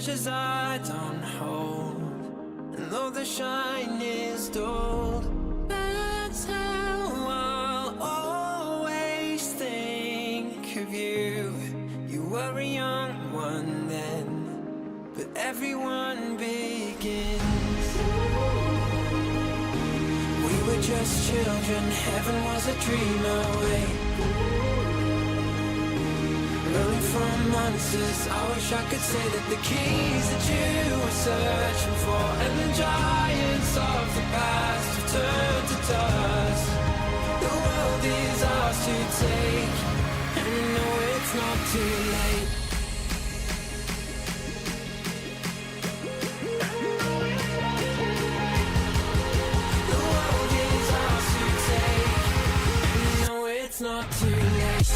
treasures I don't hold, and though the shine is dulled, that's how I'll always think of you. You were a young one then, but everyone begins. We were just children, heaven was a dream away. Running from monsters, I wish I could say that the keys that you were searching for, and the giants of the past have turned to dust. The world is ours to take, and you know it's not too late. The world is ours to take, and you know it's not too late.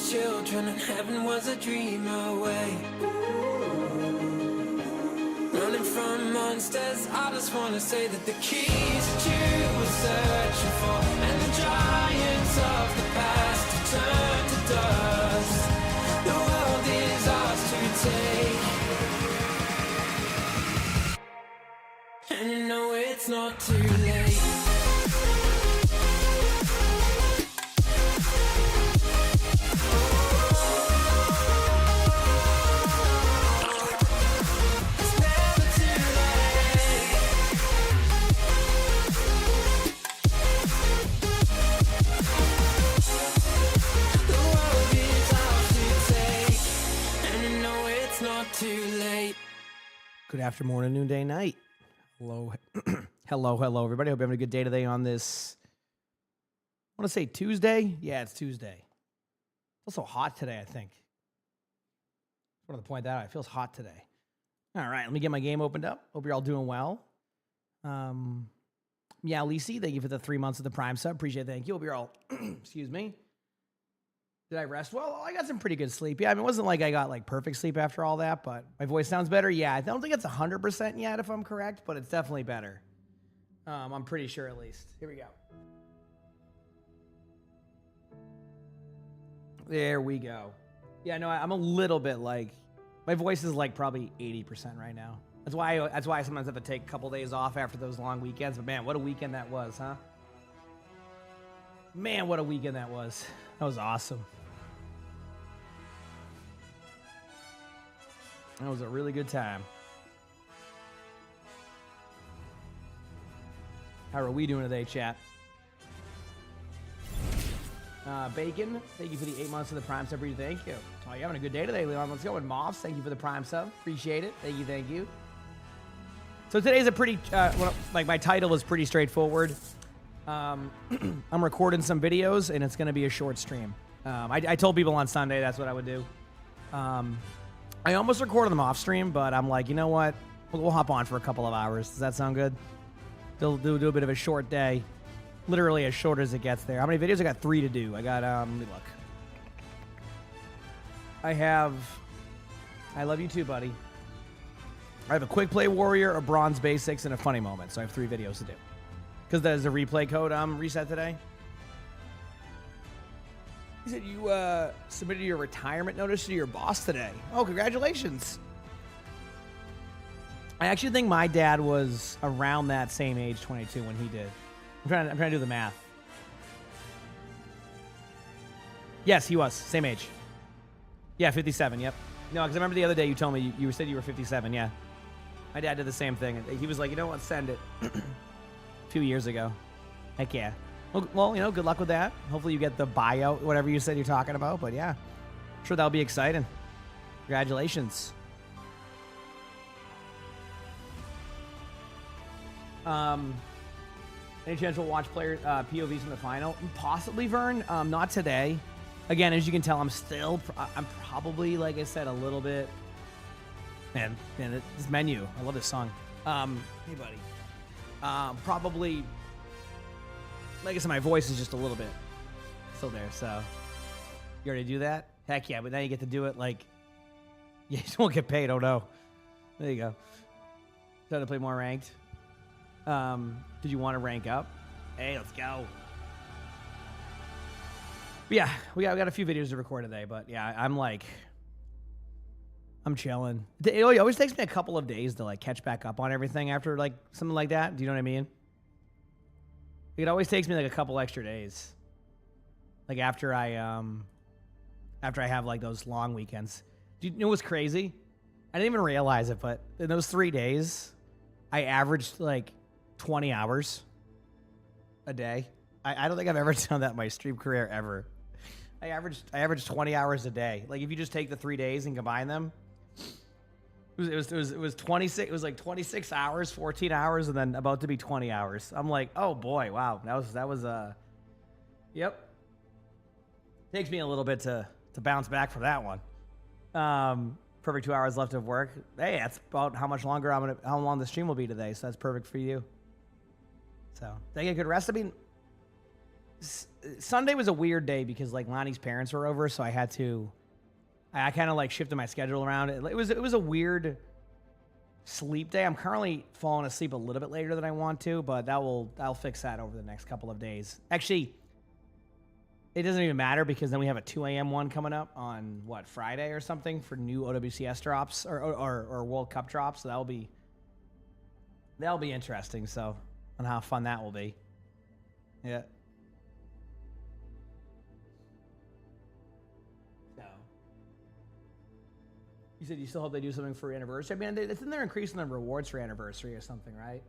Children and heaven was a dream away. Running from monsters, I just wanna say that the keys that you were searching for, and the giants of the past have turned to dust. The world is ours to take, and you know it's not too late. Good afternoon, noonday, night. Hello, hello, everybody. Hope you're having a good day today on this, I want to say Tuesday. Yeah, it's Tuesday. It's also hot today, I think. I wanted to point that out. It feels hot today. All right, let me get my game opened up. Hope you're all doing well. Yeah, Lisi, thank you for the 3 months of the Prime sub. Appreciate it. Thank you. Hope you're all, excuse me. Did I rest well? I got some pretty good sleep. Yeah, I mean, it wasn't like I got like perfect sleep after all that, but my voice sounds better. Yeah, I don't think it's 100% yet if I'm correct, but it's definitely better. I'm pretty sure at least. Here we go. There we go. Yeah, no, I'm a little bit like, my voice is like probably 80% right now. That's why I sometimes have to take a couple days off after those long weekends. But man, what a weekend that was, huh? Man, what a weekend that was. That was awesome. That was a really good time. How are we doing today, chat? Bacon, thank you for the 8 months of the Prime sub. Thank you. Oh, you're having a good day today, Leon. Let's go. And Moffs, thank you for the Prime sub. Appreciate it. Thank you, thank you. So today's a pretty, like my title is pretty straightforward. I'm recording some videos, and it's going to be a short stream. I told people on Sunday that's what I would do. I almost recorded them off stream, but I'm like, you know what? We'll hop on for a couple of hours. Does that sound good? Do a bit of a short day. Literally as short as it gets there. How many videos? I got 3 to do. I got, let me look. I love you too, buddy. I have a quick play warrior, a bronze basics, and a funny moment. So I have 3 videos to do. Because there's a replay code reset today. He said you submitted your retirement notice to your boss today. Oh, congratulations. I actually think my dad was around that same age, 22, when he did. I'm trying to do the math. Yes, he was. Same age. Yeah, 57, yep. No, because I remember the other day you told me you said you were 57, yeah. My dad did the same thing. He was like, you know what, send it. A few years ago. Heck yeah. Well, you know, good luck with that. Hopefully you get the buyout, whatever you said you're talking about. But yeah, I'm sure that'll be exciting. Congratulations. Any chance we'll watch player POVs in the final? Possibly, Vern. Not today. Again, as you can tell, I'm probably, like I said, a little bit. Man, this menu. I love this song. Hey, buddy. Probably. Like I said, my voice is just a little bit still there. So, you already do that? Heck yeah! But now you get to do it like. Yeah, you won't get paid. Oh no. There you go. Trying to play more ranked. Did you want to rank up? Hey, let's go. But yeah, we got a few videos to record today, but yeah, I'm chilling. It always takes me a couple of days to like catch back up on everything after like something like that. Do you know what I mean? It always takes me like a couple extra days. Like after I have like those long weekends. Do you know what's crazy? I didn't even realize it, but in those 3 days, I averaged like 20 hours a day. I don't think I've ever done that in my stream career ever. I averaged 20 hours a day. Like if you just take the 3 days and combine them, it was 26. It was like 26 hours, 14 hours, and then about to be 20 hours. I'm like, oh boy, wow, that was yep. Takes me a little bit to bounce back from that one. Perfect 2 hours left of work. Hey, that's about how long the stream will be today. So that's perfect for you. So did I get a good rest? I mean, Sunday was a weird day because like Lonnie's parents were over, so I kind of like shifted my schedule around. It was a weird sleep day. I'm currently falling asleep a little bit later than I want to, but I'll fix that over the next couple of days. Actually, it doesn't even matter because then we have a 2 a.m. one coming up on Friday or something for new OWCS drops or World Cup drops. So that'll be interesting. So on how fun that will be. Yeah. So you said you still hope they do something for anniversary. I mean, it's in there increasing the rewards for anniversary or something, right?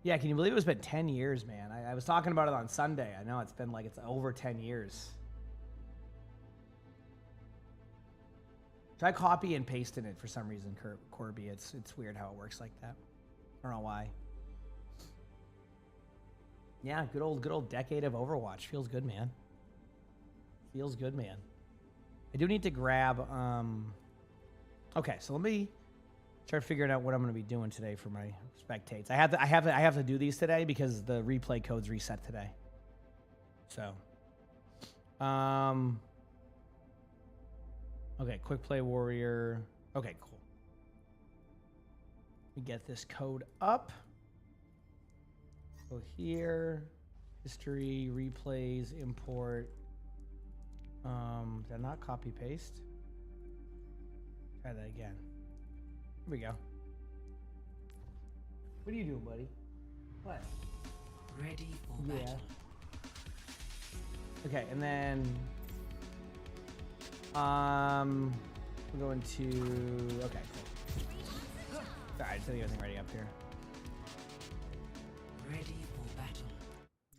Yeah, can you believe it's been 10 years, man? I was talking about it on Sunday. I know it's been like it's over 10 years. Try copy and pasting it for some reason, Corby. It's weird how it works like that. I don't know why. Yeah, good old decade of Overwatch. Feels good, man. Feels good, man. I do need to grab okay, so let me start figuring out what I'm going to be doing today for my spectates. I have to do these today because the replay code's reset today. So, okay, quick play warrior. Okay, cool. Let me get this code up. Go here, history, replays, import. Did I not copy paste? Try that again. Here we go. What are you doing, buddy? What? Ready for battle. Okay, and then we're going to okay, cool. Sorry, I just had everything ready up here. Ready for battle.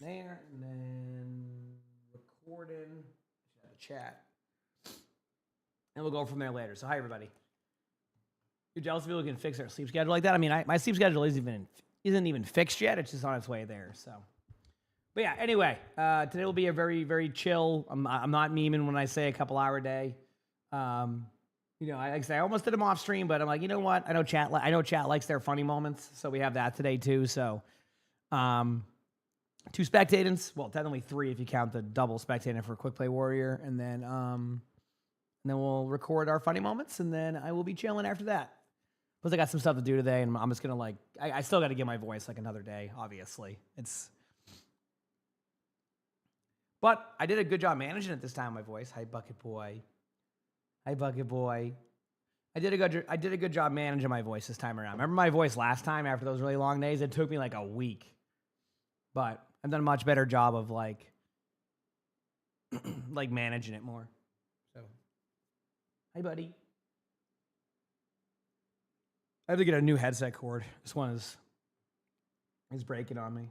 There, and then recording, chat. And we'll go from there later. So, hi, everybody. You're jealous of people who can fix their sleep schedule like that? I mean, my sleep schedule isn't even fixed yet. It's just on its way there, so. But yeah, anyway, today will be a very, very chill. I'm not memeing when I say a couple hour day. You know, like I say, I almost did them off stream, but I'm like, you know what? I know chat likes their funny moments, so we have that today too. So, 2 spectators, well, technically 3 if you count the double spectator for Quick Play Warrior, and then we'll record our funny moments, and then I will be chilling after that. Plus, I got some stuff to do today, and I'm just gonna I still got to give my voice like another day. Obviously, but I did a good job managing it this time. My voice, hi Bucket Boy, hi Bucket Boy. I did a good job managing my voice this time around. Remember my voice last time after those really long days? It took me like a week, but I've done a much better job of like managing it more. So, hi buddy. I have to get a new headset cord. This one is breaking on me.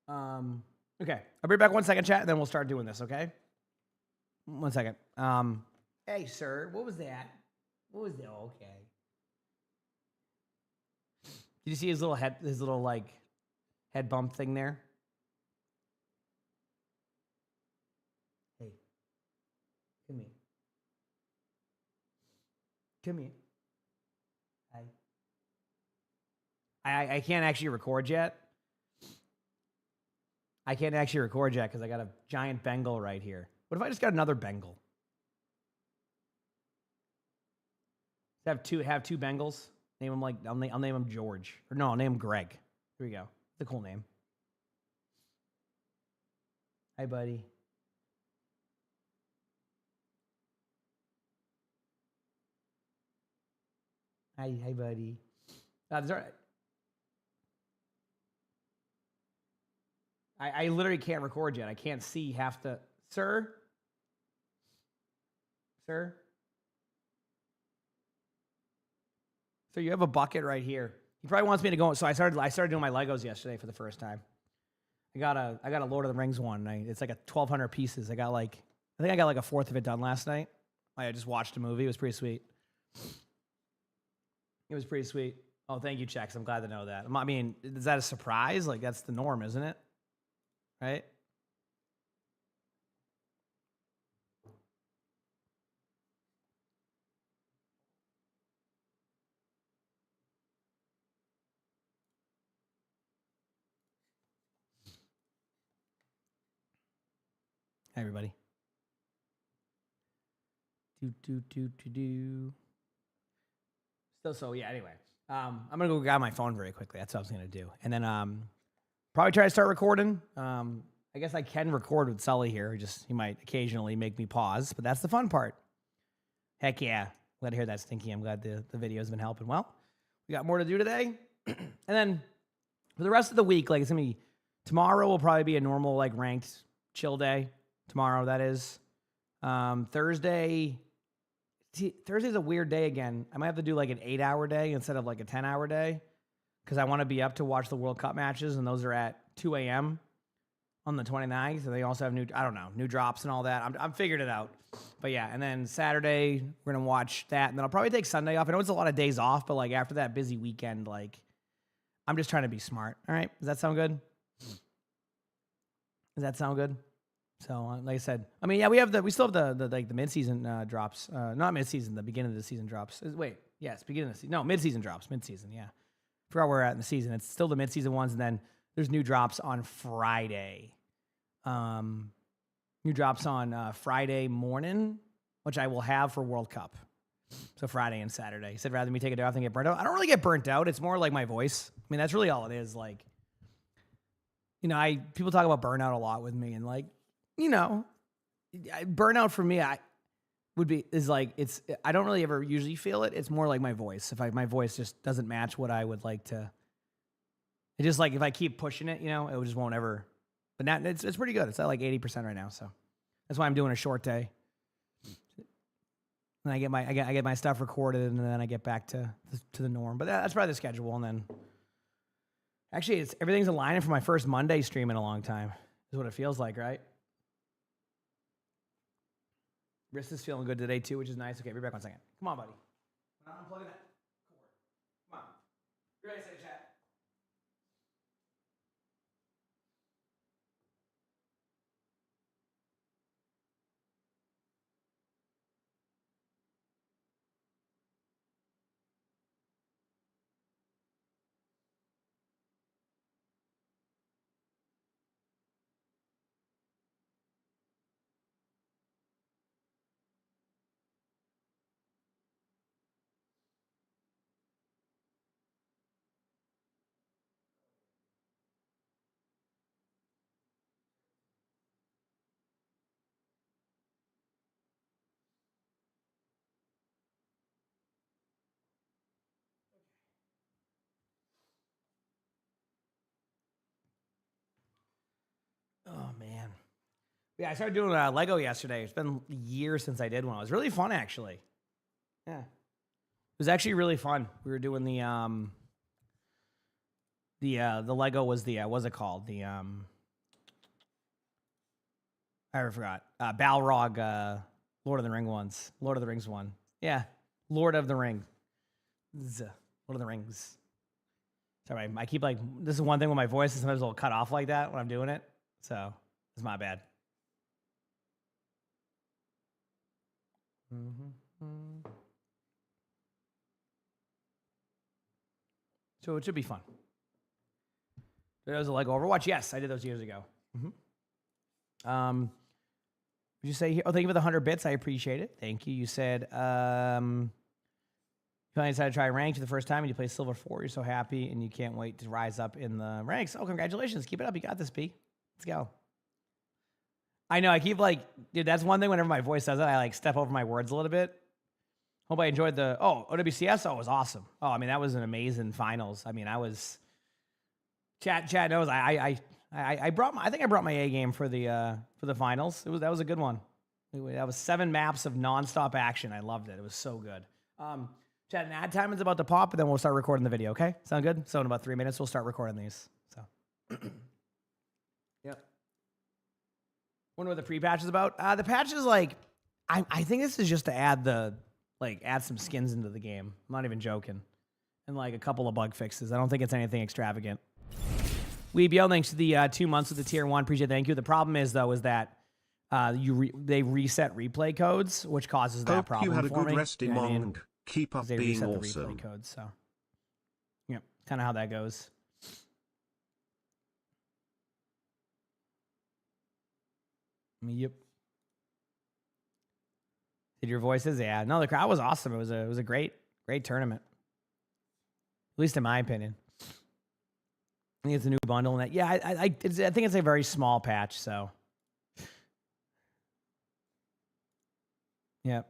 Okay, I'll be back 1 second, chat, and then we'll start doing this. Okay, 1 second. Hey, sir, what was that? What was that? Oh, okay. Did you see his little head bump thing there? Hey, come here. Come here. Hi. I can't actually record yet. I can't actually record yet because I got a giant Bengal right here. What if I just got another Bengal? Have two Bengals. Name them I'll name him George. Or no, I'll name him Greg. Here we go. It's a cool name. Hi, buddy. Hi, buddy. That's all right. I literally can't record yet. I can't see half the... Sir? Sir? So you have a bucket right here. He probably wants me to go... So I started doing my Legos yesterday for the first time. I got a Lord of the Rings one. It's like 1,200 pieces. I think I got like a fourth of it done last night. I just watched a movie. It was pretty sweet. It was pretty sweet. Oh, thank you, Chex. I'm glad to know that. I mean, is that a surprise? Like, that's the norm, isn't it? Right? Hi, everybody. So yeah, anyway. I'm going to go grab my phone very quickly. That's what I was going to do. And then probably try to start recording. I guess I can record with Sully here. He might occasionally make me pause, but that's the fun part. Heck yeah. Glad to hear that, Stinky. I'm glad the video's been helping. Well, we got more to do today. And then for the rest of the week, it's going to be, tomorrow will probably be a normal, ranked chill day. Tomorrow, that is. Thursday's a weird day again. I might have to do an 8-hour day instead of a 10-hour day because I want to be up to watch the World Cup matches, and those are at 2 a.m. on the 29th. And they also have new drops and all that. I'm figured it out. But yeah, and then Saturday, we're going to watch that. And then I'll probably take Sunday off. I know it's a lot of days off, but after that busy weekend, I'm just trying to be smart. All right? Does that sound good? Does that sound good? So, like I said, I mean, yeah, we still have the mid-season drops. Not mid-season, the beginning of the season drops. Yes, beginning of the season. No, mid-season drops. Mid-season, yeah. Forgot where we're at in the season. It's still the mid-season ones, and then there's new drops on Friday. New drops on Friday morning, which I will have for World Cup. So Friday and Saturday. He said rather than me take a day off than get burnt out. I don't really get burnt out. It's more like my voice. I mean, that's really all it is. People talk about burnout a lot with me, and burnout for me, I don't really ever usually feel it. It's more like my voice. My voice just doesn't match what I would like to. It just if I keep pushing it, it just won't ever. But now it's pretty good. It's at 80% right now, so that's why I'm doing a short day. And I get my stuff recorded, and then I get back to the norm. But that's probably the schedule, and then Actually, everything's aligning for my first Monday stream in a long time. Is what it feels like, right? Wrist is feeling good today too, which is nice. Okay, be back 1 second. Come on, buddy. I'm unplugging that cord. Come on. You ready to say chat? Oh man. Yeah, I started doing Lego yesterday. It's been years since I did one. It was really fun, actually. Yeah, it was actually really fun. We were doing the Lego was the what's it called? The I forgot. Balrog, Lord of the Rings one. Yeah, Lord of the Ring. Lord of the Rings. Sorry, I keep like this is one thing with my voice. Sometimes it'll cut off like that when I'm doing it. So it's my bad. So it should be fun. There was a Lego Overwatch. Yes, I did those years ago. Would you say here? Oh, thank you for the 100 bits. I appreciate it. Thank you. You said you finally decided to try ranked for the first time and you play Silver 4. You're so happy and you can't wait to rise up in the ranks. Oh, congratulations. Keep it up. You got this, B. Let's go. I know. I keep like, dude, that's one thing whenever my voice does it, I like step over my words a little bit. Hope I enjoyed the, OWCS. Oh, it was awesome. Oh, I mean, that was an amazing finals. I mean, Chat knows I think I brought my A game for the finals. That was a good one. That was 7 maps of nonstop action. I loved it. It was so good. Chat, and ad time is about to pop, and then we'll start recording the video. Okay, sound good? So in about 3 minutes, we'll start recording these. So, yep. Wonder what the pre-patch is about. The patch is like, I think this is just to add some skins into the game. I'm not even joking, and like a couple of bug fixes. I don't think it's anything extravagant. Weebio, thanks to the 2 months of the tier 1. Appreciate it. Thank you. The problem is, though, is that they reset replay codes, which causes that problem. You had a for good me. rest, emongg. Keep up they being reset the awesome. replay codes, so yeah, kind of how that goes. Yep. Did your voices? Yeah. No, the crowd was awesome. It was a great tournament. At least in my opinion. I think it's a new bundle, and yeah, I think it's a very small patch. So, yep.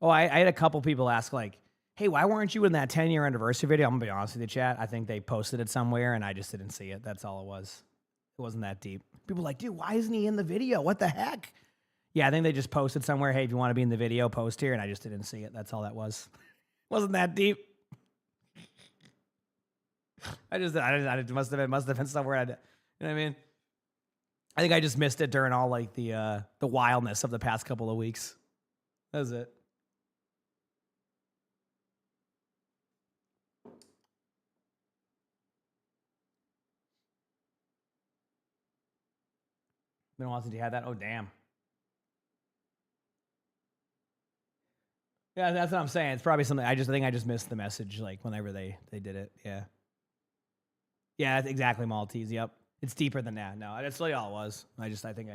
Oh, I had a couple people ask like, "Hey, why weren't you in that 10-year anniversary video?" I'm gonna be honest with you, chat. I think they posted it somewhere, and I just didn't see it. That's all it was. It wasn't that deep. People were like, "Dude, why isn't he in the video? What the heck?" Yeah, I think they just posted somewhere, "Hey, if you want to be in the video, post here," and I just didn't see it. That's all that was. Wasn't that deep. I must have been somewhere. You know what I mean? I think I just missed it during all like the wildness of the past couple of weeks. That was it. Been a while since you had that. Oh damn. Yeah, that's what I'm saying. It's probably something. I think I just missed the message like whenever they did it. Yeah. Yeah, that's exactly Maltese. Yep. It's deeper than that. No, that's really all it was. I think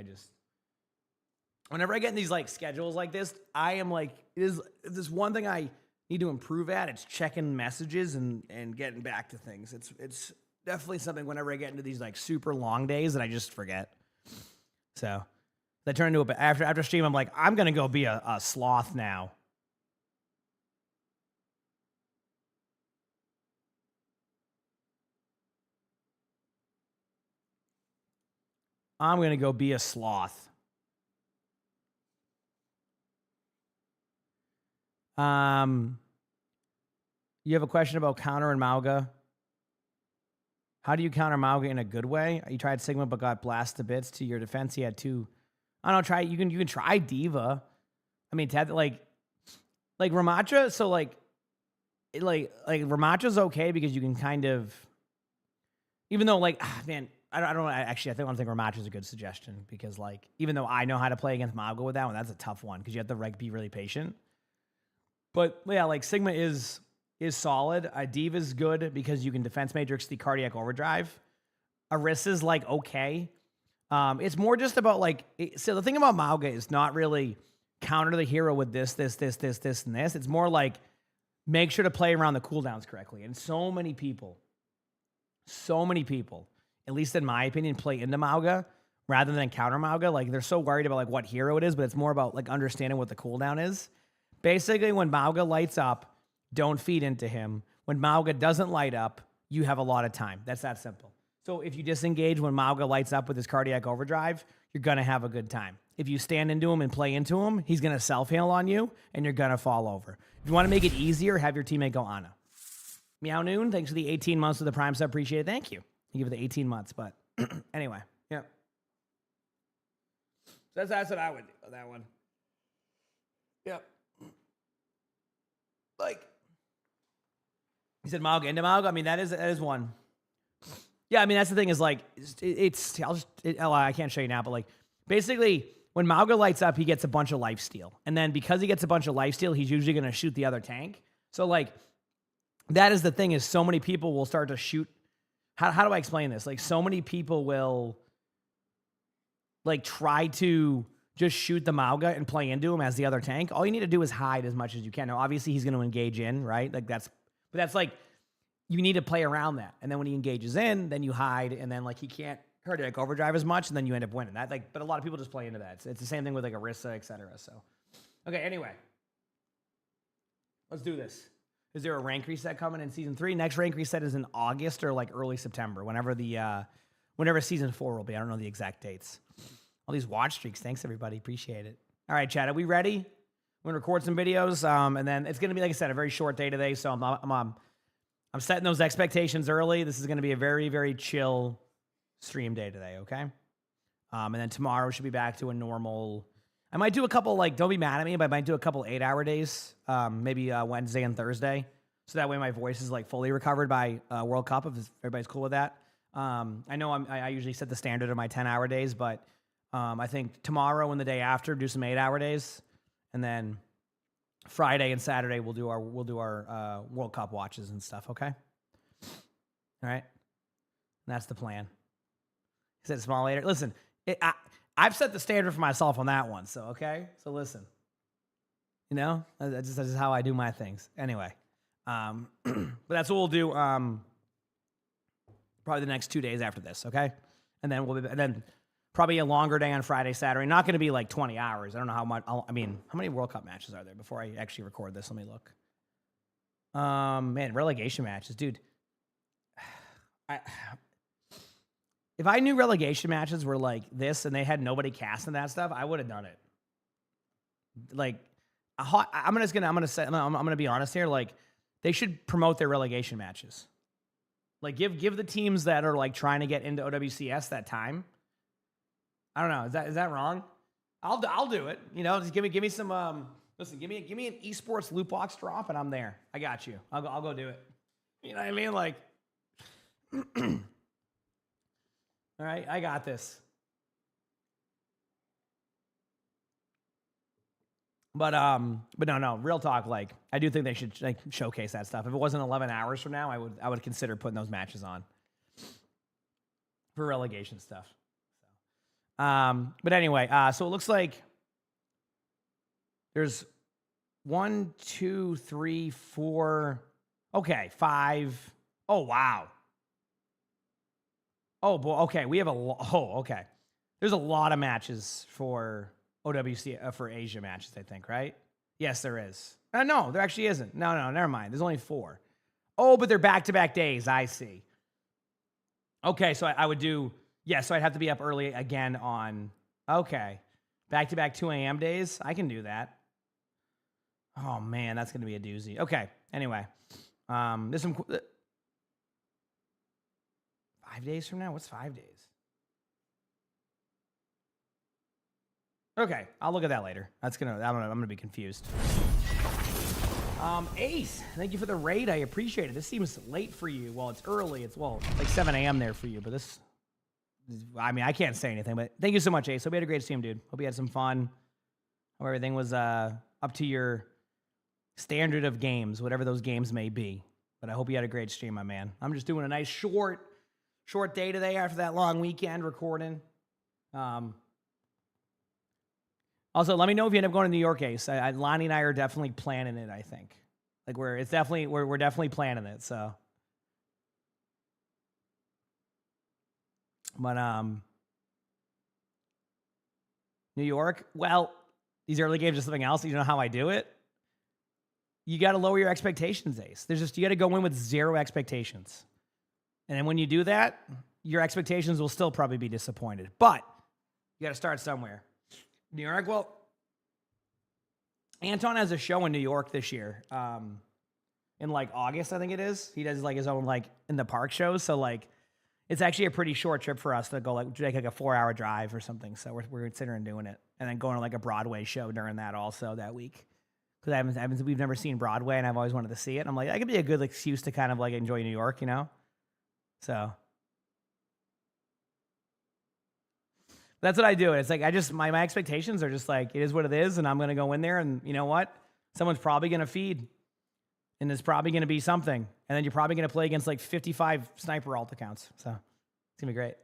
whenever I get in these like schedules like this, I am like, if there's one thing I need to improve at, it's checking messages and getting back to things. It's definitely something whenever I get into these like super long days that I just forget. So I turn into after stream, I'm like, I'm gonna go be a sloth now. I'm going to go be a sloth. You have a question about Counter and Mauga? How do you counter Mauga in a good way? You tried Sigma but got blasted to bits. To your defense, he had two. I don't know. Try you can try Diva. I mean, like Ramacha. So like Ramacha's okay because you can kind of, even though like man, I don't actually. I think Ramacha's a good suggestion because like even though I know how to play against Mauga with that one, that's a tough one because you have to like be really patient. But yeah, like Sigma is solid. Diva's good because you can defense matrix the cardiac overdrive. Arissa's like okay. It's more just about like so the thing about Mauga is not really counter the hero with this, and this. It's more like make sure to play around the cooldowns correctly. And so many people, at least in my opinion, play into Mauga rather than counter Mauga. Like they're so worried about like what hero it is, but it's more about like understanding what the cooldown is. Basically, when Mauga lights up, don't feed into him. When Mauga doesn't light up, you have a lot of time. That's that simple. So if you disengage when Mauga lights up with his cardiac overdrive, you're going to have a good time. If you stand into him and play into him, he's going to self-heal on you, and you're going to fall over. If you want to make it easier, have your teammate go Ana. Meow Noon, thanks for the 18 months of the Prime sub. Appreciate it. Thank you. You give it the 18 months, but anyway. Yeah. So that's what I would do on that one. Yep. Like, he said Mauga into Mauga. I mean, that is one. Yeah, I mean, that's the thing is like, I can't show you now, but like, basically, when Mauga lights up, he gets a bunch of lifesteal. And then because he gets a bunch of lifesteal, he's usually going to shoot the other tank. So like, that is the thing is so many people will start to shoot. How do I explain this? Like, so many people will like try to just shoot the Mauga and play into him as the other tank. All you need to do is hide as much as you can. Now, obviously, he's going to engage in, right? Like but that's like, you need to play around that. And then when he engages in, then you hide, and then like he can't cardiac overdrive as much, and then you end up winning that. Like, but a lot of people just play into that. It's the same thing with like Orisa, etc. So, okay. Anyway, let's do this. Is there a rank reset coming in season 3? Next rank reset is in August or like early September, whenever season 4 will be. I don't know the exact dates. All these watch streaks. Thanks everybody. Appreciate it. All right, Chad. Are we ready? We're gonna record some videos, and then it's gonna be, like I said, a very short day today. So I'm setting those expectations early. This is going to be a very, very chill stream day today, okay? And then tomorrow should be back to a normal. I might do a couple, like, don't be mad at me, but I might do a couple 8-hour days, maybe Wednesday and Thursday. So that way my voice is, like, fully recovered by World Cup, if everybody's cool with that. I know I usually set the standard of my 10-hour days, but I think tomorrow and the day after, do some 8-hour days. And then Friday and Saturday we'll do our World Cup watches and stuff. Okay, all right. And that's the plan. He said small later. Listen, I've set the standard for myself on that one. So okay, so listen. You know, that's just how I do my things. Anyway, but that's what we'll do. Probably the next 2 days after this. Okay, and then probably a longer day on Friday, Saturday. Not going to be like 20 hours. I don't know how much. How many World Cup matches are there before I actually record this? Let me look. Man, relegation matches, dude. If I knew relegation matches were like this and they had nobody casting that stuff, I would have done it. Like, I'm gonna be honest here. Like, they should promote their relegation matches. Like, give the teams that are like trying to get into OWCS that time. I don't know. Is that wrong? I'll do it. You know, just give me some. Listen, give me an esports loot box drop, and I'm there. I got you. I'll go do it. You know what I mean? Like, all right, I got this. But no, real talk. Like, I do think they should like showcase that stuff. If it wasn't 11 hours from now, I would consider putting those matches on for relegation stuff. But anyway, so it looks like there's 1, 2, 3, 4. Okay, 5. Oh wow. Oh boy. Okay, we have okay. There's a lot of matches for OWC for Asia matches. I think, right? Yes, there is. No, there actually isn't. No, never mind. There's only 4. Oh, but they're back-to-back days. I see. Okay, so I would do. Yeah, so I'd have to be up early again on. Okay, back-to-back 2 a.m. days. I can do that. Oh man, that's gonna be a doozy. Okay. Anyway, there's some 5 days from now? What's 5 days? Okay, I'll look at that later. I'm gonna be confused. Ace, thank you for the raid. I appreciate it. This seems late for you. Well, it's early. It's like 7 a.m. there for you, but this, I mean, I can't say anything, but thank you so much, Ace. Hope you had a great stream, dude. Hope you had some fun. Hope everything was up to your standard of games, whatever those games may be. But I hope you had a great stream, my man. I'm just doing a nice short day today after that long weekend recording. Also, let me know if you end up going to New York, Ace. Lonnie and I are definitely planning it, I think. Like we're definitely planning it, so. But New York, well, these early games are something else. You know how I do it? You got to lower your expectations, Ace. You got to go in with zero expectations. And then when you do that, your expectations will still probably be disappointed. But you got to start somewhere. New York, well, Anton has a show in New York this year. In like August, I think it is. He does like his own like in the park shows. So like it's actually a pretty short trip for us to go like a 4-hour drive or something. So we're considering doing it. And then going to like a Broadway show during that also that week. Because we've never seen Broadway and I've always wanted to see it. And I'm like, that could be a good excuse to kind of like enjoy New York, you know? So that's what I do. It's like my expectations are just like it is what it is, and I'm gonna go in there, and you know what? Someone's probably gonna feed, and there's probably gonna be something, and then you're probably gonna play against like 55 sniper alt accounts. So it's gonna be great.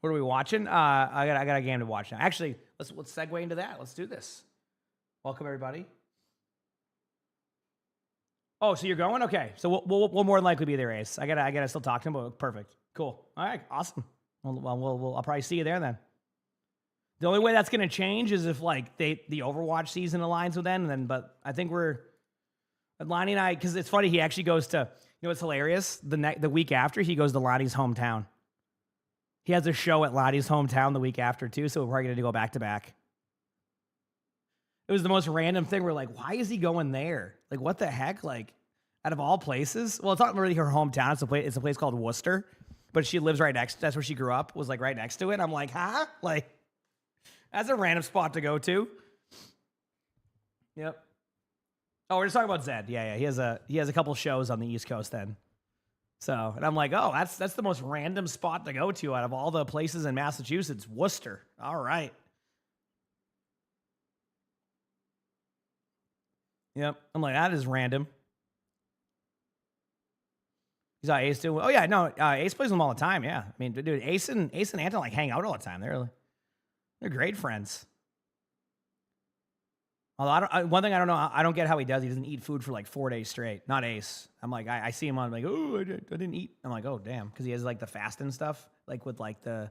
What are we watching? I got a game to watch now. Actually, let's segue into that. Let's do this. Welcome everybody. Oh, so you're going? Okay. So we'll more than likely be there, Ace. I gotta still talk to him, but perfect. Cool. All right. Awesome. Well, I'll probably see you there then. The only way that's gonna change is if like the Overwatch season aligns with them, and then. But I think Lonnie and I, because it's funny. He actually goes to. You know what's hilarious? The week after he goes to Lonnie's hometown. He has a show at Lonnie's hometown the week after too, so we're probably gonna go back to back. It was the most random thing. We're like, why is he going there? Like, what the heck? Like, out of all places? Well, it's not really her hometown. It's a place called Worcester, but she lives right next. That's where she grew up. Was like right next to it. I'm like, huh? Like, that's a random spot to go to. Yep. Oh, we're just talking about Zed. Yeah. He has a couple shows on the East Coast then. So, and I'm like, oh, that's the most random spot to go to out of all the places in Massachusetts. Worcester. All right. Yep. I'm like, that is random. He's like, Ace too. Oh yeah, no, Ace plays with him all the time. Yeah. I mean, dude, Ace and Anton like hang out all the time. They're great friends. Although one thing I don't know, I don't get how he does. He doesn't eat food for like 4 days straight. Not Ace. I'm like, I see him on like, oh, I didn't eat. I'm like, oh damn, because he has like the fasting stuff, like with like the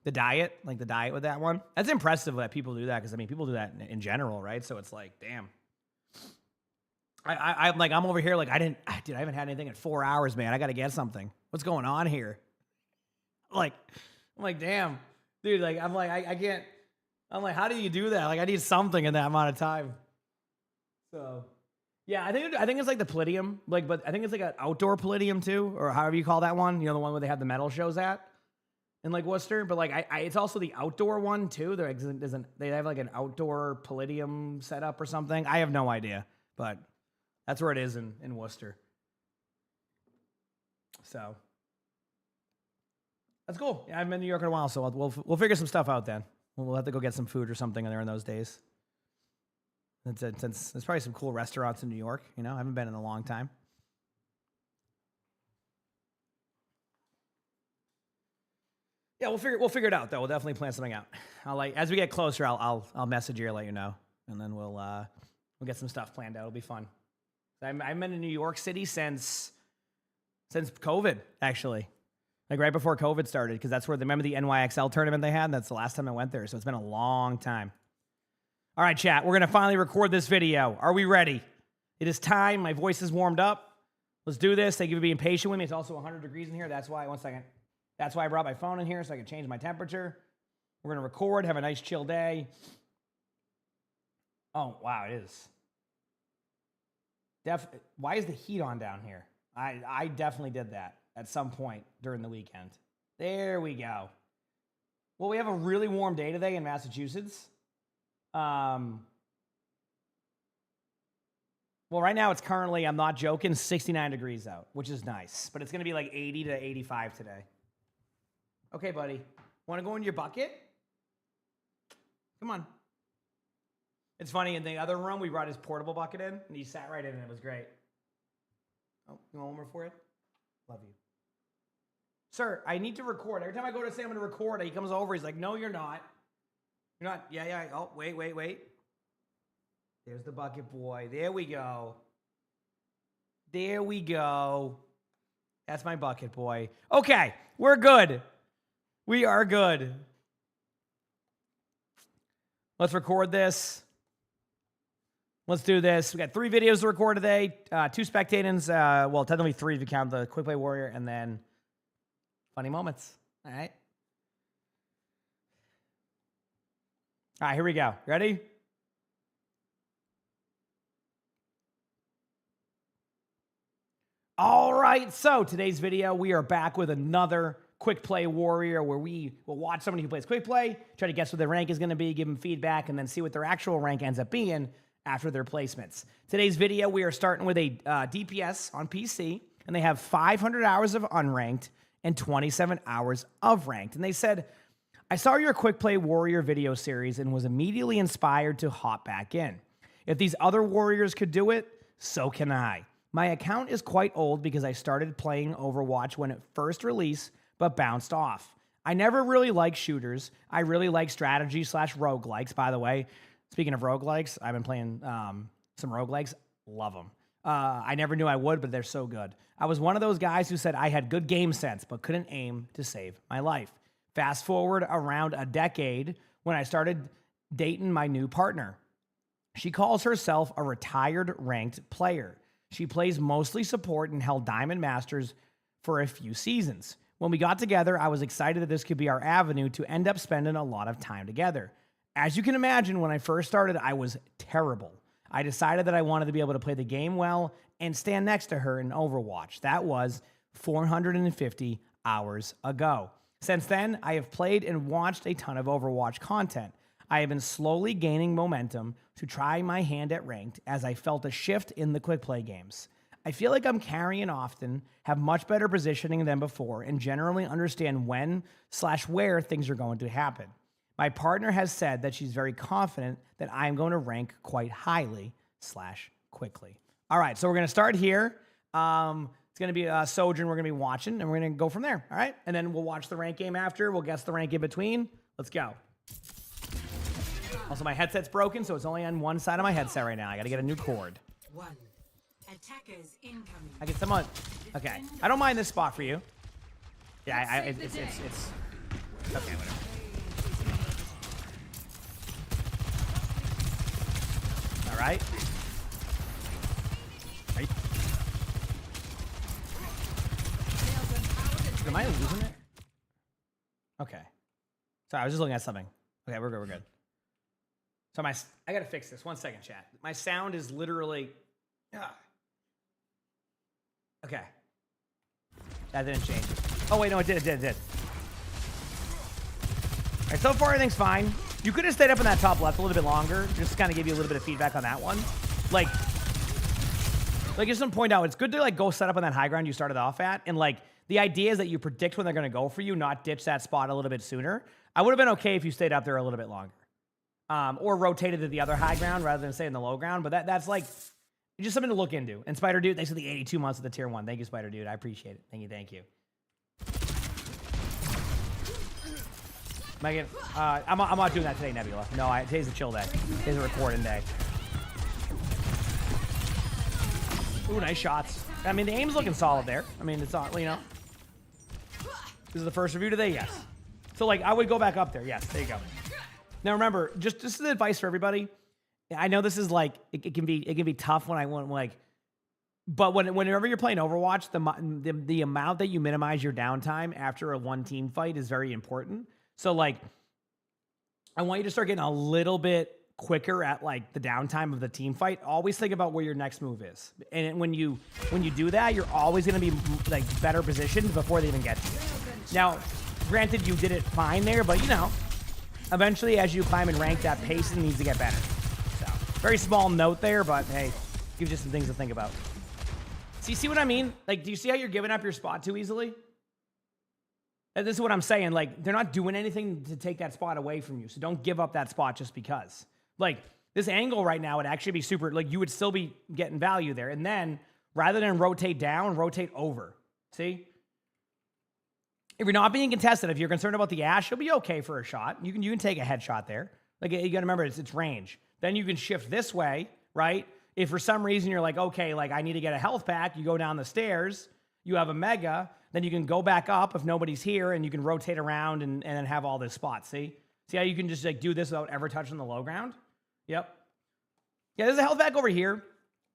diet, like the diet with that one. That's impressive that people do that, because I mean, people do that in general, right? So it's like, damn. I'm like, I'm over here like, I haven't had anything in 4 hours, man. I got to get something. What's going on here? I'm like, damn, dude. Like, I'm like, I can't. I'm like, how do you do that? Like, I need something in that amount of time. So, yeah, I think it's like the Palladium, like, but I think it's like an outdoor Palladium too, or however you call that one. You know, the one where they have the metal shows at in like Worcester. But like, it's also the outdoor one too. They have like an outdoor Palladium setup or something. I have no idea, but. That's where it is in Worcester. So that's cool. Yeah, I haven't been to New York in a while, so we'll figure some stuff out then. We'll have to go get some food or something in there in those days. Since there's probably some cool restaurants in New York. You know, I haven't been in a long time. Yeah, we'll figure it out though. We'll definitely plan something out. As we get closer, I'll message you or let you know, and then we'll get some stuff planned out. It'll be fun. I've been in New York City since COVID, actually. Like right before COVID started, because that's where, remember the NYXL tournament they had? That's the last time I went there, so it's been a long time. All right, chat, we're going to finally record this video. Are we ready? It is time. My voice is warmed up. Let's do this. Thank you for being patient with me. It's also 100 degrees in here. That's why, one second. That's why I brought my phone in here, so I can change my temperature. We're going to record, have a nice chill day. Oh, wow, it is. Why is the heat on down here? I definitely did that at some point during the weekend. There we go. Well, we have a really warm day today in Massachusetts. Well, right now it's currently, I'm not joking, 69 degrees out, which is nice. But it's going to be like 80 to 85 today. Okay, buddy. Want to go in your bucket? Come on. It's funny, in the other room, we brought his portable bucket in, and he sat right in it. It was great. Oh, you want one more for it? Love you. Sir, I need to record. Every time I go to say I'm going to record, he comes over. He's like, no, you're not. You're not. Yeah. Oh, wait. There's the bucket boy. There we go. That's my bucket boy. Okay, we're good. We are good. Let's record this. Let's do this. We got 3 videos to record today. 2 spectators. Well, technically 3 if you count the Quick Play Warrior and then funny moments. All right. All right, here we go. Ready? All right, so today's video, we are back with another Quick Play Warrior where we will watch somebody who plays Quick Play, try to guess what their rank is going to be, give them feedback, and then see what their actual rank ends up being after their placements. Today's video, we are starting with a DPS on PC, and they have 500 hours of unranked and 27 hours of ranked. And they said, I saw your Quick Play Warrior video series and was immediately inspired to hop back in. If these other warriors could do it, so can I. My account is quite old because I started playing Overwatch when it first released, but bounced off. I never really liked shooters. I really like strategy / roguelikes, by the way. Speaking of roguelikes, I've been playing some roguelikes. Love them. I never knew I would, but they're so good. I was one of those guys who said I had good game sense, but couldn't aim to save my life. Fast forward around a decade when I started dating my new partner. She calls herself a retired ranked player. She plays mostly support and held Diamond Masters for a few seasons. When we got together, I was excited that this could be our avenue to end up spending a lot of time together. As you can imagine, when I first started, I was terrible. I decided that I wanted to be able to play the game well and stand next to her in Overwatch. That was 450 hours ago. Since then, I have played and watched a ton of Overwatch content. I have been slowly gaining momentum to try my hand at ranked as I felt a shift in the quick play games. I feel like I'm carrying often, have much better positioning than before, and generally understand when / where things are going to happen. My partner has said that she's very confident that I'm going to rank quite highly / quickly. All right, so we're going to start here. It's going to be a Sojourn we're going to be watching, and we're going to go from there, all right? And then we'll watch the rank game after. We'll guess the rank in between. Let's go. Also, my headset's broken, so it's only on one side of my headset right now. I got to get a new cord. Attackers incoming. I get someone. Okay, I don't mind this spot for you. Yeah, it's okay. Whatever. All right. Am I losing it? Okay. Sorry, I was just looking at something. Okay, we're good. We're good. So I gotta fix this. 1 second, chat. My sound is literally. Okay. That didn't change. Oh wait, no, it did. All right, so far everything's fine. You could have stayed up in that top left a little bit longer, just to kind of give you a little bit of feedback on that one. Like just to point out, it's good to like go set up on that high ground you started off at, and like the idea is that you predict when they're gonna go for you, not ditch that spot a little bit sooner. I would have been okay if you stayed up there a little bit longer. Or rotated to the other high ground rather than stay in the low ground. But that's like just something to look into. And Spider Dude, thanks for the 82 months of the tier 1. Thank you, Spider Dude. I appreciate it. Thank you. Megan, I'm not doing that today, Nebula. No, today's a chill day. Today's a recording day. Ooh, nice shots. I mean, the aim's looking solid there. I mean, it's all, you know. This is the first review today? Yes. So, like, I would go back up there. Yes, there you go. Now remember, just this is advice for everybody. I know this is like it can be tough when I want like, but whenever you're playing Overwatch, the amount that you minimize your downtime after a one team fight is very important. So like, I want you to start getting a little bit quicker at like the downtime of the team fight, always think about where your next move is. And when you do that, you're always going to be like better positioned before they even get to you. Now, granted, you did it fine there, but you know, eventually as you climb in rank, that pace needs to get better. So, very small note there, but hey, gives you some things to think about. See what I mean? Like, do you see how you're giving up your spot too easily? And this is what I'm saying. Like, they're not doing anything to take that spot away from you. So don't give up that spot just because. Like, this angle right now would actually be super, like, you would still be getting value there. And then, rather than rotate down, rotate over. See? If you're not being contested, if you're concerned about the Ashe, you'll be okay for a shot. You can take a headshot there. Like, you got to remember, it's range. Then you can shift this way, right? If for some reason you're like, okay, like, I need to get a health pack, you go down the stairs, you have a mega, then you can go back up if nobody's here, and you can rotate around and then have all this spot. See how you can just like do this without ever touching the low ground? Yep. Yeah, there's a health pack over here.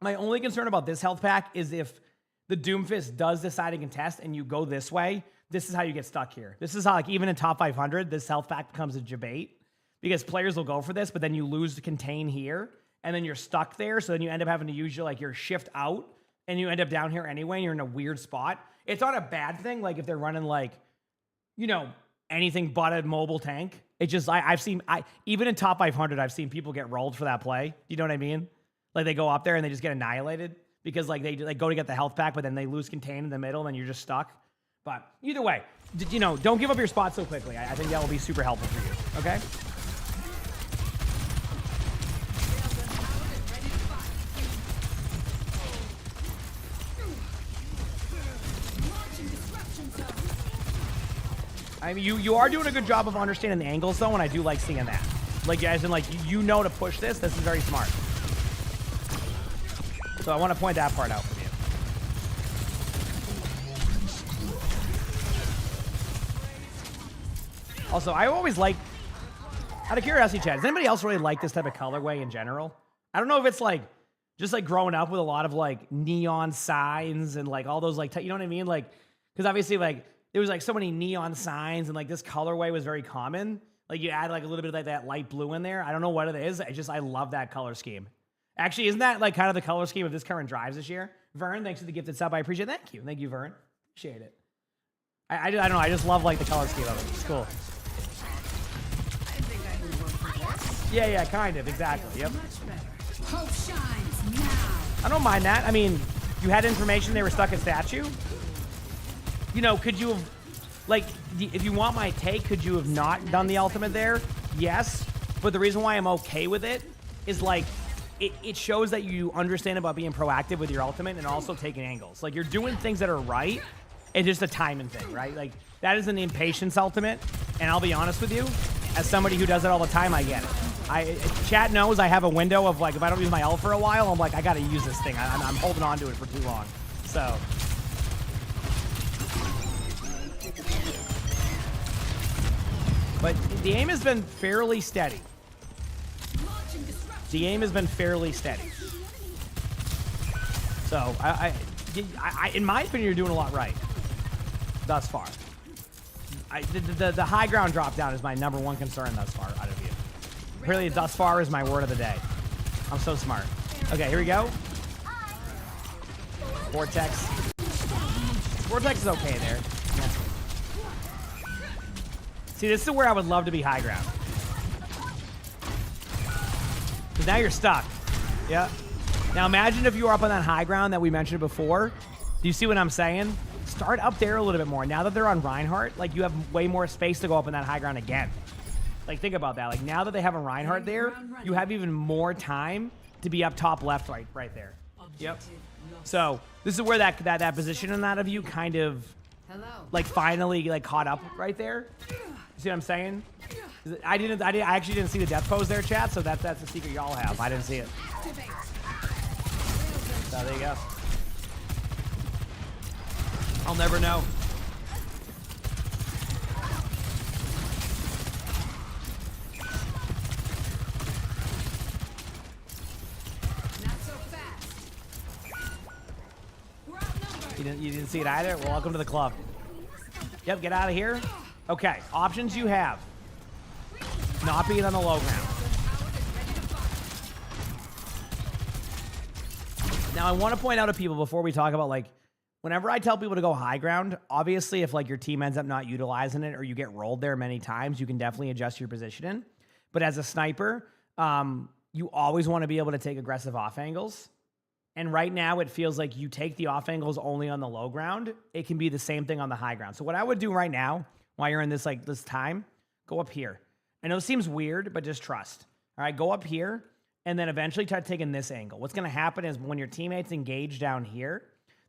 My only concern about this health pack is if the Doomfist does decide to contest and you go this way, this is how you get stuck here. This is how, like, even in top 500, this health pack becomes a debate because players will go for this, but then you lose the contain here, and then you're stuck there, so then you end up having to use your shift out, and you end up down here anyway, and you're in a weird spot. It's not a bad thing, like, if they're running, like, you know, anything but a mobile tank. It's just, I've seen, even in top 500, I've seen people get rolled for that play. You know what I mean? Like, they go up there and they just get annihilated because, like, they go to get the health pack, but then they lose contain in the middle, and you're just stuck. But either way, you know, don't give up your spot so quickly. I think that will be super helpful for you, okay? I mean, you are doing a good job of understanding the angles, though, and I do like seeing that. Like, as in, like, you know to push this. This is very smart. So I want to point that part out for you. Also, I always like, out of curiosity, Chad, does anybody else really like this type of colorway in general? I don't know if it's, like, just, like, growing up with a lot of, like, neon signs and, like, all those, like, you know what I mean? Like, because obviously, like, there was, like, so many neon signs, and, like, this colorway was very common. Like, you add, like, a little bit of, like, that light blue in there. I don't know what it is. I love that color scheme. Actually, isn't that, like, kind of the color scheme of this current drives this year? Vern, thanks for the gifted sub. I appreciate it. Thank you. Thank you, Vern. Appreciate it. I don't know. I just love, like, the color scheme of it. It's cool. Yeah, kind of. Exactly. Yep. Hope shines now. I don't mind that. I mean, you had information they were stuck at statue. You know, could you have, like, if you want my take, could you have not done the ultimate there? Yes. But the reason why I'm okay with it is, like, it shows that you understand about being proactive with your ultimate and also taking angles. Like, you're doing things that are right. It's just a timing thing, right? Like, that is an impatience ultimate. And I'll be honest with you, as somebody who does it all the time, I get it. Chat knows I have a window of, like, if I don't use my ult for a while, I'm like, I got to use this thing. I'm holding on to it for too long. So... But the aim has been fairly steady. The aim has been fairly steady. So, in my opinion, you're doing a lot right thus far. The high ground drop down is my #1 concern thus far out of you. Really, thus far is my word of the day. I'm so smart. Okay, here we go. Vortex. Vortex is okay there. Yeah. See, this is where I would love to be high ground. Because now you're stuck. Yeah. Now imagine if you were up on that high ground that we mentioned before. Do you see what I'm saying? Start up there a little bit more. Now that they're on Reinhardt, like, you have way more space to go up on that high ground again. Like, think about that. Like, now that they have a Reinhardt there, you have even more time to be up top left right there. Yep. So this is where that position in that of you kind of, like, finally, like, caught up right there. See what I'm saying? I actually didn't see the death pose there, chat, so that's a secret y'all have. I didn't see it. So there you go. I'll never know. Not so fast. We're outnumbered. You didn't see it either? Well, welcome to the club. Yep, get out of here. Okay, options you have. Not being on the low ground. Now, I want to point out to people before we talk about, like, whenever I tell people to go high ground, obviously, if, like, your team ends up not utilizing it or you get rolled there many times, you can definitely adjust your position. But as a sniper, you always want to be able to take aggressive off angles. And right now, it feels like you take the off angles only on the low ground. It can be the same thing on the high ground. So what I would do right now, while you're in this, like, this time, go up here. I know it seems weird, but just trust. All right, go up here, and then eventually try taking this angle. What's going to happen is when your teammates engage down here,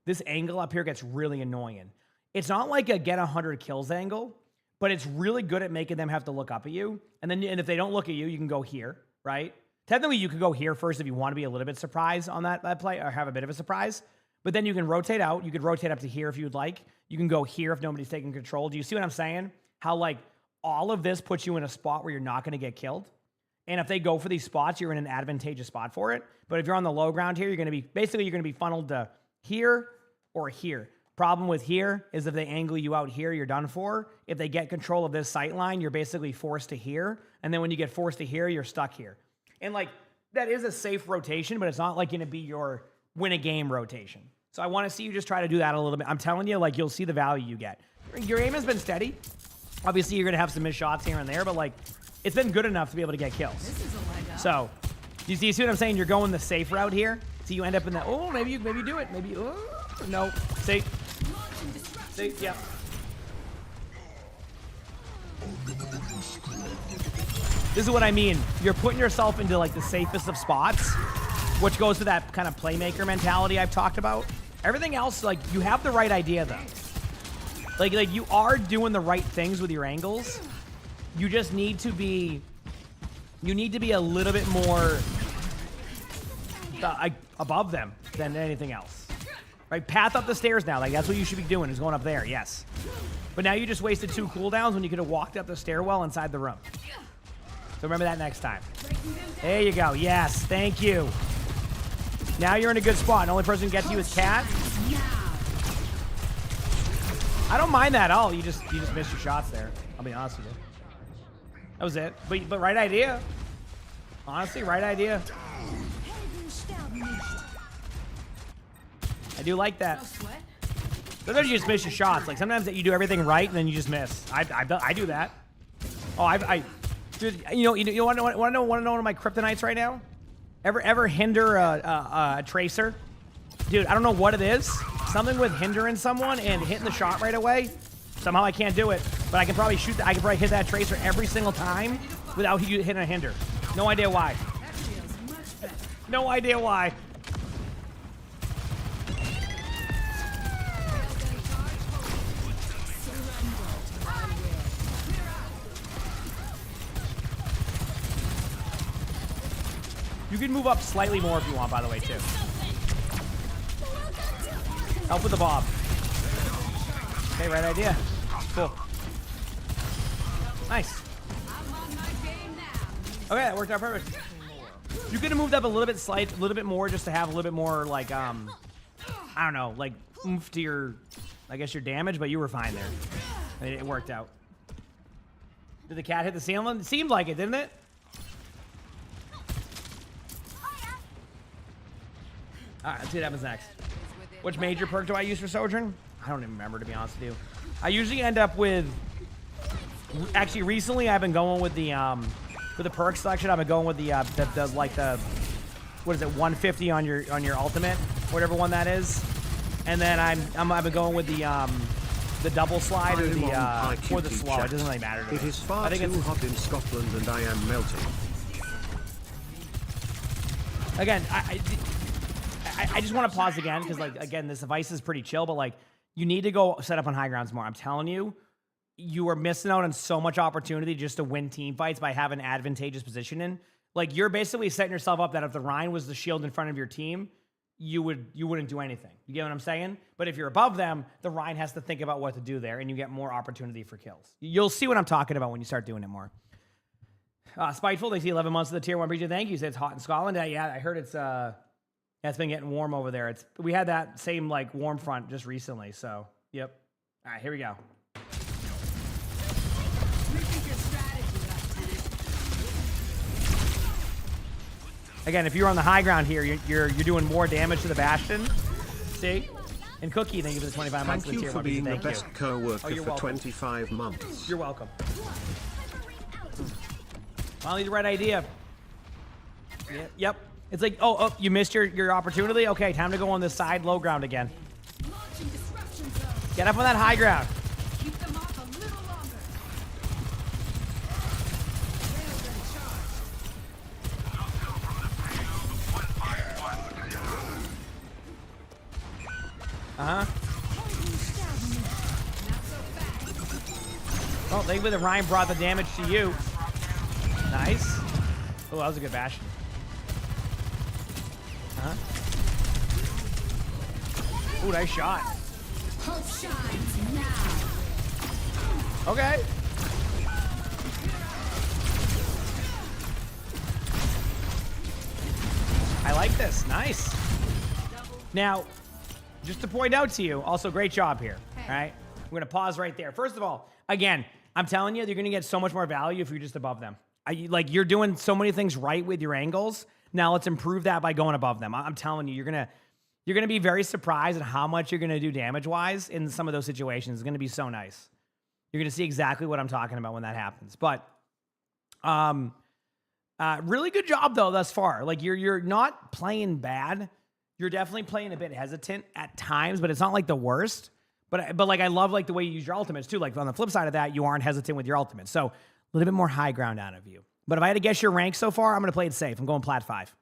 this angle up here gets really annoying. It's not like a get 100 kills angle, but it's really good at making them have to look up at you. And if they don't look at you, you can go here, right? Technically, you could go here first if you want to be a little bit surprised on that play or have a bit of a surprise. But then you can rotate out. You could rotate up to here if you would like. You can go here if nobody's taking control. Do you see what I'm saying? How, like, all of this puts you in a spot where you're not going to get killed. And if they go for these spots, you're in an advantageous spot for it. But if you're on the low ground here, you're going to be funneled to here or here. Problem with here is if they angle you out here, you're done for. If they get control of this sight line, you're basically forced to here. And then when you get forced to here, you're stuck here. And, like, that is a safe rotation, but it's not like going to be your win a game rotation. So I want to see you just try to do that a little bit. I'm telling you, like, you'll see the value you get. Your aim has been steady. Obviously, you're going to have some missed shots here and there, but, like, it's been good enough to be able to get kills. This is a leg up. So, do you see what I'm saying? You're going the safe route here. So you end up in the, oh, maybe you do it. Maybe, oh, no. See? See? Yeah. This is what I mean. You're putting yourself into, like, the safest of spots, which goes to that kind of playmaker mentality I've talked about. Everything else, like, you have the right idea, though. Like you are doing the right things with your angles. You just need to be, a little bit more above them than anything else. Right? Path up the stairs now. Like, that's what you should be doing, is going up there. Yes. But now you just wasted 2 cooldowns when you could have walked up the stairwell inside the room. So remember that next time. There you go. Yes. Thank you. Now you're in a good spot. The only person who gets you is Cat. I don't mind that at all. You just missed your shots there. I'll be honest with you. That was it. But right idea. Honestly, right idea. I do like that. Sometimes you just miss your shots. Like, sometimes you do everything right and then you just miss. I do that. Oh, dude, you want to know one of my kryptonites right now? Ever hinder a tracer? Dude, I don't know what it is. Something with hindering someone and hitting the shot right away. Somehow I can't do it, but I can probably shoot that. I can probably hit that tracer every single time without hitting a hinder. No idea why. No idea why. You can move up slightly more if you want, by the way, too. Help with the bob. Okay, right idea. Cool. Nice. Okay, that worked out perfect. You could have moved up a little bit more, just to have a little bit more, like, I don't know, like, oomph to your, I guess, your damage, but you were fine there. It worked out. Did the cat hit the ceiling? It seemed like it, didn't it? All right, let's see what happens next. Which major perk do I use for Sojourn? I don't even remember, to be honest with you. I usually end up with... Actually, recently I've been going with the perk selection. I've been going with the what is it, 150 on your ultimate, whatever one that is. And then I've been going with the double slide or the slow. It doesn't really matter to me. It is far too hot in Scotland and I am melting. Again, I just want to pause again because, like, again, this device is pretty chill, but, like, you need to go set up on high grounds more. I'm telling you, you are missing out on so much opportunity just to win team fights by having advantageous positioning. Like, you're basically setting yourself up that if the Rhine was the shield in front of your team, you wouldn't do anything. You get what I'm saying? But if you're above them, the Rhine has to think about what to do there, and you get more opportunity for kills. You'll see what I'm talking about when you start doing it more. Spiteful, they see 11 months of the tier 1 region. Thank you. Say it's hot in Scotland. Yeah, I heard it's been getting warm over there. We had that same, like, warm front just recently. So, yep. All right, here we go. Again, if you're on the high ground here, you're doing more damage to the Bastion. See? And Cookie, thank you for the 25 months. Thank you for being the best co-worker you're for welcome. 25 months. You're welcome. Finally, the right idea. Yep. It's like, oh, you missed your opportunity? Okay, time to go on this side low ground again. Launching disruption zone. Get up on that high ground. Keep them off a little longer. Uh-huh. Well, thankfully the Rhyme brought the damage to you. Nice. Oh, that was a good Bastion. Uh-huh. Ooh, nice shot. Hope shines now. Okay. I like this. Nice. Now, just to point out to you, also great job here. All right. We're going to pause right there. First of all, again, I'm telling you, you're going to get so much more value if you're just above them. You're doing so many things right with your angles. Now let's improve that by going above them. I'm telling you, you're gonna be very surprised at how much you're gonna do damage-wise in some of those situations. It's gonna be so nice. You're gonna see exactly what I'm talking about when that happens. But really good job though thus far. Like you're not playing bad. You're definitely playing a bit hesitant at times, but it's not like the worst. But like I love like the way you use your ultimates too. Like on the flip side of that, you aren't hesitant with your ultimates. So a little bit more high ground out of you. But if I had to guess your rank so far, I'm going to play it safe. I'm going plat 5.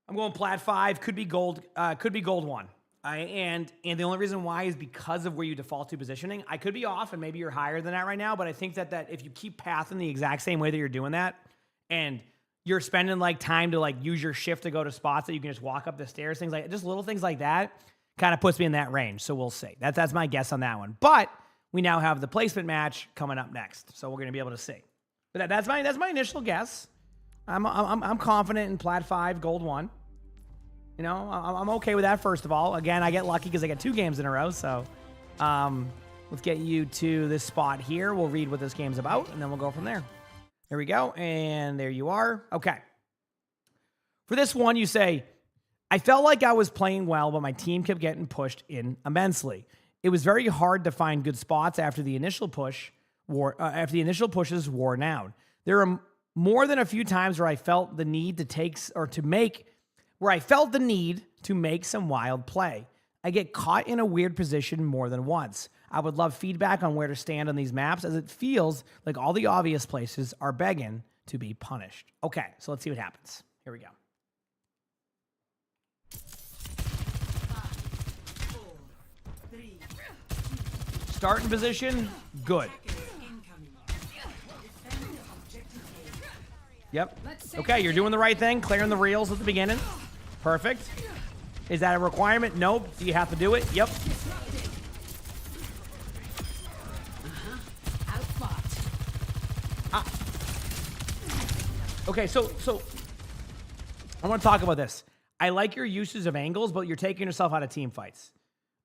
I'm going plat 5. Could be gold 1. And the only reason why is because of where you default to positioning. I could be off, and maybe you're higher than that right now. But I think that if you keep pathing the exact same way that you're doing that, and you're spending like time to like use your shift to go to spots that you can just walk up the stairs, things like just little things like that, kind of puts me in that range. So we'll see. That's my guess on that one. But we now have the placement match coming up next, so we're going to be able to see. But that's my initial guess. I'm confident in plat 5, gold 1. You know, I'm okay with that. First of all, again, I get lucky because I get 2 games in a row. So, let's get you to this spot here. We'll read what this game's about, and then we'll go from there. There we go, and there you are. Okay. For this one, you say, I felt like I was playing well, but my team kept getting pushed in immensely. It was very hard to find good spots after the initial pushes wore down. There are more than a few times where I felt the need to make some wild play. I get caught in a weird position more than once. I would love feedback on where to stand on these maps, as it feels like all the obvious places are begging to be punished. Okay, so let's see what happens. Here we go. 5, 4, 3, Starting position, good. Yep. Okay, you're doing the right thing, clearing the reels at the beginning. Perfect. Is that a requirement? Nope. Do you have to do it? Yep. Okay, so I want to talk about this. I like your uses of angles, but you're taking yourself out of team fights.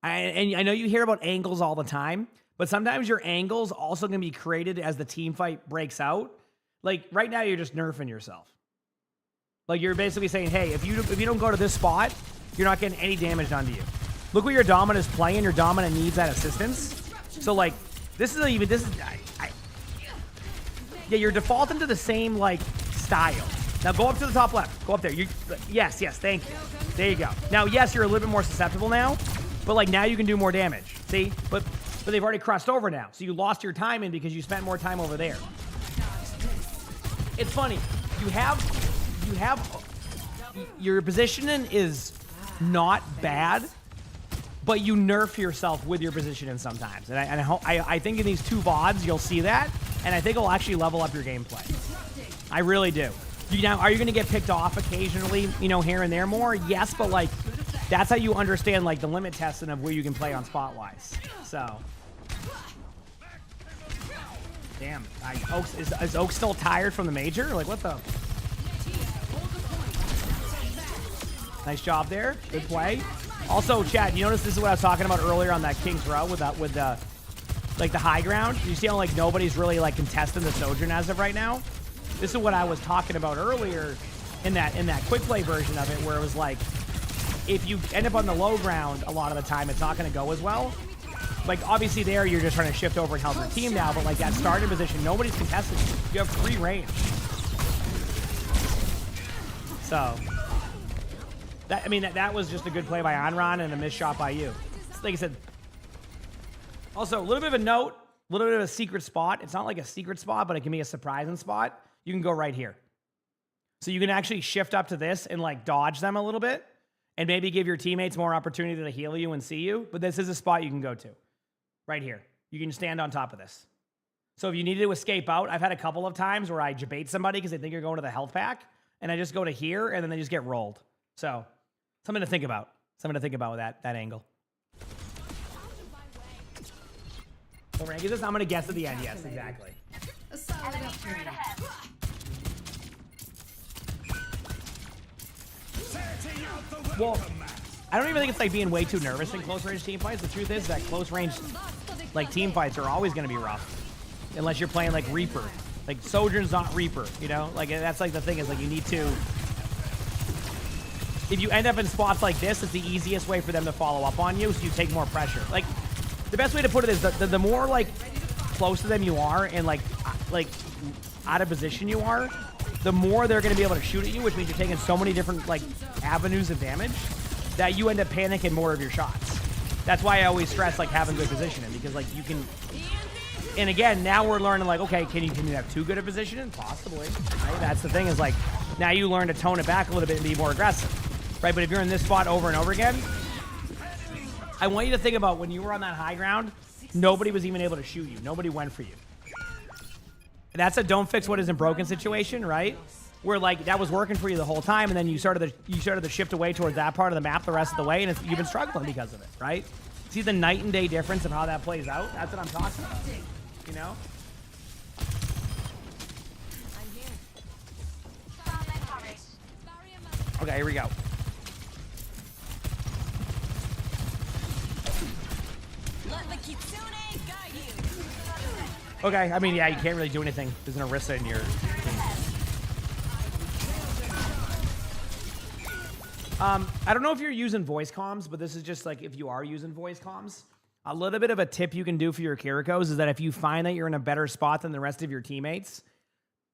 And I know you hear about angles all the time, but sometimes your angles also going to be created as the team fight breaks out. Like right now, you're just nerfing yourself. Like you're basically saying, hey, if you don't go to this spot, you're not getting any damage done to you. Look where your dominant is playing. Your dominant needs that assistance. So like yeah, you're defaulting to the same like style. Now go up to the top left. Go up there. Yes, thank you. There you go. Now, yes, you're a little bit more susceptible now, but like now you can do more damage. See, but they've already crossed over now, so you lost your time in because you spent more time over there. It's funny. Your positioning is not bad, but you nerf yourself with your positioning sometimes. And I think in these 2 VODs, you'll see that, and I think it'll actually level up your gameplay. I really do. Are you going to get picked off occasionally, here and there more? Yes, but like, that's how you understand like the limit testing of where you can play on spot-wise. So. Damn, is Oak still tired from the major? Like, what the? Nice job there. Good play. Also, Chad, you notice this is what I was talking about earlier on that King's Row with the like the high ground. You see how like nobody's really like contesting the Sojourn as of right now. This is what I was talking about earlier, in that quick play version of it, where it was like, if you end up on the low ground a lot of the time, it's not going to go as well. Like, obviously there, you're just trying to shift over and help your team now, but like that starting position, nobody's contested you. You have free range. So, that was just a good play by Anran and a missed shot by you. Like I said, also, a little bit of a note, a little bit of a secret spot. It's not like a secret spot, but it can be a surprising spot. You can go right here. So you can actually shift up to this and like dodge them a little bit and maybe give your teammates more opportunity to heal you and see you. But this is a spot you can go to. Right here. You can stand on top of this. So if you needed to escape out, I've had a couple of times where I debate somebody because they think you're going to the health pack, and I just go to here, and then they just get rolled. So something to think about. Something to think about with that angle. What rank is this? I'm going to guess at the end. Yes, exactly. A solid upgrade. Well, I don't even think it's like being way too nervous in close range team fights. The truth is that close range like team fights are always going to be rough. Unless you're playing like Reaper. Like Sojourn's not Reaper, you know? Like that's like the thing is like you need to, if you end up in spots like this, it's the easiest way for them to follow up on you, so you take more pressure. Like the best way to put it is the more like close to them you are and like out of position you are, the more they're going to be able to shoot at you, which means you're taking so many different like avenues of damage that you end up panicking more of your shots. That's why I always stress like having good positioning, because like you can. And again, now we're learning like, okay, can you have too good a positioning? Possibly. Right? That's the thing is like, now you learn to tone it back a little bit and be more aggressive, right? But if you're in this spot over and over again, I want you to think about when you were on that high ground, nobody was even able to shoot you. Nobody went for you. That's a don't fix what isn't broken situation, right? Where like that was working for you the whole time, and then you started to shift away towards that part of the map the rest of the way, and you've been struggling because of it, right? See the night and day difference of how that plays out? That's what I'm talking about. You know? Okay, here we go. Okay, I mean, yeah, you can't really do anything. There's an Orisa in your team. I don't know if you're using voice comms, but this is just like if you are using voice comms. A little bit of a tip you can do for your Kirikos is that if you find that you're in a better spot than the rest of your teammates,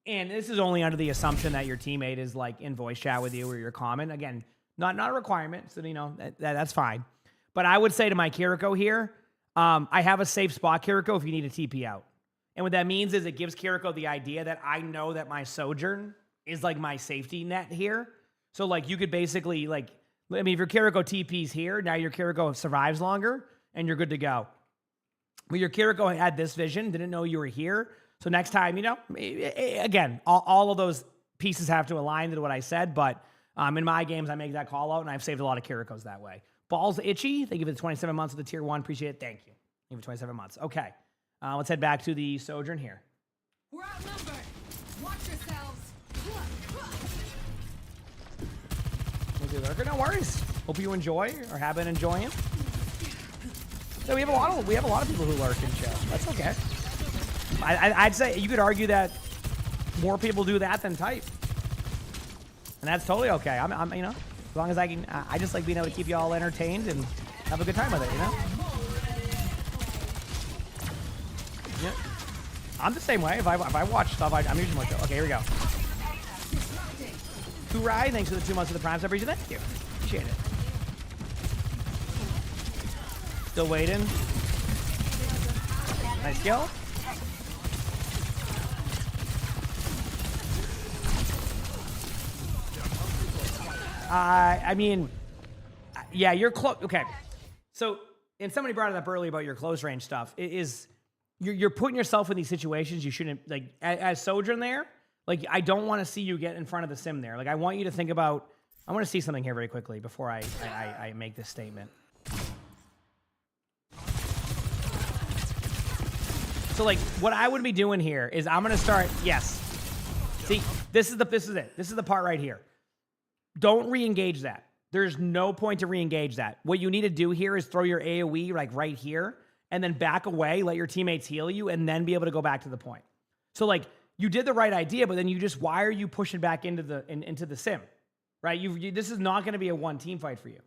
and this is only under the assumption that your teammate is like in voice chat with you or you're common. Again, not a requirement, so you know that's fine. But I would say to my Kiriko here, I have a safe spot, Kiriko, if you need a TP out. And what that means is it gives Kiriko the idea that I know that my Sojourn is like my safety net here. So like you could basically like, I mean, if your Kiriko TP's here, now your Kiriko survives longer and you're good to go. But your Kiriko had this vision, didn't know you were here. So next time, you know, again, all of those pieces have to align to what I said. But in my games, I make that call out, and I've saved a lot of Kirikos that way. Balls Itchy, thank you for the 27 months of the tier 1. Appreciate it. Thank you. Thank you for 27 months. Okay. Let's head back to the Sojourn here. We're outnumbered. Watch yourselves. Okay, Lurker, no worries. Hope you enjoy or have been enjoying. So we have a lot of people who lurk and chill. That's okay. I'd say you could argue that more people do that than type, and that's totally okay. I'm you know, as long as I can, I just like being able to keep you all entertained and have a good time with it. You know. Yeah. I'm the same way. If I watch stuff, I'm usually more chill. Okay, here we go. Kurai, thanks for the 2 months of the Prime celebration. Thank you. Appreciate it. Still waiting. Nice kill. I mean, yeah, you're close. Okay. So, and somebody brought it up earlier about your close range stuff. It is, you're putting yourself in these situations you shouldn't, like, as Sojourn there, like, I don't want to see you get in front of the sim there. Like, I want you to think about, I want to see something here very quickly before I make this statement. So, like, what I would be doing here is I'm going to start, yes. See, this is it. This is the part right here. Don't re-engage that. There's no point to re-engage that. What you need to do here is throw your AoE, like, right here, and then back away, let your teammates heal you, and then be able to go back to the point. So, like, you did the right idea, but then you just, why are you pushing back into the sim, right? This is not going to be a one team fight for you.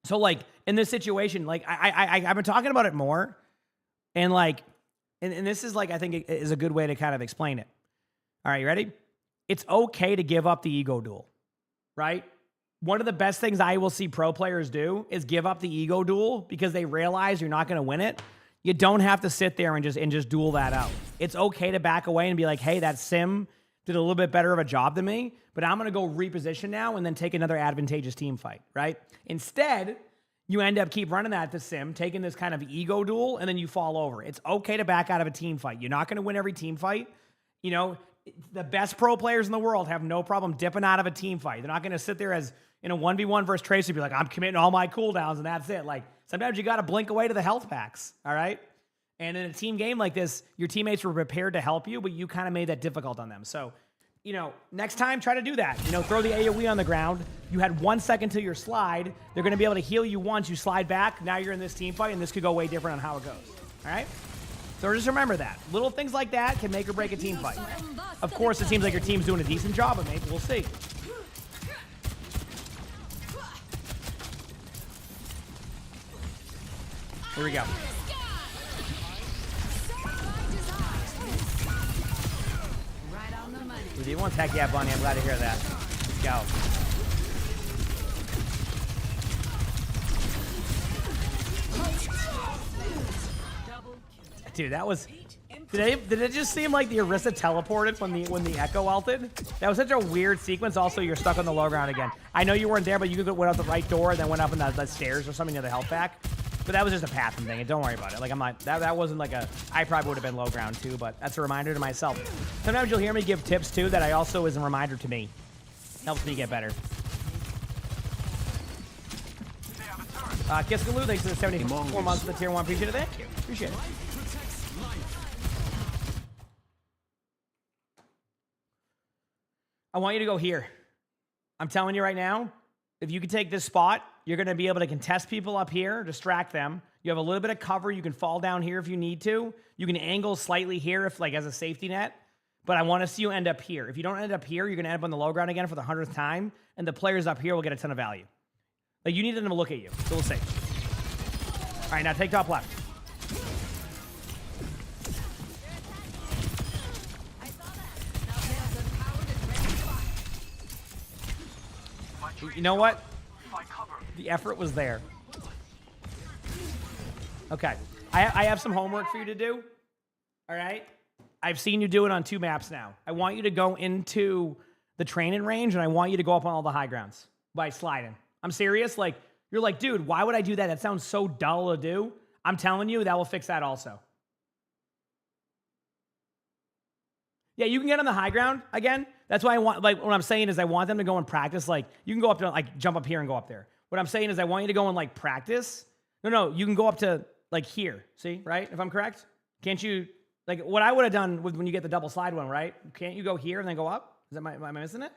So like in this situation, like I've been talking about it more, and like, and this is like, I think it is a good way to kind of explain it. All right, you ready? It's okay to give up the ego duel, right? One of the best things I will see pro players do is give up the ego duel because they realize you're not going to win it. You don't have to sit there and just duel that out. It's okay to back away and be like, hey, that sim did a little bit better of a job than me, but I'm going to go reposition now and then take another advantageous team fight, right? Instead, you end up keep running that to sim, taking this kind of ego duel, and then you fall over. It's okay to back out of a team fight. You're not going to win every team fight. You know, the best pro players in the world have no problem dipping out of a team fight. They're not going to sit there as in a 1v1 versus Tracer, be like, I'm committing all my cooldowns and that's it. Like, sometimes you got to blink away to the health packs, all right? And in a team game like this, your teammates were prepared to help you, but you kind of made that difficult on them. So, you know, next time, try to do that. You know, throw the AoE on the ground. You had 1 second till your slide. They're going to be able to heal you once. You slide back. Now you're in this team fight, and this could go way different on how it goes. All right? So just remember that. Little things like that can make or break a team fight. Of course, it seems like your team's doing a decent job, but maybe we'll see. Here we go. If you want tech, yeah, Bunny, I'm glad to hear that. Let's go. Dude, that was... Did it just seem like the Orisa teleported when the Echo ulted? That was such a weird sequence. Also, you're stuck on the low ground again. I know you weren't there, but you went out the right door and then went up in the stairs or something near the health pack. But that was just a pathing thing, and don't worry about it. Like, I'm not, that wasn't like a, I probably would have been low ground too, but that's a reminder to myself. Sometimes you'll hear me give tips too that I also is a reminder to me. Helps me get better. Kiskaloo, thanks for the 74 months for the tier 1. Appreciate it. Thank you. Appreciate it. I want you to go here. I'm telling you right now, if you can take this spot, you're going to be able to contest people up here, distract them. You have a little bit of cover. You can fall down here if you need to. You can angle slightly here if like as a safety net. But I want to see you end up here. If you don't end up here, you're going to end up on the low ground again for the 100th time, and the players up here will get a ton of value. Like, you need them to look at you. So we'll see. All right, now take top left. You know what? The effort was there. Okay. I have some homework for you to do. All right? I've seen you do it on 2 maps now. I want you to go into the training range, and I want you to go up on all the high grounds by sliding. I'm serious. Like, you're like, dude, why would I do that? That sounds so dull to do. I'm telling you, that will fix that also. Yeah, you can get on the high ground again. That's why I want, like, what I'm saying is I want them to go and practice. Like, you can go up to, like, jump up here and go up there. What I'm saying is I want you to go and, like, practice. No, you can go up to, like, here. See, right? If I'm correct? Can't you, like, what I would have done with when you get the double slide one, right? Can't you go here and then go up? Am I missing it?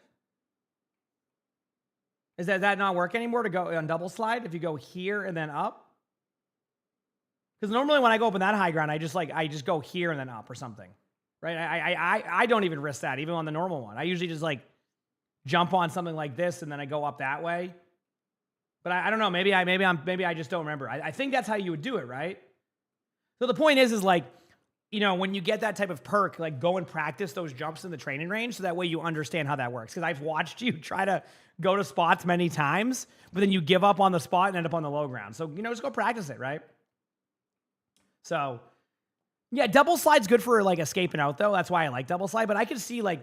Is that not work anymore to go on double slide if you go here and then up? Because normally when I go up in that high ground, I just go here and then up or something. Right? I don't even risk that, even on the normal one. I usually just like jump on something like this and then I go up that way. But I don't know. Maybe I just don't remember. I think that's how you would do it, right? So the point is like, you know, when you get that type of perk, like go and practice those jumps in the training range so that way you understand how that works. Because I've watched you try to go to spots many times, but then you give up on the spot and end up on the low ground. So, you know, just go practice it, right? So, yeah, double slide's good for like escaping out though. That's why I like double slide. But I can see like,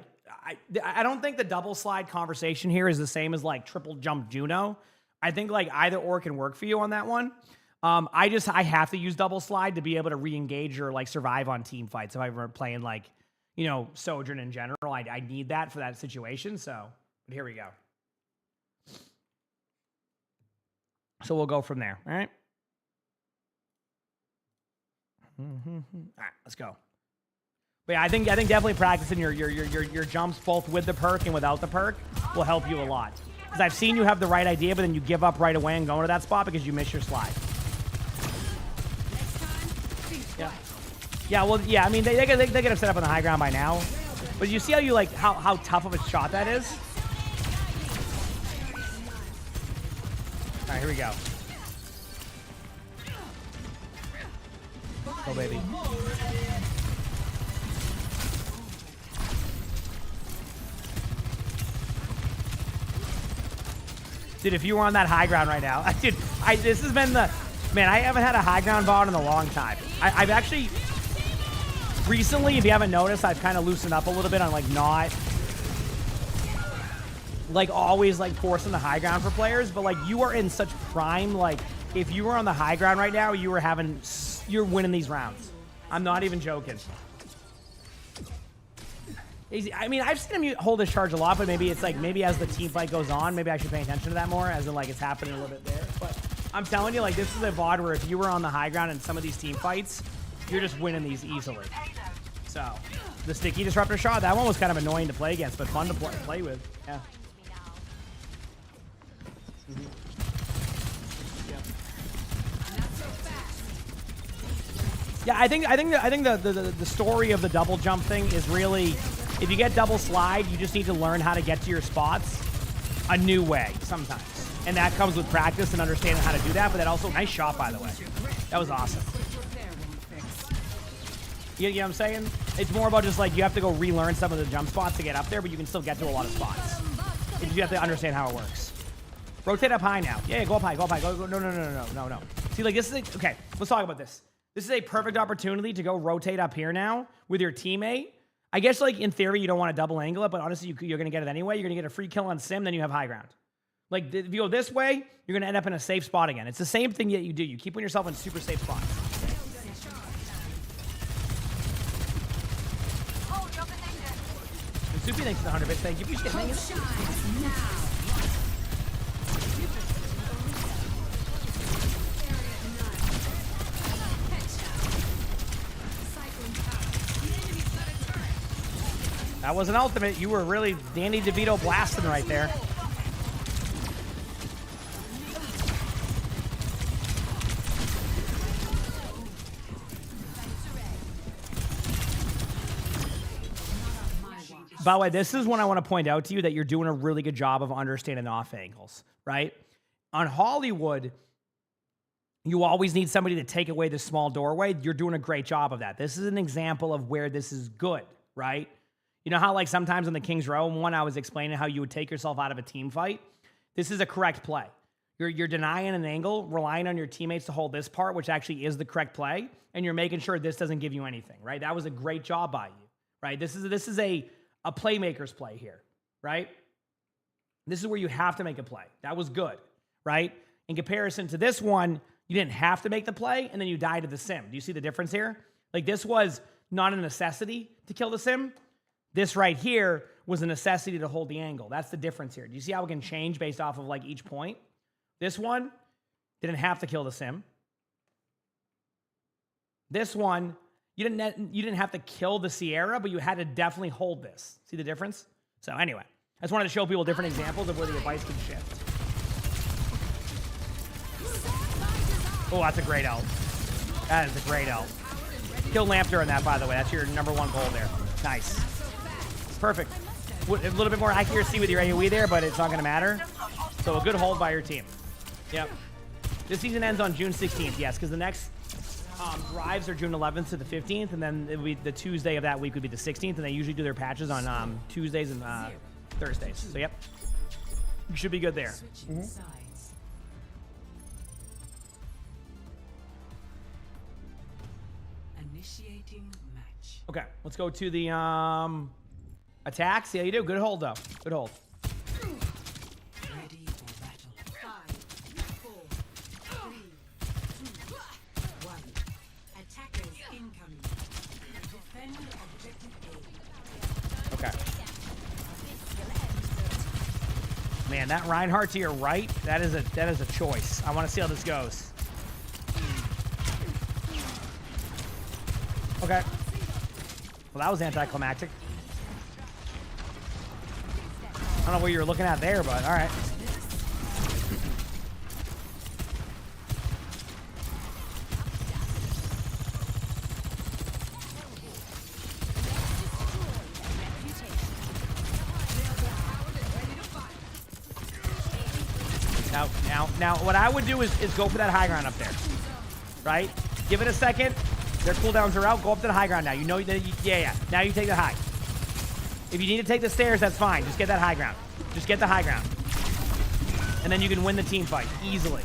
I don't think the double slide conversation here is the same as like triple jump Juno. I think like either or can work for you on that one. I have to use double slide to be able to re-engage or like survive on team fights. If I'm ever playing like, you know, Sojourn in general, I need that for that situation. So, but here we go. So we'll go from there. All right. All right, let's go. But yeah, I think definitely practicing your jumps both with the perk and without the perk will help you a lot. Because I've seen you have the right idea, but then you give up right away and go into that spot because you miss your slide. Yeah. Yeah, well, yeah. I mean, they get them set up on the high ground by now, but you see how you like how tough of a shot that is. All right, here we go. Oh baby. Dude, if you were on that high ground right now, dude, this has been the man. I haven't had a high ground VOD in a long time. I've actually recently, if you haven't noticed, I've kind of loosened up a little bit on like not like always like forcing the high ground for players, but like you are in such prime. Like if you were on the high ground right now, you're winning these rounds. I'm not even joking. I mean, I've seen him hold his charge a lot, but maybe it's like, maybe as the team fight goes on, maybe I should pay attention to that more, as in like it's happening a little bit there. But I'm telling you, like this is a VOD where if you were on the high ground in some of these team fights, you're just winning these easily. So, the sticky disruptor shot, that one was kind of annoying to play against, but fun to play with. Yeah. Yeah, I think the story of the double jump thing is really, if you get double slide, you just need to learn how to get to your spots a new way sometimes. And that comes with practice and understanding how to do that, but that also, nice shot by the way. That was awesome. You know what I'm saying? It's more about just like, you have to go relearn some of the jump spots to get up there, but you can still get to a lot of spots. You have to understand how it works. Rotate up high now. Yeah, go up high, go. No. See, like this is, okay, let's talk about this. This is a perfect opportunity to go rotate up here now with your teammate. I guess, like, in theory, you don't want to double angle it, but honestly, you're going to get it anyway. You're going to get a free kill on Sim, then you have high ground. Like, if you go this way, you're going to end up in a safe spot again. It's the same thing that you do. You keep putting yourself in super safe spots. And Soupy thinks it's 100 bits. Thank you. Appreciate it. Thank you. That was an ultimate. You were really Danny DeVito blasting right there. By the way, this is when I want to point out to you that you're doing a really good job of understanding off angles, right? On Hollywood, you always need somebody to take away the small doorway. You're doing a great job of that. This is an example of where this is good, right? You know how like sometimes on the King's Row one, I was explaining how you would take yourself out of a team fight? This is a correct play. You're denying an angle, relying on your teammates to hold this part, which actually is the correct play, and you're making sure this doesn't give you anything, right? That was a great job by you, right? This is a playmaker's play here, right? This is where you have to make a play. That was good, right? In comparison to this one, you didn't have to make the play, and then you died to the Sim. Do you see the difference here? Like this was not a necessity to kill the Sim. This right here was a necessity to hold the angle. That's the difference here. Do you see how it can change based off of like each point? This one didn't have to kill the Sim. This one, you didn't have to kill the Sierra, but you had to definitely hold this. See the difference? So anyway, I just wanted to show people different examples of where the advice can shift. Oh, that's a great ult. That is a great ult. Kill Lampter on that, by the way. That's your #1 goal there. Nice. Perfect. A little bit more accuracy with your AoE there, but it's not going to matter. So a good hold by your team. Yep. This season ends on June 16th, yes, because the next drives are June 11th to the 15th, and then it would be the Tuesday of that week would be the 16th, and they usually do their patches on Tuesdays and Thursdays. So, yep. You should be good there. Mm-hmm. Okay, let's go to the attack. See how you do. Good hold, though. Good hold. Ready for battle. 5, 4, 3, 2, 1. Attackers incoming. Defend objective A. Okay. Man, that Reinhardt to your right, that is a choice. I want to see how this goes. Okay. Well, that was anticlimactic. I don't know what you were looking at there, but all right. Now, what I would do is go for that high ground up there, right? Give it a second. Their cooldowns are out. Go up to the high ground now. You know that. Yeah. Now you take the high. If you need to take the stairs, that's fine. Just get that high ground. Just get the high ground, and then you can win the team fight easily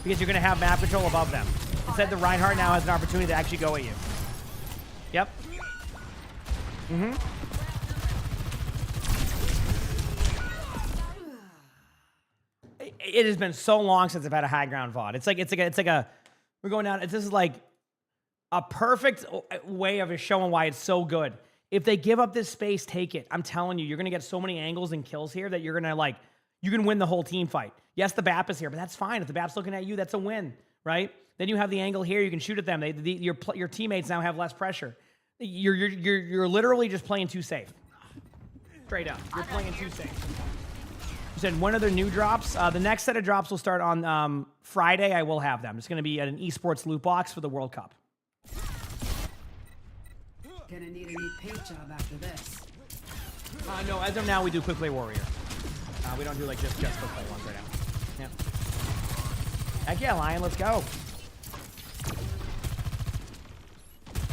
because you're going to have map control above them. Instead, the Reinhardt now has an opportunity to actually go at you. Yep. It has been so long since I've had a high ground VOD. It's like a we're going down. This is like a perfect way of showing why it's so good. If they give up this space, take it. I'm telling you, you're gonna get so many angles and kills here that you're gonna you can win the whole team fight. Yes, the BAP is here, but that's fine. If the BAP's looking at you, that's a win, right? Then you have the angle here. You can shoot at them. Your teammates now have less pressure. You're literally just playing too safe. Straight up, you're playing too safe. You said one of their new drops. The next set of drops will start on Friday. I will have them. It's going to be an esports loot box for the World Cup. Gonna need a new paint job after this. No, as of now, we do Quick Play Warrior. We don't do like just Quick Play ones right now. Yep. Heck yeah, Lion, let's go.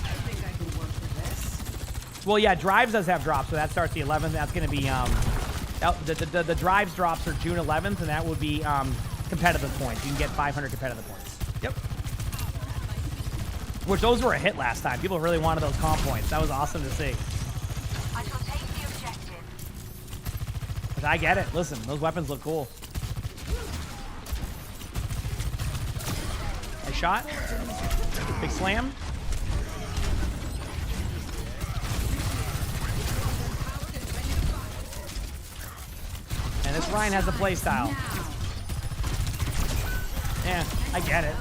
I think I can work with this. Well, yeah, Drives does have drops, so that starts the 11th. That's going to be the Drives drops are June 11th, and that would be competitive points. You can get 500 competitive points. Yep. Which those were a hit last time. People really wanted those comp points. That was awesome to see. I shall take the objective. But I get it. Listen, those weapons look cool. Nice shot. Big slam. And this Ryan has a play style. Yeah, I get it.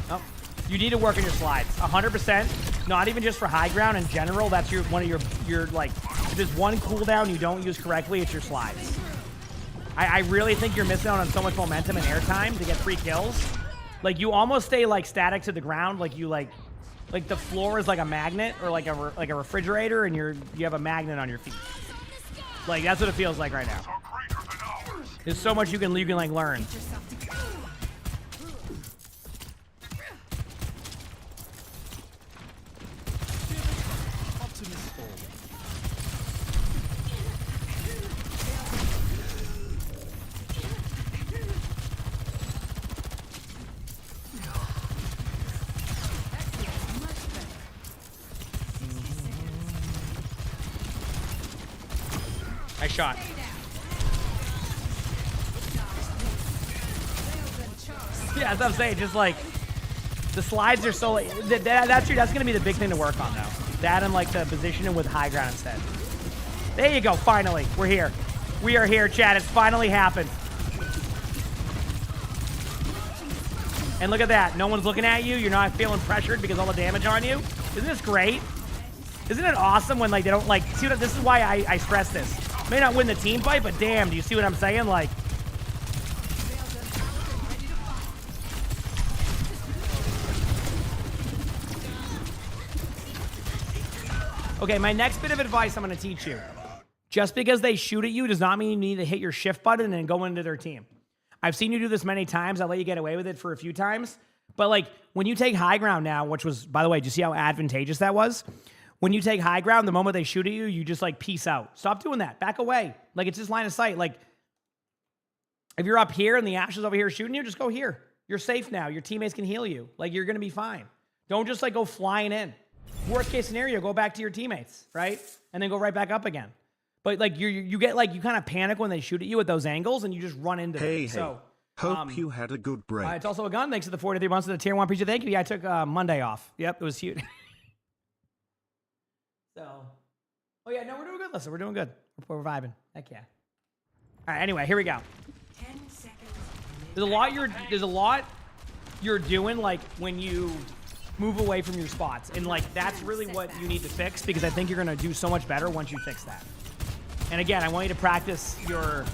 Oh, you need to work on your slides. 100%. Not even just for high ground in general. That's one of your like, if there's one cooldown you don't use correctly, it's your slides. I really think you're missing out on so much momentum and airtime to get free kills. Like, you almost stay like static to the ground. Like you like the floor is like a magnet or like a refrigerator, and you have a magnet on your feet. Like, that's what it feels like right now. There's so much you can like learn. Nice shot. Yeah, that's what I'm saying. Just like the slides are so like, that's gonna be the big thing to work on though. That and like the positioning with high ground instead. There you go. Finally, we're here. We are here, Chad. It's finally happened. And look at that. No one's looking at you. You're not feeling pressured because all the damage on you. Isn't this great? Isn't it awesome when like they don't like see what, this is why I stress this. May not win the team fight, but damn, do you see what I'm saying? Like, okay, my next bit of advice I'm going to teach you. Just because they shoot at you does not mean you need to hit your shift button and go into their team. I've seen you do this many times. I'll let you get away with it for a few times. But like when you take high ground now, which was, by the way, do you see how advantageous that was? When you take high ground, the moment they shoot at you, you just like peace out. Stop doing that. Back away. Like, it's just line of sight. Like, if you're up here and the Ash is over here shooting you, just go here. You're safe now. Your teammates can heal you. Like, you're going to be fine. Don't just like go flying in. Worst case scenario, go back to your teammates, right? And then go right back up again. But like you get like, you kind of panic when they shoot at you at those angles and you just run into them. So, hope you had a good break. it's also a gun. Thanks to the 43 months of the tier 1 preacher. Thank you. Yeah, I took Monday off. Yep, it was huge. So, oh yeah, no, we're doing good. Listen, we're doing good. We're vibing. Heck yeah. All right, anyway, here we go. 10 seconds. There's a lot you're doing like when you move away from your spots, and like that's really what you need to fix, because I think you're gonna do so much better once you fix that. And again, I want you to practice your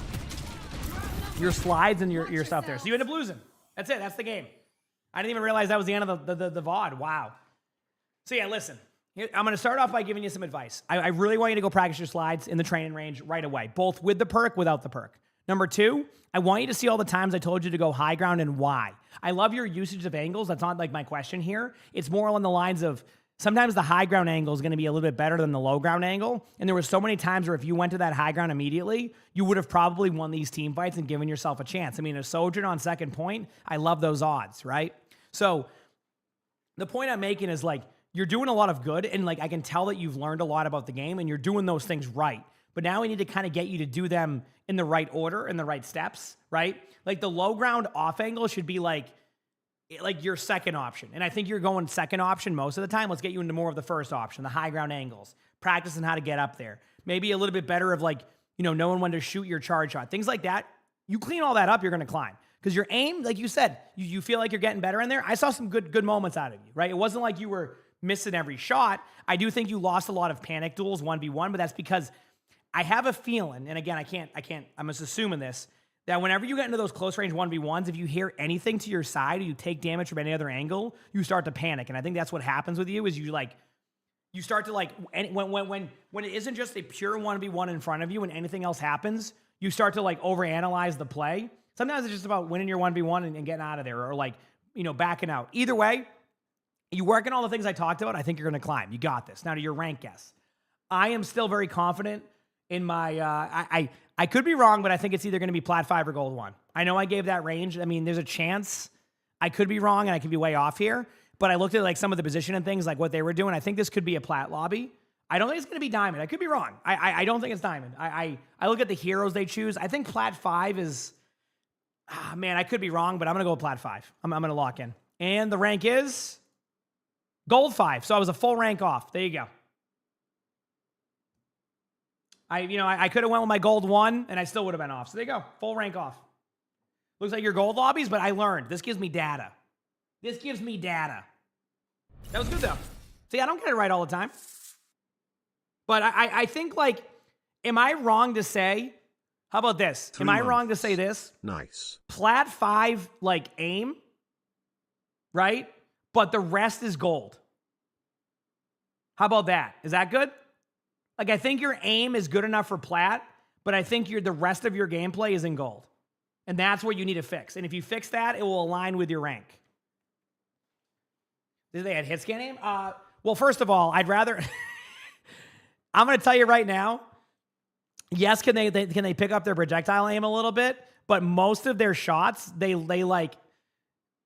slides and your stuff there. So you end up losing. That's it. That's the game. I didn't even realize that was the end of the VOD. Wow. So yeah, listen. I'm going to start off by giving you some advice. I really want you to go practice your slides in the training range right away, both with the perk, without the perk. Number two, I want you to see all the times I told you to go high ground and why. I love your usage of angles. That's not like my question here. It's more along the lines of sometimes the high ground angle is going to be a little bit better than the low ground angle. And there were so many times where if you went to that high ground immediately, you would have probably won these team fights and given yourself a chance. I mean, a Sojourn on second point, I love those odds, right? So the point I'm making is like, you're doing a lot of good. And like, I can tell that you've learned a lot about the game and you're doing those things right. But now we need to kind of get you to do them in the right order, in the right steps, right? Like the low ground off angle should be like your second option. And I think you're going second option most of the time. Let's get you into more of the first option, the high ground angles, practicing how to get up there. Maybe a little bit better of like, you know, knowing when to shoot your charge shot, things like that. You clean all that up, you're going to climb. Because your aim, like you said, you feel like you're getting better in there. I saw some good moments out of you, right? It wasn't like you were missing every shot. I do think you lost a lot of panic duels 1v1, but that's because I have a feeling, and again, I'm just assuming this, that whenever you get into those close range 1v1s, if you hear anything to your side or you take damage from any other angle, you start to panic. And I think that's what happens with you is you start to like, when it isn't just a pure 1v1 in front of you and anything else happens, you start to like overanalyze the play. Sometimes it's just about winning your 1v1 and getting out of there or like, you know, backing out. Either way, you work on all the things I talked about, I think you're going to climb. You got this. Now to your rank guess. I am still very confident in my, I could be wrong, but I think it's either going to be Plat 5 or Gold 1. I know I gave that range. I mean, there's a chance I could be wrong and I could be way off here, but I looked at like some of the position and things like what they were doing. I think this could be a Plat lobby. I don't think it's going to be Diamond. I could be wrong. I don't think it's Diamond. I look at the heroes they choose. I think Plat 5 is, man, I could be wrong, but I'm going to go with Plat 5. I'm going to lock in. And the rank is Gold 5. So I was a full rank off. There you go. I could have went with my Gold 1 and I still would have been off. So there you go. Full rank off. Looks like your gold lobbies, but I learned. This gives me data. This gives me data. That was good though. See, I don't get it right all the time. But I think like, am I wrong to say, how about this? Am I wrong to say this? Nice. Plat 5, like aim, right? But the rest is gold. How about that? Is that good? Like, I think your aim is good enough for Plat, but I think the rest of your gameplay is in gold. And that's what you need to fix. And if you fix that, it will align with your rank. Did they add hit scan aim? Well, first of all, I'd rather... I'm going to tell you right now, yes, can they pick up their projectile aim a little bit? But most of their shots, they like...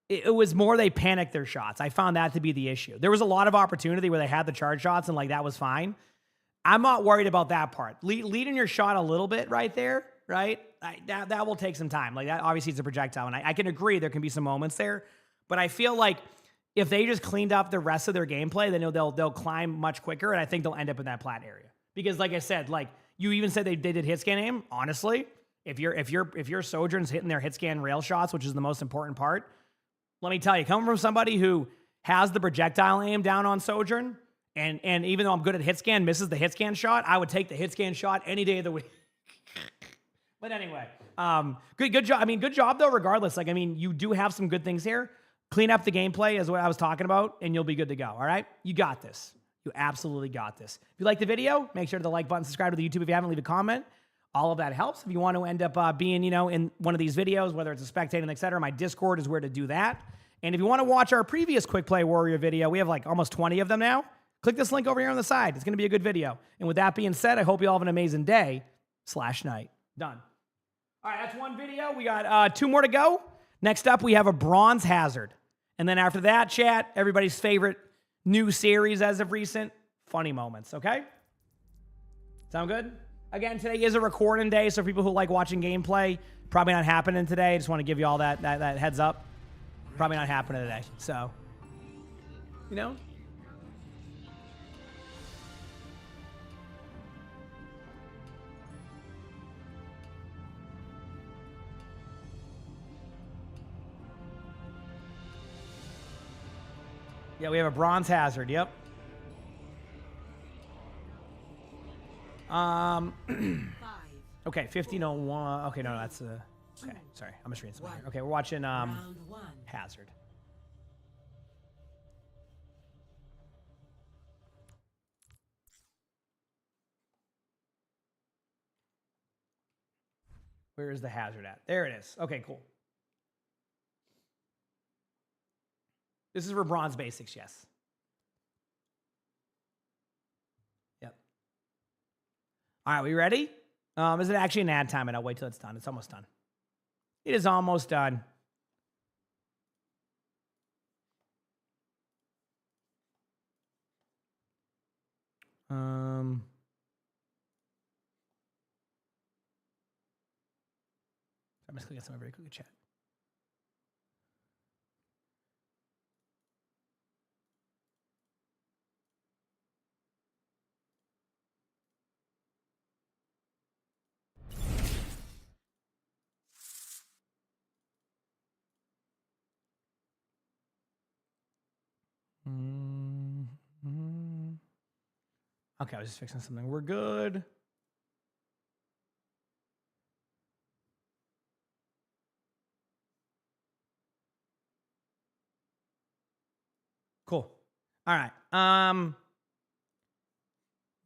It was more they panicked their shots. I found that to be the issue. There was a lot of opportunity where they had the charge shots and like that was fine. I'm not worried about that part. Leading your shot a little bit right there, right? That will take some time. Like that, obviously, it's a projectile, and I can agree there can be some moments there, but I feel like if they just cleaned up the rest of their gameplay, then they'll climb much quicker, and I think they'll end up in that Plat area. Because, like I said, like you even said they did hit scan aim. Honestly, if your Sojourn's hitting their hit scan rail shots, which is the most important part, let me tell you, coming from somebody who has the projectile aim down on Sojourn. And even though I'm good at hit scan, misses the hit scan shot, I would take the hit scan shot any day of the week. But anyway, good job. I mean, good job though, regardless. Like, I mean, you do have some good things here. Clean up the gameplay is what I was talking about, and you'll be good to go. All right? You got this. You absolutely got this. If you like the video, make sure to the like button, subscribe to the YouTube if you haven't, leave a comment. All of that helps. If you want to end up being, in one of these videos, whether it's a spectating, etc., my Discord is where to do that. And if you want to watch our previous Quick Play Warrior video, we have like almost 20 of them now. Click this link over here on the side. It's going to be a good video. And with that being said, I hope you all have an amazing day/night. Done. All right, that's one video. We got 2 more to go. Next up, we have a Bronze Hazard. And then after that, chat, everybody's favorite new series as of recent, Funny Moments, okay? Sound good? Again, today is a recording day, so for people who like watching gameplay, probably not happening today. I just want to give you all that heads up. Probably not happening today. So, Yeah, we have a Bronze Hazard, yep. Okay, 1501. Okay, no, that's okay, sorry. I'm just reading something here. Okay, we're watching Hazard. Where is the hazard at? There it is. Okay, cool. This is for bronze basics, yes. Yep. All right, we ready? Is it actually an ad time? And I'll wait till it's done. It's almost done. It is almost done. I'm just gonna get some very quick chat. Okay, I was just fixing something. We're good. Cool. All right.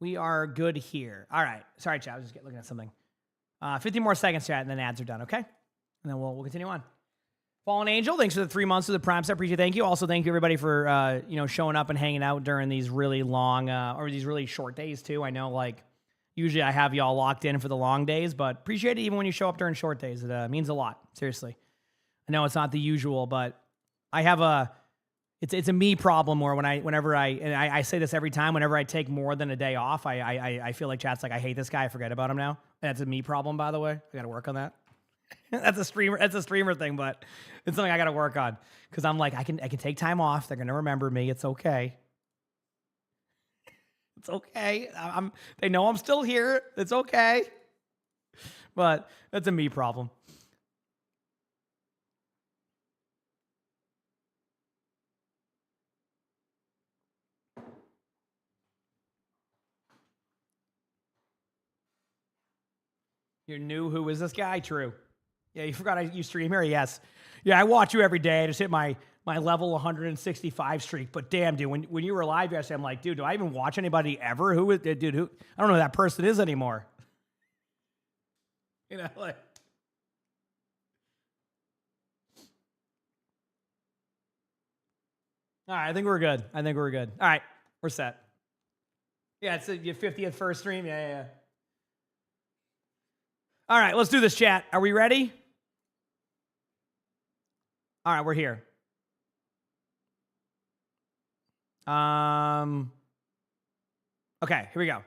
We are good here. All right. Sorry, chat. I was just looking at something. 50 more seconds, chat, and then ads are done. Okay, and then we'll continue on. Fallen Angel, thanks for the 3 months of the Prime. I appreciate it. Thank you. Also, thank you everybody for showing up and hanging out during these really long or these really short days too. I know, like, usually I have y'all locked in for the long days, but appreciate it even when you show up during short days. It means a lot. Seriously, I know it's not the usual, but I have it's a me problem where whenever I say this every time, whenever I take more than a day off, I feel like chat's like, I hate this guy, I forget about him now. That's a me problem, by the way. I got to work on that. That's a streamer thing, but it's something I got to work on because I'm like, I can take time off. They're gonna remember me. It's okay. It's okay. They know I'm still here. It's okay. But that's a me problem. You're new. Who is this guy? True. Yeah, you forgot you stream here? Yes. Yeah, I watch you every day. I just hit my level 165 streak. But damn, dude, when you were live yesterday, I'm like, dude, do I even watch anybody ever? Who I don't know who that person is anymore. You know, like. All right, I think we're good. All right, we're set. Yeah, it's your 50th first stream. Yeah. All right, let's do this, chat. Are we ready? All right, we're here. Okay, here we go.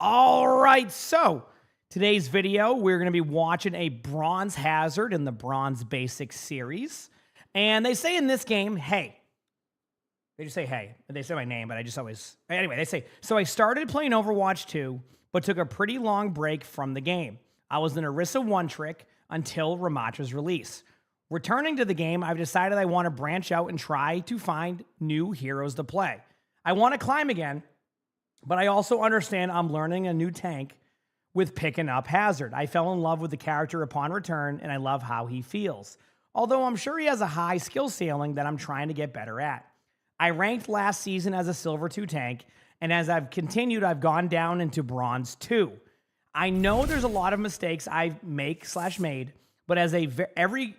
All right, so today's video, we're going to be watching a Bronze Hazard in the Bronze Basics series. And they say in this game, hey. They just say, hey. They say my name, but I just always... Anyway, they say, so I started playing Overwatch 2, but took a pretty long break from the game. I was an Orisa one-trick until Ramatra's release. Returning to the game, I've decided I want to branch out and try to find new heroes to play. I want to climb again, but I also understand I'm learning a new tank with picking up Hazard. I fell in love with the character upon return, and I love how he feels. Although I'm sure he has a high skill ceiling that I'm trying to get better at. I ranked last season as a Silver 2 tank, and as I've continued, I've gone down into Bronze 2. I know there's a lot of mistakes I made, but as every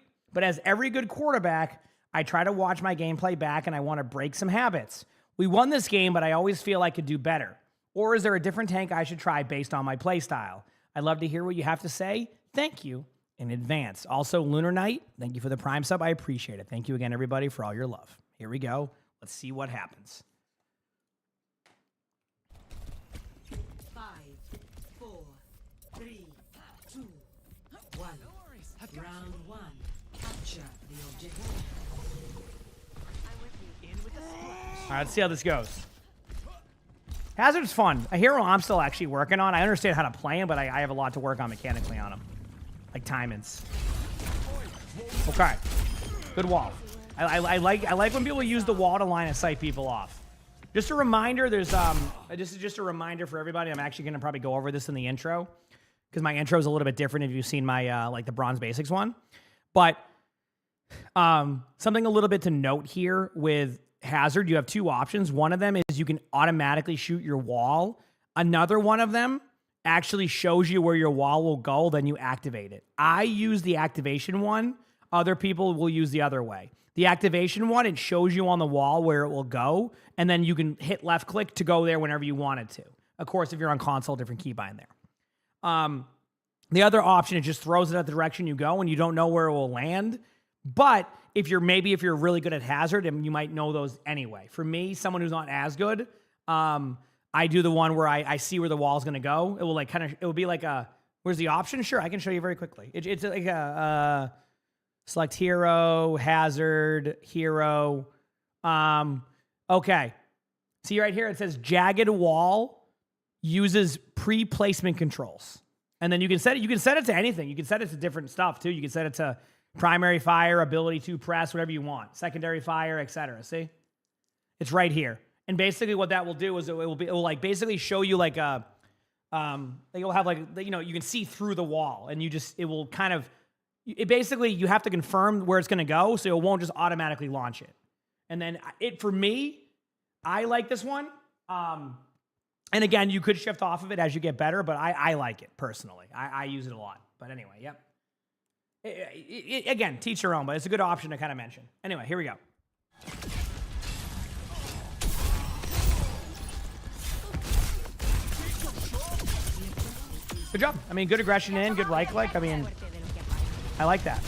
good quarterback, I try to watch my gameplay back, and I want to break some habits. We won this game, but I always feel I could do better. Or is there a different tank I should try based on my playstyle? I'd love to hear what you have to say. Thank you in advance. Also, Lunar Knight, thank you for the Prime sub. I appreciate it. Thank you again, everybody, for all your love. Here we go. Let's see what happens. 5, 4, 3, 2, 1. Round 1. Capture the objective. All right, let's see how this goes. Hazard's fun. A hero I'm still actually working on. I understand how to play him, but I have a lot to work on mechanically on him. Like timings. Okay. Good wall. I like when people use the wall to line of sight people off. Just a reminder, this is just a reminder for everybody. I'm actually going to probably go over this in the intro because my intro is a little bit different if you've seen my like the Bronze Basics one. But something a little bit to note here with Hazard, you have two options. One of them is you can automatically shoot your wall. Another one of them actually shows you where your wall will go, then you activate it. I use the activation one. Other people will use the other way. The activation one, it shows you on the wall where it will go, and then you can hit left click to go there whenever you wanted to. Of course, if you're on console, different keybind there. The other option, it just throws it at the direction you go, and you don't know where it will land. But if you're really good at Hazard, and you might know those anyway. For me, someone who's not as good, I do the one where I see where the wall's going to go. It will it will be like a, where's the option? Sure, I can show you very quickly. It's like a select hero, Hazard, hero. Okay. See right here, it says jagged wall uses pre-placement controls. And then you can set it to anything. You can set it to different stuff too. You can set it to primary fire, ability to press, whatever you want, secondary fire, etc. See? It's right here. And basically what that will do is it will like basically show you like a, you'll have like, you know, you can see through the wall, and it will kind of, basically you have to confirm where it's going to go, so it won't just automatically launch it. And then for me, I like this one. And again, you could shift off of it as you get better, but I like it personally. I use it a lot. But anyway, yep. Again, teach your own, but it's a good option to kind of mention. Anyway, here we go. Good job. I mean, good aggression in, good like. I mean, I like that.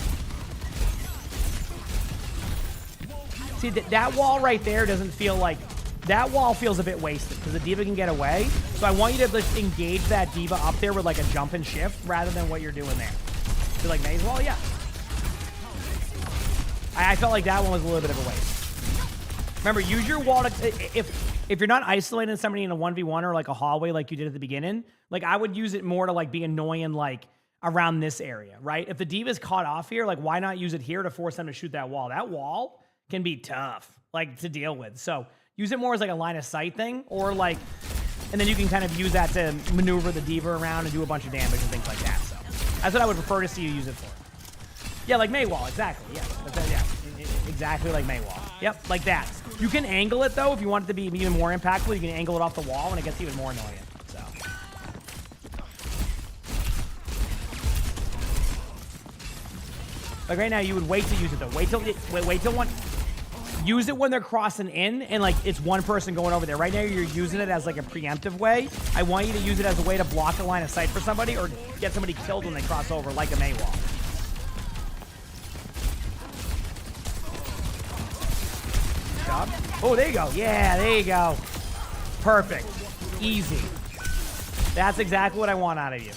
See, that wall right there doesn't feel like... That wall feels a bit wasted because the D.Va can get away. So I want you to just engage that D.Va up there with like a jump and shift rather than what you're doing there. So like maze wall, yeah. I felt like that one was a little bit of a waste. Remember, use your wall to... If you're not isolating somebody in a 1v1 or like a hallway like you did at the beginning, like I would use it more to like be annoying like around this area, right? If the D.Va's caught off here, like why not use it here to force them to shoot that wall? That wall can be tough like to deal with. So use it more as like a line of sight thing, or like, and then you can kind of use that to maneuver the D.Va around and do a bunch of damage and things like that. So that's what I would prefer to see you use it for. Yeah, like Maywall, exactly. Yeah, exactly like Maywall. Yep, like that. You can angle it though if you want it to be even more impactful. You can angle it off the wall, and it gets even more annoying. So. Like right now, you would wait to use it though. Wait till one. Use it when they're crossing in, and like it's one person going over there. Right now, you're using it as like a preemptive way. I want you to use it as a way to block a line of sight for somebody or get somebody killed when they cross over, like a Maywall. Job. Oh, there you go. Yeah, there you go. Perfect. Easy. That's exactly what I want out of you.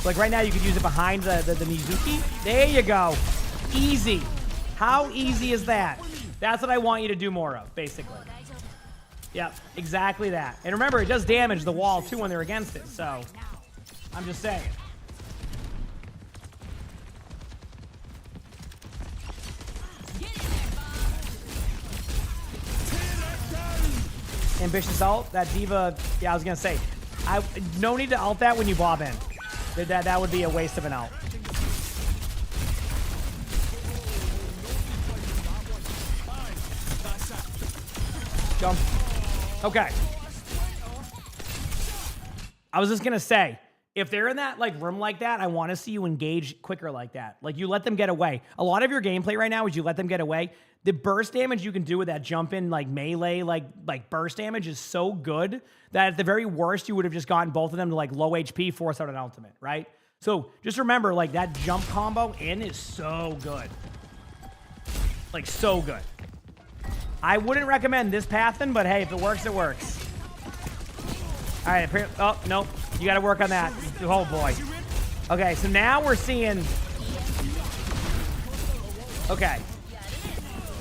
Like right now, you could use it behind the Mizuki. There you go. Easy. How easy is that? That's what I want you to do more of, basically. Yep, exactly that. And remember, it does damage the wall, too, when they're against it. So, I'm just saying. Ambitious ult. That D.Va, yeah, I was going to say. No need to ult that when you bob in. That would be a waste of an ult. Jump. Okay. I was just going to say, if they're in that like room like that, I want to see you engage quicker like that. Like you let them get away. A lot of your gameplay right now is you let them get away. The burst damage you can do with that jump in like melee, like burst damage is so good that at the very worst, you would have just gotten both of them to like low HP, force out an ultimate, right? So just remember, like that jump combo in is so good. Like so good. I wouldn't recommend this pathing, but hey, if it works, it works. All right. Oh, nope. You got to work on that. Oh, boy. Okay, so now we're seeing... Okay.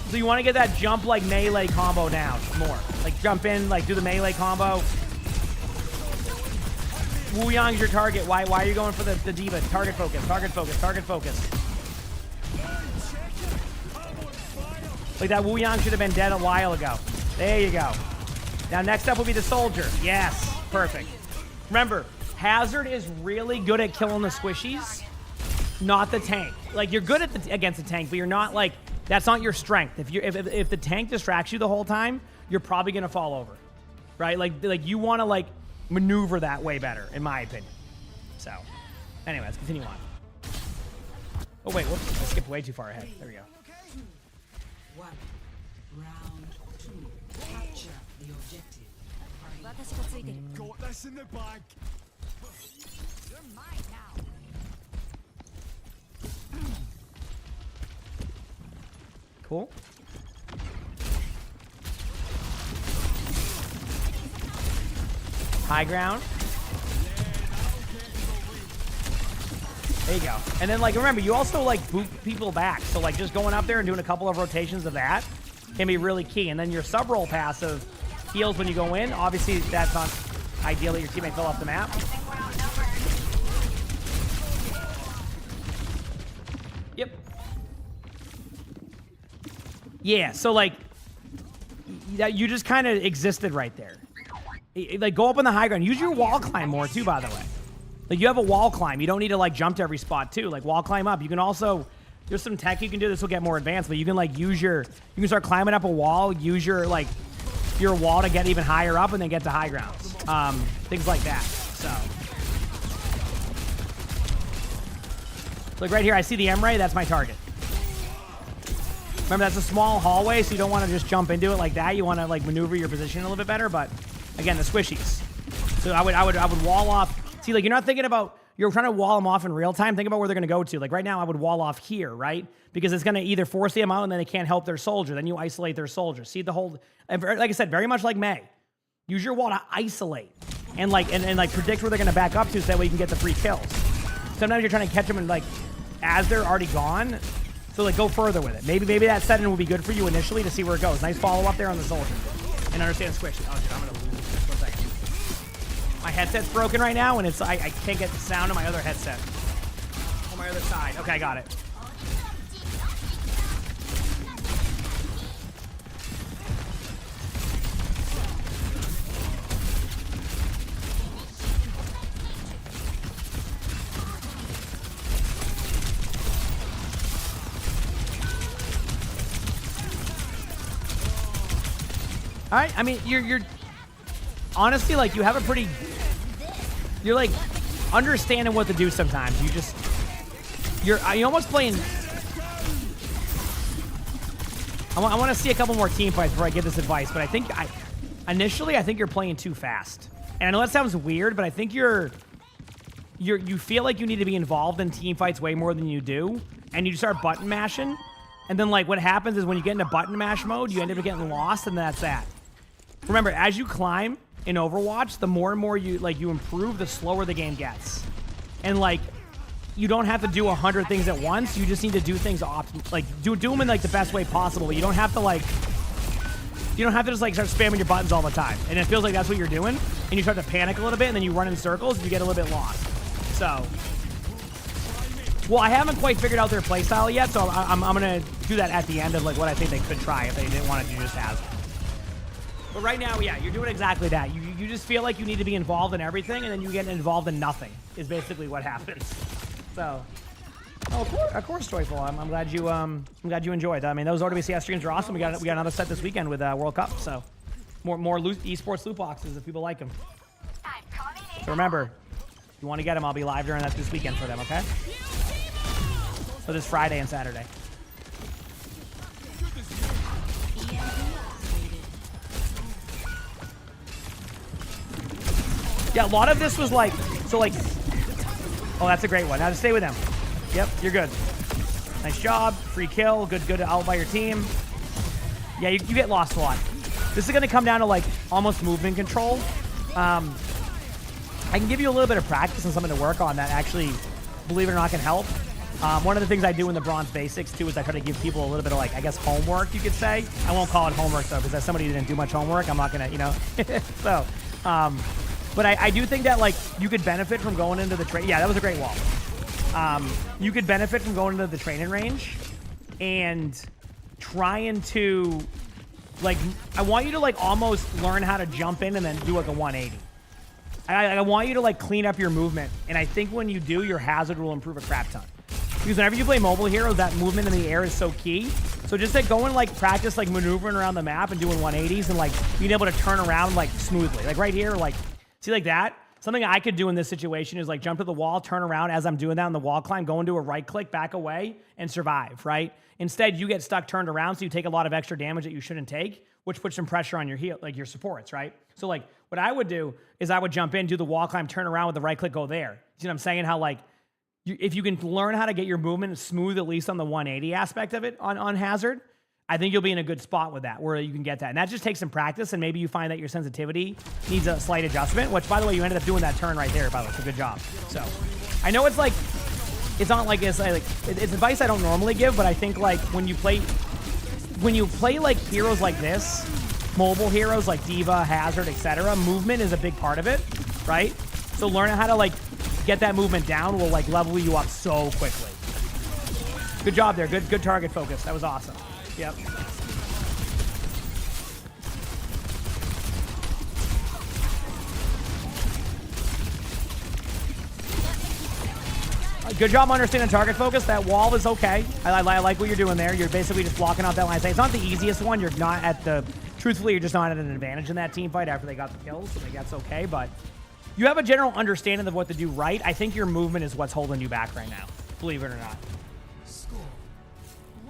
So you want to get that jump, like, melee combo down more. Like, jump in, like, do the melee combo. Wu Yang's your target. Why are you going for the D.Va? Target focus, target focus, target focus. Like that Wu Yang should have been dead a while ago. There you go. Now next up will be the soldier. Yes, perfect. Remember, Hazard is really good at killing the squishies, not the tank. Like you're good at against the tank, but you're not like That's not your strength. If the tank distracts you the whole time, you're probably gonna fall over, right? Like you want to like maneuver that way better, in my opinion. So, anyway, let's continue on. Oh wait, whoops! I skipped way too far ahead. There we go. 1. Round 2. Capture the objective. Got this in the bag. You're mine now. Cool. High ground. There you go. And then, like, remember, you also, like, boot people back. So, like, just going up there and doing a couple of rotations of that can be really key. And then your sub-roll passive heals when you go in. Obviously, that's not ideal that your teammate fell off the map. I think we're outnumbered. Yep. Yeah, so, like, you just kind of existed right there. Like, go up on the high ground. Use your wall climb more, too, by the way. Like, you have a wall climb. You don't need to, like, jump to every spot, too. Like, wall climb up. You can also... There's some tech you can do. This will get more advanced, but you can, like, use your... You can start climbing up a wall, use your, like, your wall to get even higher up, and then get to high grounds. Things like that. So... Like, right here, I see the M-Ray. That's my target. Remember, that's a small hallway, so you don't want to just jump into it like that. You want to, like, maneuver your position a little bit better, but, again, the squishies. So I would wall off... See, like, you're not thinking about, you're trying to wall them off in real time. Think about where they're going to go to. Like, right now, I would wall off here, right? Because it's going to either force them out and then they can't help their soldier. Then you isolate their soldier. See the whole, and like I said, very much like May. Use your wall to isolate and, like, and like, predict where they're going to back up to so that way you can get the free kills. Sometimes you're trying to catch them and, like, as they're already gone. So, like, go further with it. Maybe that setting will be good for you initially to see where it goes. Nice follow-up there on the soldier. And understand squishy. Oh, dude, I'm going to lose this. One second. My headset's broken right now, and it's I can't get the sound on my other headset. On my other side. Okay, I got it. All right, I mean, you're honestly, like, you have a pretty, you're, like, understanding what to do sometimes. You're almost playing, I want to see a couple more team fights before I give this advice, but I think, initially, I think you're playing too fast. And I know that sounds weird, but I think you feel like you need to be involved in team fights way more than you do, and you start button mashing, and then, like, what happens is when you get into button mash mode, you end up getting lost, and that's that. Remember, as you climb in Overwatch, the more and more you improve, the slower the game gets. And, like, you don't have to do 100 things at once. You just need to do things do them in, like, the best way possible. But you don't have to, like, just, like, start spamming your buttons all the time. And it feels like that's what you're doing. And you start to panic a little bit, and then you run in circles, and you get a little bit lost. So, well, I haven't quite figured out their playstyle yet, so I'm going to do that at the end of, like, what I think they could try if they didn't want to do just as. But right now, yeah, you're doing exactly that. You just feel like you need to be involved in everything, and then you get involved in nothing, is basically what happens. So, of course, Joyful. I'm glad you enjoyed. I mean, those RWCS streams are awesome. We got another set this weekend with World Cup, so more esports loot boxes if people like them. So remember, if you want to get them, I'll be live during that this weekend for them, okay? So this Friday and Saturday. Yeah, a lot of this was like, so like, oh, that's a great one. Now just stay with them. Yep, you're good. Nice job. Free kill. Good out by your team. Yeah, you get lost a lot. This is going to come down to, like, almost movement control. I can give you a little bit of practice and something to work on that actually, believe it or not, can help. One of the things I do in the Bronze Basics, too, is I try to give people a little bit of, like, I guess, homework, you could say. I won't call it homework, though, because as somebody who didn't do much homework, I'm not going to, you know. So, but I do think that, like, you could benefit from going into the train. Yeah, that was a great wall. You could benefit from going into the training range and trying to, like, I want you to, like, almost learn how to jump in and then do, like, a 180. I want you to, like, clean up your movement. And I think when you do, your hazard will improve a crap ton. Because whenever you play mobile heroes, that movement in the air is so key. So just like go and like practice like maneuvering around the map and doing 180s and like being able to turn around like smoothly. Like right here, like see like that? Something I could do in this situation is like jump to the wall, turn around as I'm doing that on the wall climb, go into a right click, back away, and survive, right? Instead, you get stuck turned around, so you take a lot of extra damage that you shouldn't take, which puts some pressure on your heel, like your supports, right? So like what I would do is I would jump in, do the wall climb, turn around with the right click, go there. See what I'm saying? How like if you can learn how to get your movement smooth, at least on the 180 aspect of it on Hazard, I think you'll be in a good spot with that, where you can get that. And that just takes some practice, and maybe you find that your sensitivity needs a slight adjustment, which, by the way, you ended up doing that turn right there, by the way. So good job. So I know it's like, it's not like, it's advice I don't normally give, but I think like when you play like heroes like this, mobile heroes like Diva, Hazard, etc., movement is a big part of it, right? So learning how to like get that movement down will like level you up so quickly. Good job there. Good target focus. That was awesome. Yep. Good job understanding target focus. That wall is okay. I like what you're doing there. You're basically just blocking out that line. It's not the easiest one. You're not at the... Truthfully, you're just not at an advantage in that team fight after they got the kills. So that's okay, but you have a general understanding of what to do right. I think your movement is what's holding you back right now, believe it or not.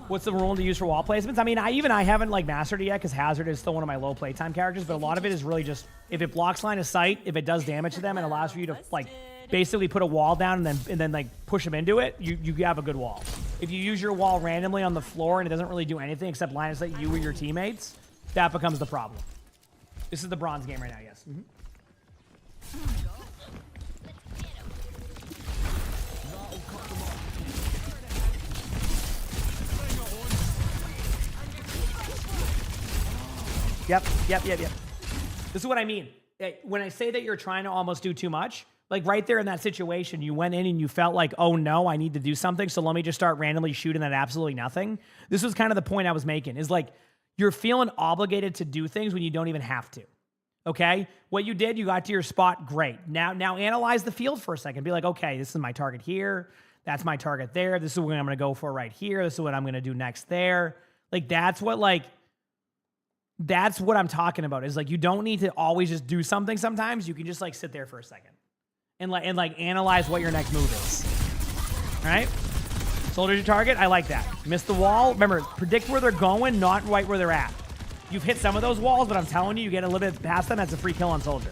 What's the rule to use for wall placements? I mean, I haven't like mastered it yet because Hazard is still one of my low playtime characters, but a lot of it is really just if it blocks line of sight, if it does damage to them and allows for you to like basically put a wall down and then like push them into it, you have a good wall. If you use your wall randomly on the floor and it doesn't really do anything except line of sight you or your teammates, that becomes the problem. This is the bronze game right now, yes. Yep. This is what I mean. When I say that you're trying to almost do too much, like right there in that situation, you went in and you felt like, oh no, I need to do something, so let me just start randomly shooting at absolutely nothing. This was kind of the point I was making, is like, you're feeling obligated to do things when you don't even have to. Okay? What you did, you got to your spot, great. Now analyze the field for a second. Be like, okay, this is my target here. That's my target there. This is what I'm going to go for right here. This is what I'm going to do next there. Like, that's what I'm talking about, is like, you don't need to always just do something sometimes. You can just like sit there for a second and analyze what your next move is. All right? Soldier's your target. I like that. Miss the wall. Remember, predict where they're going, not right where they're at. You've hit some of those walls, but I'm telling you, you get a little bit past them, that's a free kill on Soldier.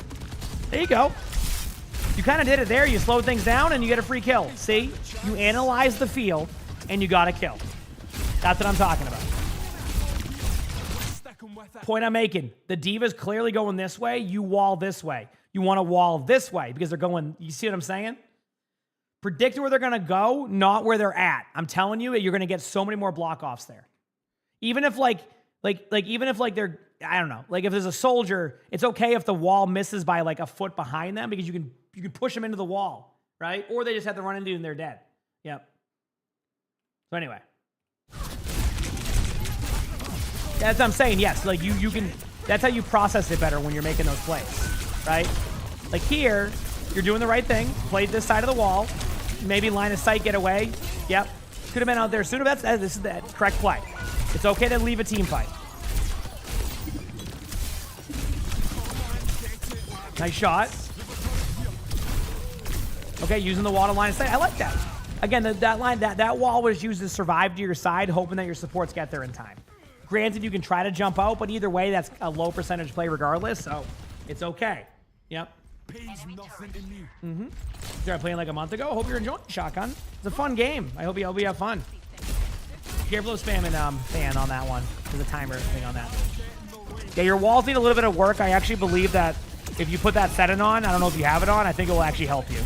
There you go. You kind of did it there. You slowed things down and you get a free kill. See? You analyze the field and you got a kill. That's what I'm talking about. Point I'm making. The Diva's clearly going this way. You wall this way. You want to wall this way because they're going... You see what I'm saying? Predict where they're going to go, not where they're at. I'm telling you, you're going to get so many more block offs there. Even if even if they're... I don't know. Like if there's a soldier, it's okay if the wall misses by like a foot behind them because you can push them into the wall, right? Or they just have to run into you and they're dead. Yep. So anyway. That's what I'm saying, yes. Like you can, that's how you process it better when you're making those plays, right? Like here, you're doing the right thing. Played this side of the wall. Maybe line of sight, get away. Yep. Could have been out there sooner. This is the correct play. It's okay to leave a team fight. Nice shot. Okay, using the wall to line of sight. I like that. Again, that wall was used to survive to your side, hoping that your supports get there in time. Granted, you can try to jump out, but either way, that's a low percentage play regardless, so it's okay. Yep. Started playing like a month ago. Hope you're enjoying Shotgun. It's a fun game. I hope you have fun. Careful of spamming fan on that one. There's a timer thing on that. Yeah, your walls need a little bit of work. I actually believe that if you put that setting on, I don't know if you have it on, I think it will actually help you.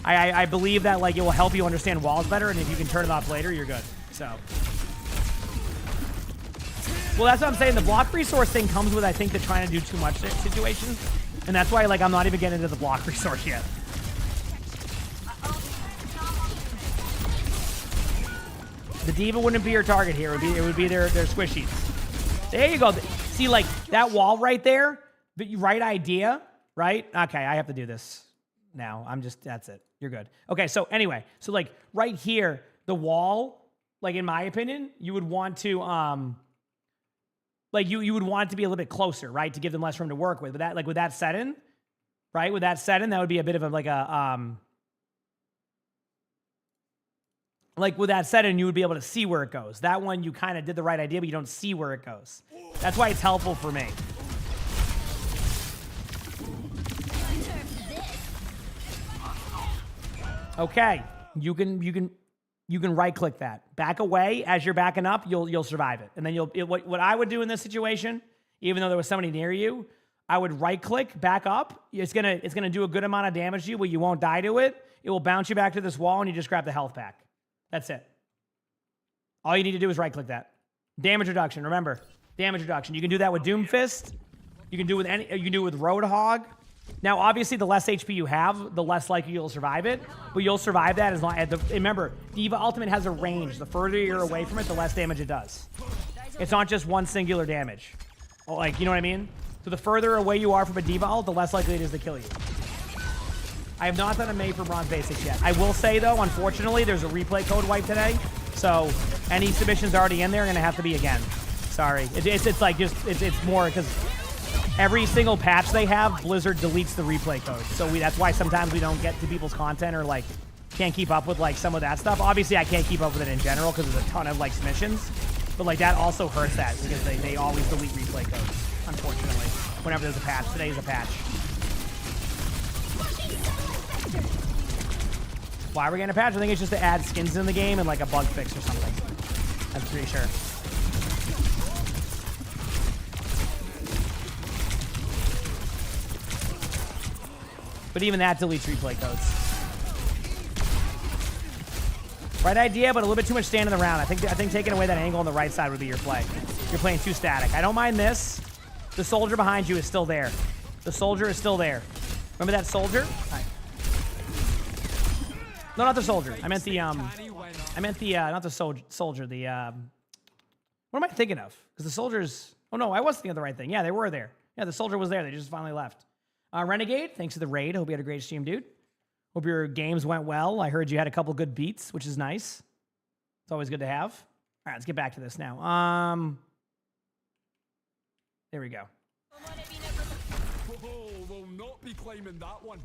I believe that like it will help you understand walls better, and if you can turn it off later, you're good. So. Well, that's what I'm saying. The block resource thing comes with, I think, the trying to do too much situation. And that's why, like, I'm not even getting into the block resource yet. The Diva wouldn't be your target here. It would be their squishies. There you go. See, like, that wall right there, the right idea, right? Okay, I have to do this now. That's it. You're good. Okay, so anyway. So, like, right here, the wall like in my opinion, you would want to like you would want it to be a little bit closer, right? To give them less room to work with. But that, like with that set in, right? With that set in, that would be a bit of a like with that set in, you would be able to see where it goes. That one, you kind of did the right idea, but you don't see where it goes. That's why it's helpful for me. Okay, you can right click that. Back away. As you're backing up, you'll survive it. And then what I would do in this situation, even though there was somebody near you, I would right click, back up. It's gonna do a good amount of damage to you, but you won't die to it. It will bounce you back to this wall, and you just grab the health pack. That's it. All you need to do is right click that. Damage reduction. Remember, damage reduction. You can do that with Doomfist. You can do it with You can do it with Roadhog. Now, obviously, the less HP you have, the less likely you'll survive it. But you'll survive that as long as remember, Diva Ultimate has a range. The further you're away from it, the less damage it does. It's not just one singular damage. Like, you know what I mean? So the further away you are from a Diva ult, the less likely it is to kill you. I have not done a May for Bronze Basics yet. I will say, though, unfortunately, there's a replay code wipe today. So any submissions already in there are going to have to be again. Sorry. It's like just, it's more because every single patch they have, Blizzard deletes the replay code. So that's why sometimes we don't get to people's content or like can't keep up with like some of that stuff. Obviously, I can't keep up with it in general because there's a ton of like submissions. But like that also hurts that because they always delete replay codes, unfortunately. Whenever there's a patch. Today is a patch. Why we're getting a patch? I think it's just to add skins in the game and like a bug fix or something. I'm pretty sure. But even that deletes replay codes. Right idea, but a little bit too much standing around. I think taking away that angle on the right side would be your play. You're playing too static. I don't mind this. The soldier behind you is still there. The soldier is still there. Remember that soldier? Hi. No, not the soldier. I meant the not the soldier. The what am I thinking of? Because the soldiers. Oh no, I was thinking of the right thing. Yeah, they were there. Yeah, the soldier was there. They just finally left. Renegade, thanks for the raid. Hope you had a great stream, dude. Hope your games went well. I heard you had a couple good beats, which is nice. It's always good to have. All right, let's get back to this now. There we go. Oh, we'll not be claiming that one.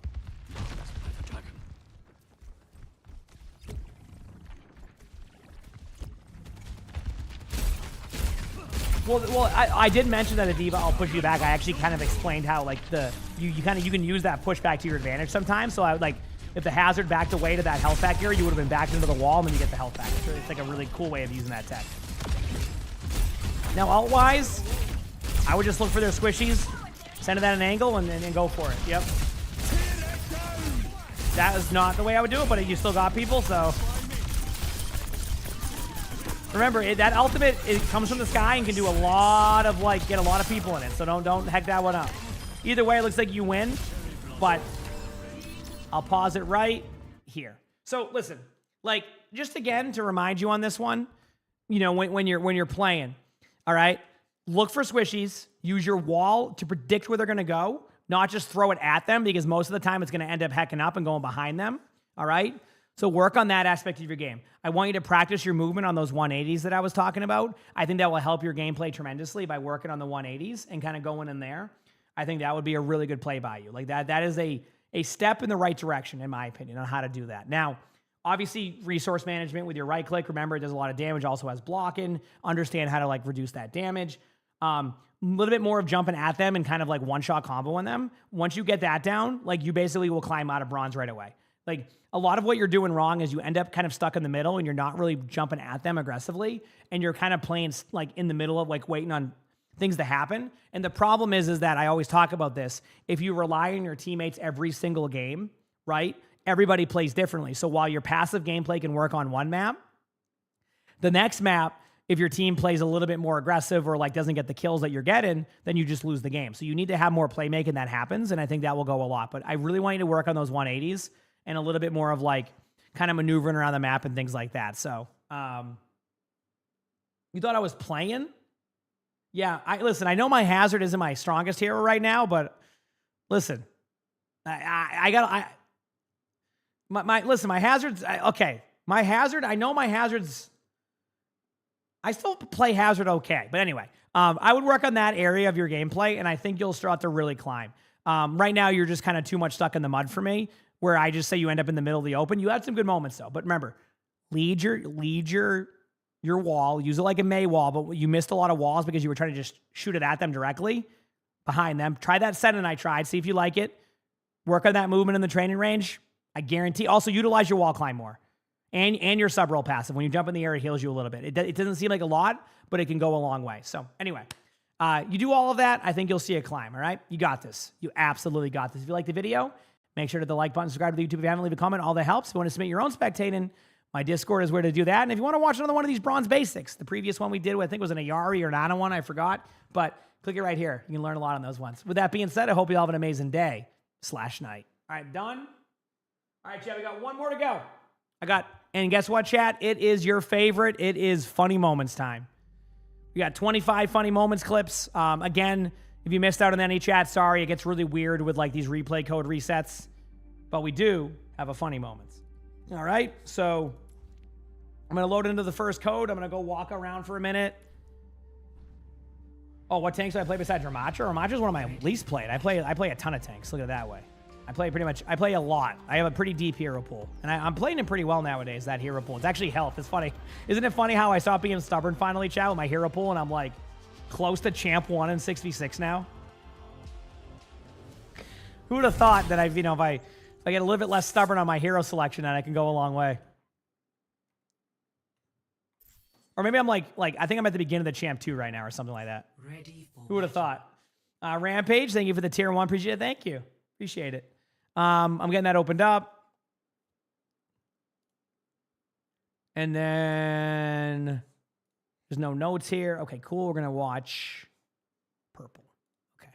Well, I did mention that a Diva, I'll push you back. I actually kind of explained how like you can use that pushback to your advantage sometimes. So I would like if the hazard backed away to that health pack here, you would have been backed into the wall and then you get the health pack. It's like a really cool way of using that tech. Now alt wise, I would just look for their squishies, send it at an angle, and then go for it. Yep. That is not the way I would do it, but you still got people, so. Remember, that ultimate, it comes from the sky and can do a lot of, like, get a lot of people in it. So don't heck that one up. Either way, it looks like you win, but I'll pause it right here. So listen, like, just again, to remind you on this one, you know, when you're playing, all right, look for squishies, use your wall to predict where they're going to go, not just throw it at them because most of the time it's going to end up hecking up and going behind them, all right? So work on that aspect of your game. I want you to practice your movement on those 180s that I was talking about. I think that will help your gameplay tremendously by working on the 180s and kind of going in there. I think that would be a really good play by you. Like that is a step in the right direction, in my opinion, on how to do that. Now, obviously, resource management with your right click. Remember, it does a lot of damage, also has blocking. Understand how to like reduce that damage. A little bit more of jumping at them and kind of like one-shot comboing them. Once you get that down, like you basically will climb out of bronze right away. Like a lot of what you're doing wrong is you end up kind of stuck in the middle and you're not really jumping at them aggressively. And you're kind of playing like in the middle of like waiting on things to happen. And the problem is that I always talk about this. If you rely on your teammates every single game, right? Everybody plays differently. So while your passive gameplay can work on one map, the next map, if your team plays a little bit more aggressive or like doesn't get the kills that you're getting, then you just lose the game. So you need to have more playmaking that happens. And I think that will go a lot. But I really want you to work on those 180s and a little bit more of like kind of maneuvering around the map and things like that. So you thought I was playing? Yeah, listen, I know my hazard isn't my strongest hero right now, but listen, my hazard's, okay. My hazard, I know my hazard's I still play Hazard okay. But anyway, I would work on that area of your gameplay, and I think you'll start to really climb. Right now, you're just kind of too much stuck in the mud for me, where I just say you end up in the middle of the open. You had some good moments, though. But remember, lead your wall. Use it like a May wall, but you missed a lot of walls because you were trying to just shoot it at them directly behind them. Try that set, and I tried. See if you like it. Work on that movement in the training range. I guarantee. Also, utilize your wall climb more. And your sub roll passive. When you jump in the air, it heals you a little bit. It doesn't seem like a lot, but it can go a long way. So anyway, you do all of that, I think you'll see a climb, all right? You got this. You absolutely got this. If you like the video, make sure to hit the like button, subscribe to the YouTube if you haven't, leave a comment. All that helps. If you want to submit your own spectating, my Discord is where to do that. And if you want to watch another one of these bronze basics, the previous one we did, I think was an Ayari or an Ana one, I forgot. But click it right here. You can learn a lot on those ones. With that being said, I hope you all have an amazing day/night. All right, done? All right, chat, we got one more to go. And guess what, chat? It is your favorite. It is funny moments time. We got 25 funny moments clips. Again, if you missed out on any chat, sorry. It gets really weird with like these replay code resets. But we do have a funny moments. All right, so I'm going to load into the first code. I'm going to go walk around for a minute. Oh, what tanks do I play besides Ramacha? Ramacha is one of my least played. I play a ton of tanks. Look at it that way. I play a lot. I have a pretty deep hero pool. And I'm playing it pretty well nowadays, that hero pool. It's actually health. It's funny. Isn't it funny how I stopped being stubborn finally, chat, with my hero pool, and I'm like close to champ 1 in 6v6 now? Who would have thought that if I get a little bit less stubborn on my hero selection, that I can go a long way? Or maybe I'm like I think I'm at the beginning of the champ 2 right now or something like that. Ready for Who would have thought? Rampage, thank you for the tier 1. Appreciate it. Thank you. Appreciate it. I'm getting that opened up. And then there's no notes here. Okay, cool. We're going to watch purple. Okay.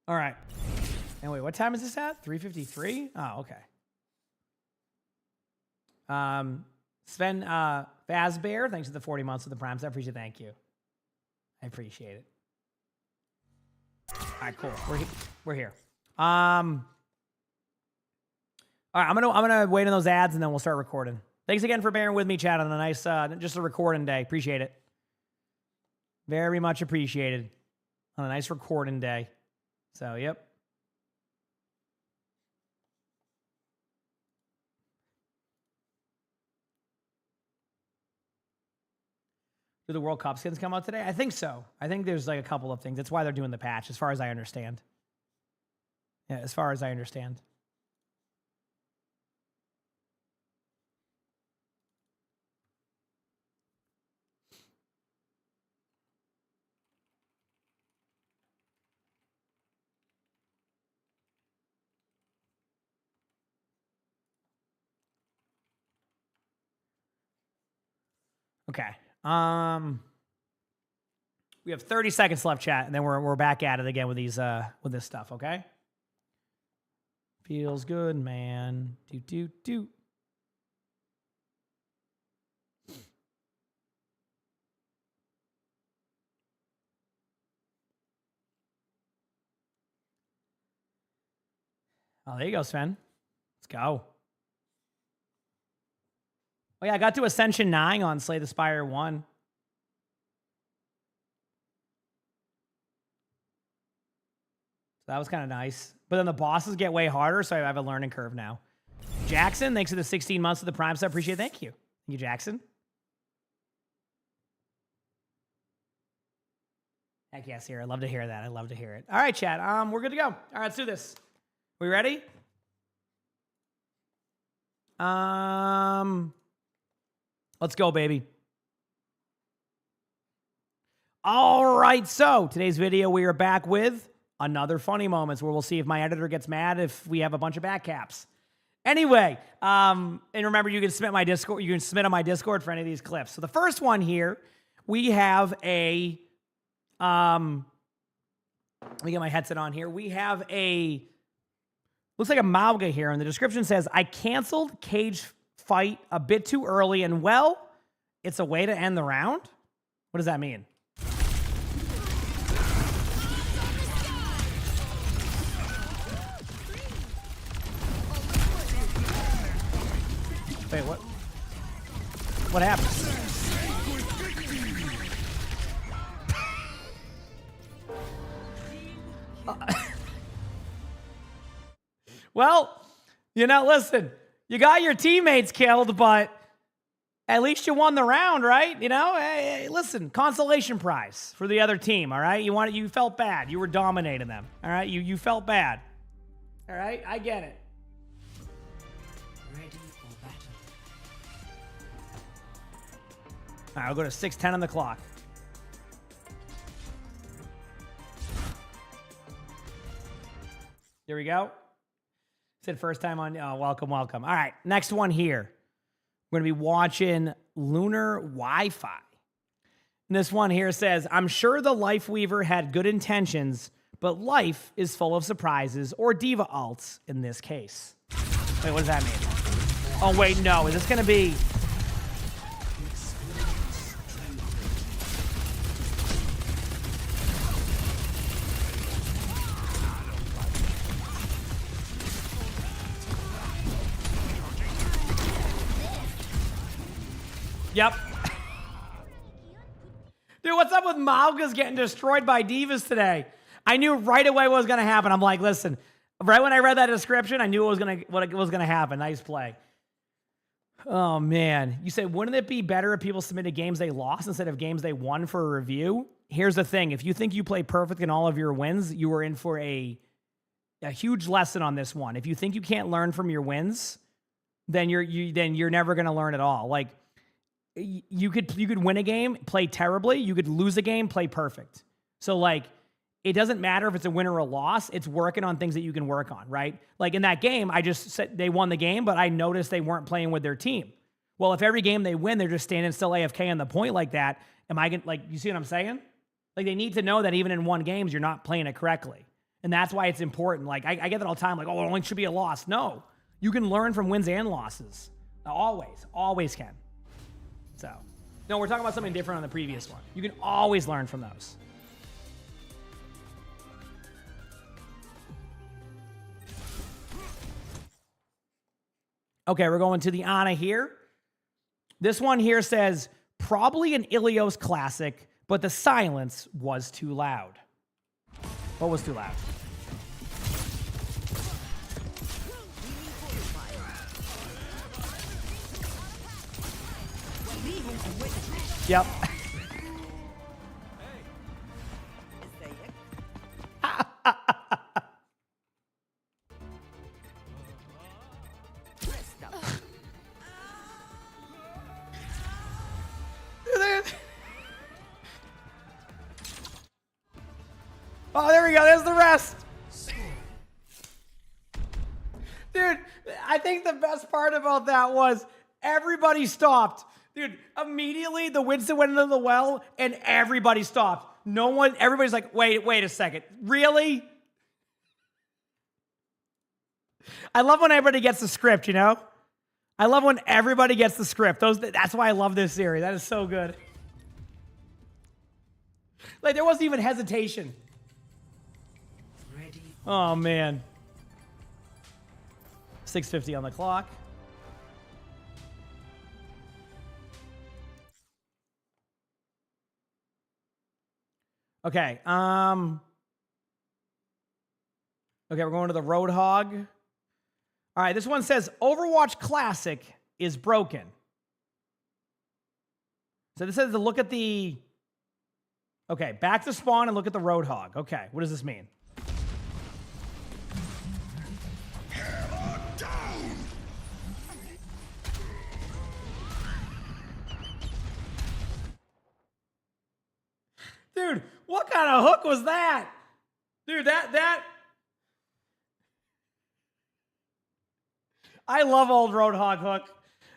All right. And wait, what time is this at? 3:53? Oh, okay. Sven Fazbear, thanks for the 40 months of the primes. I appreciate it. Thank you. I appreciate it. All right, cool. We're here. All right, I'm gonna wait on those ads and then we'll start recording. Thanks again for bearing with me, chat, on a nice just a recording day. Appreciate it. Very much appreciated on a nice recording day. So, yep. Do the World Cup skins come out today? I think so. I think there's like a couple of things. That's why they're doing the patch, as far as I understand. Yeah, as far as I understand. Okay. We have 30 seconds left, chat, and then we're back at it again with these with this stuff, okay? Feels good, man. Do. Oh, there you go, Sven. Let's go. Oh, yeah, I got to Ascension 9 on Slay the Spire 1. So that was kind of nice. But then the bosses get way harder, so I have a learning curve now. Jackson, thanks for the 16 months of the Prime sub. Appreciate it. Thank you. Thank you, Jackson. Heck yes, here. I love to hear that. I love to hear it. All right, chat. We're good to go. All right, let's do this. We ready? Let's go, baby. All right, so today's video, we are back with another funny moments where we'll see if my editor gets mad if we have a bunch of back caps. Anyway, and remember, you can submit my Discord. You can submit on my Discord for any of these clips. So the first one here, we have a. Let me get my headset on here. We have a. Looks like a Mauga here, and the description says, "I canceled cage fight a bit too early, and well, it's a way to end the round." What does that mean? Wait, what? What happened? Well, listen, you got your teammates killed, but at least you won the round, right? Hey, listen, consolation prize for the other team, all right? You felt bad. You were dominating them, all right? You felt bad. All right? I get it. Ready for battle. All right, I'll go to 6:10 on the clock. There we go. Said first time on, welcome. All right, next one here. We're going to be watching Lunar Wi-Fi. And this one here says, I'm sure the Life Weaver had good intentions, but life is full of surprises, or diva alts in this case. Wait, what does that mean? Oh, wait, no. Is this going to be... Yep. Dude, what's up with Malga's getting destroyed by divas today? I knew right away what was going to happen. I'm like, listen, right when I read that description, I knew what was going to happen. Nice play. Oh, man. You said, wouldn't it be better if people submitted games they lost instead of games they won for a review? Here's the thing. If you think you play perfect in all of your wins, you are in for a huge lesson on this one. If you think you can't learn from your wins, then you're never going to learn at all. Like, you could win a game, play terribly. You could lose a game, play perfect. So, like, it doesn't matter if it's a win or a loss. It's working on things that you can work on, right? Like in that game, I just said they won the game, but I noticed they weren't playing with their team. Well, if every game they win, they're just standing still AFK on the point like that, am I going to, like, you see what I'm saying? Like, they need to know that even in one games, you're not playing it correctly. And that's why it's important. Like, I get that all the time, like, oh, it only should be a loss. No, you can learn from wins and losses. Always can. So, no, we're talking about something different on the previous one. You can always learn from those. Okay, we're going to the Ana here. This one here says, probably an Ilios classic, but the silence was too loud. What was too loud? Yep. Oh, there we go. There's the rest. Dude, I think the best part about that was everybody stopped. Dude, immediately the Winston went into the well and everybody stopped. Everybody's like, wait a second. Really? I love when everybody gets the script, I love when everybody gets the script. That's why I love this series. That is so good. Like, there wasn't even hesitation. Ready. Oh, man. 6:50 on the clock. Okay. Okay, we're going to the Roadhog. All right, this one says Overwatch Classic is broken. So this says to look at the... Okay, back to spawn and look at the Roadhog. Okay, what does this mean? Dude, what kind of hook was that? Dude, that... I love old Roadhog hook.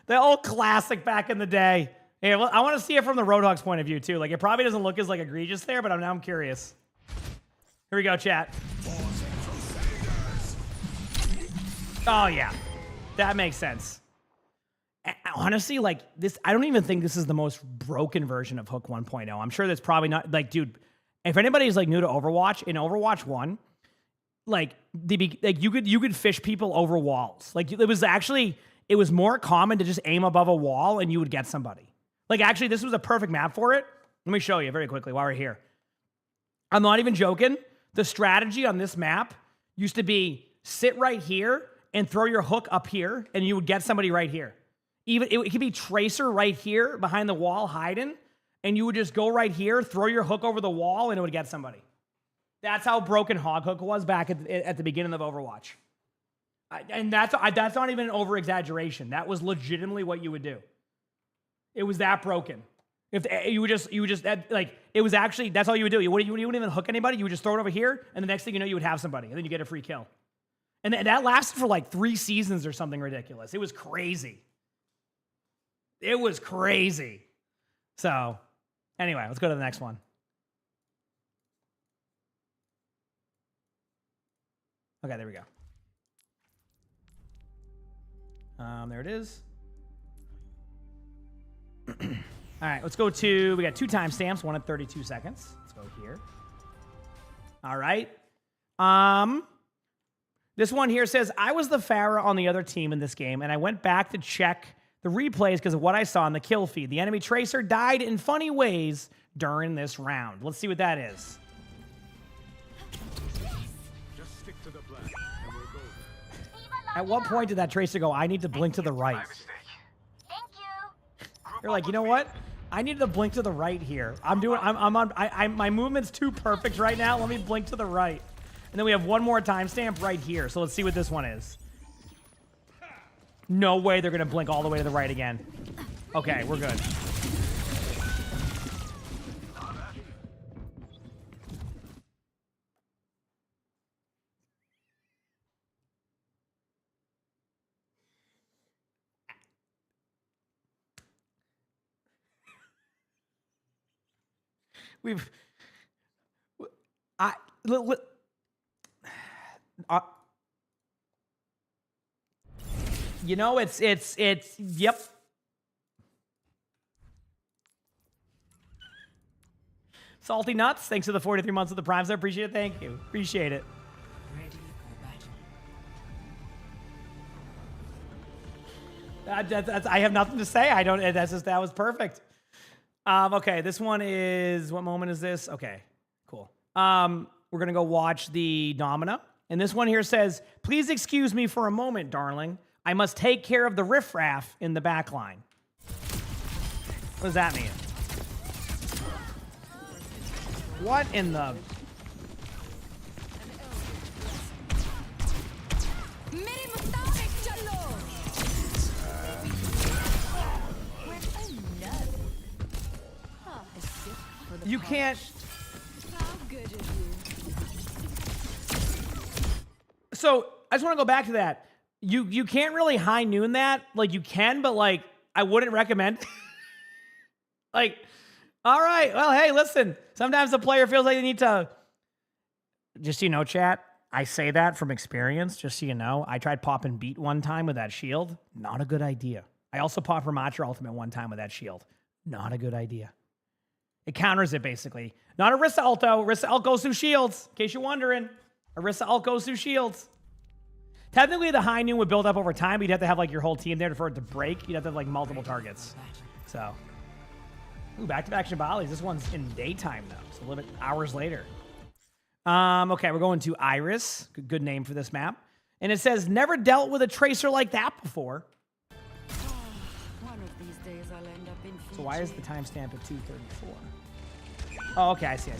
The old classic back in the day. Hey, well, I want to see it from the Roadhog's point of view, too. Like, it probably doesn't look as, like, egregious there, but now I'm curious. Here we go, chat. Oh, yeah. That makes sense. Honestly, like, this, I don't even think this is the most broken version of Hook 1.0. I'm sure that's probably not, like, dude, if anybody's, like, new to Overwatch, in Overwatch 1, like, you could fish people over walls. Like, it was actually, it was more common to just aim above a wall and you would get somebody. Like, actually, this was a perfect map for it. Let me show you very quickly while we're here. I'm not even joking. The strategy on this map used to be sit right here and throw your hook up here, and you would get somebody right here. Even it could be tracer right here behind the wall hiding, and you would just go right here, throw your hook over the wall, and it would get somebody. That's how broken Hog Hook was back at the beginning of Overwatch. And that's not even an over-exaggeration. That was legitimately what you would do. It was that broken. If you would just like, it was actually, that's all you would do. You wouldn't even hook anybody. You would just throw it over here, and the next thing you know, you would have somebody, and then you get a free kill. And that lasted for like 3 seasons or something ridiculous. It was crazy. It was crazy. So, anyway, let's go to the next one. Okay, there we go. There it is. All right, let's go to, we got 2 timestamps, 1 at 32 seconds. Let's go here. All right. This one here says, I was the Pharah on the other team in this game, and I went back to check the replays because of what I saw in the kill feed. The enemy tracer died in funny ways during this round. Let's see what that is. Just stick to the plan, and we'll go. At what point did that tracer go, I need to blink to the right? Thank you. You're like, you know what? I need to blink to the right here. My movement's too perfect right now. Let me blink to the right. And then we have one more timestamp right here. So let's see what this one is. No way they're going to blink all the way to the right again. Okay, we're good. You know, it's, yep. Salty Nuts, thanks for the 43 months of the primes. I appreciate it. Thank you. Appreciate it. I have nothing to say. I don't, that was perfect. Okay, this one is, what moment is this? Okay, cool. We're gonna go watch the Domina. And this one here says, please excuse me for a moment, darling. I must take care of the riffraff in the back line. What does that mean? What in the... You can't... So, I just want to go back to that. You can't really high noon that. Like, you can, but, like, I wouldn't recommend. Like, all right, well, hey, listen. Sometimes the player feels like they need to... Just so you know, chat, I say that from experience, just so you know. I tried popping Beat one time with that shield. Not a good idea. I also popped Ramatra Ultimate one time with that shield. Not a good idea. It counters it, basically. Not Orisa Alto. Orisa Ult goes through shields, in case you're wondering. Orisa Ult goes through shields. Technically, the high noon would build up over time, but you'd have to have, like, your whole team there for it to break. You'd have to have, like, multiple targets. So, ooh, back-to-back Shabalis. This one's in daytime, though. So a little bit hours later. Okay, we're going to Iris. Good name for this map. And it says, never dealt with a tracer like that before. One of these days I'll end up in So why is the timestamp at 2:34? Oh, okay, I see.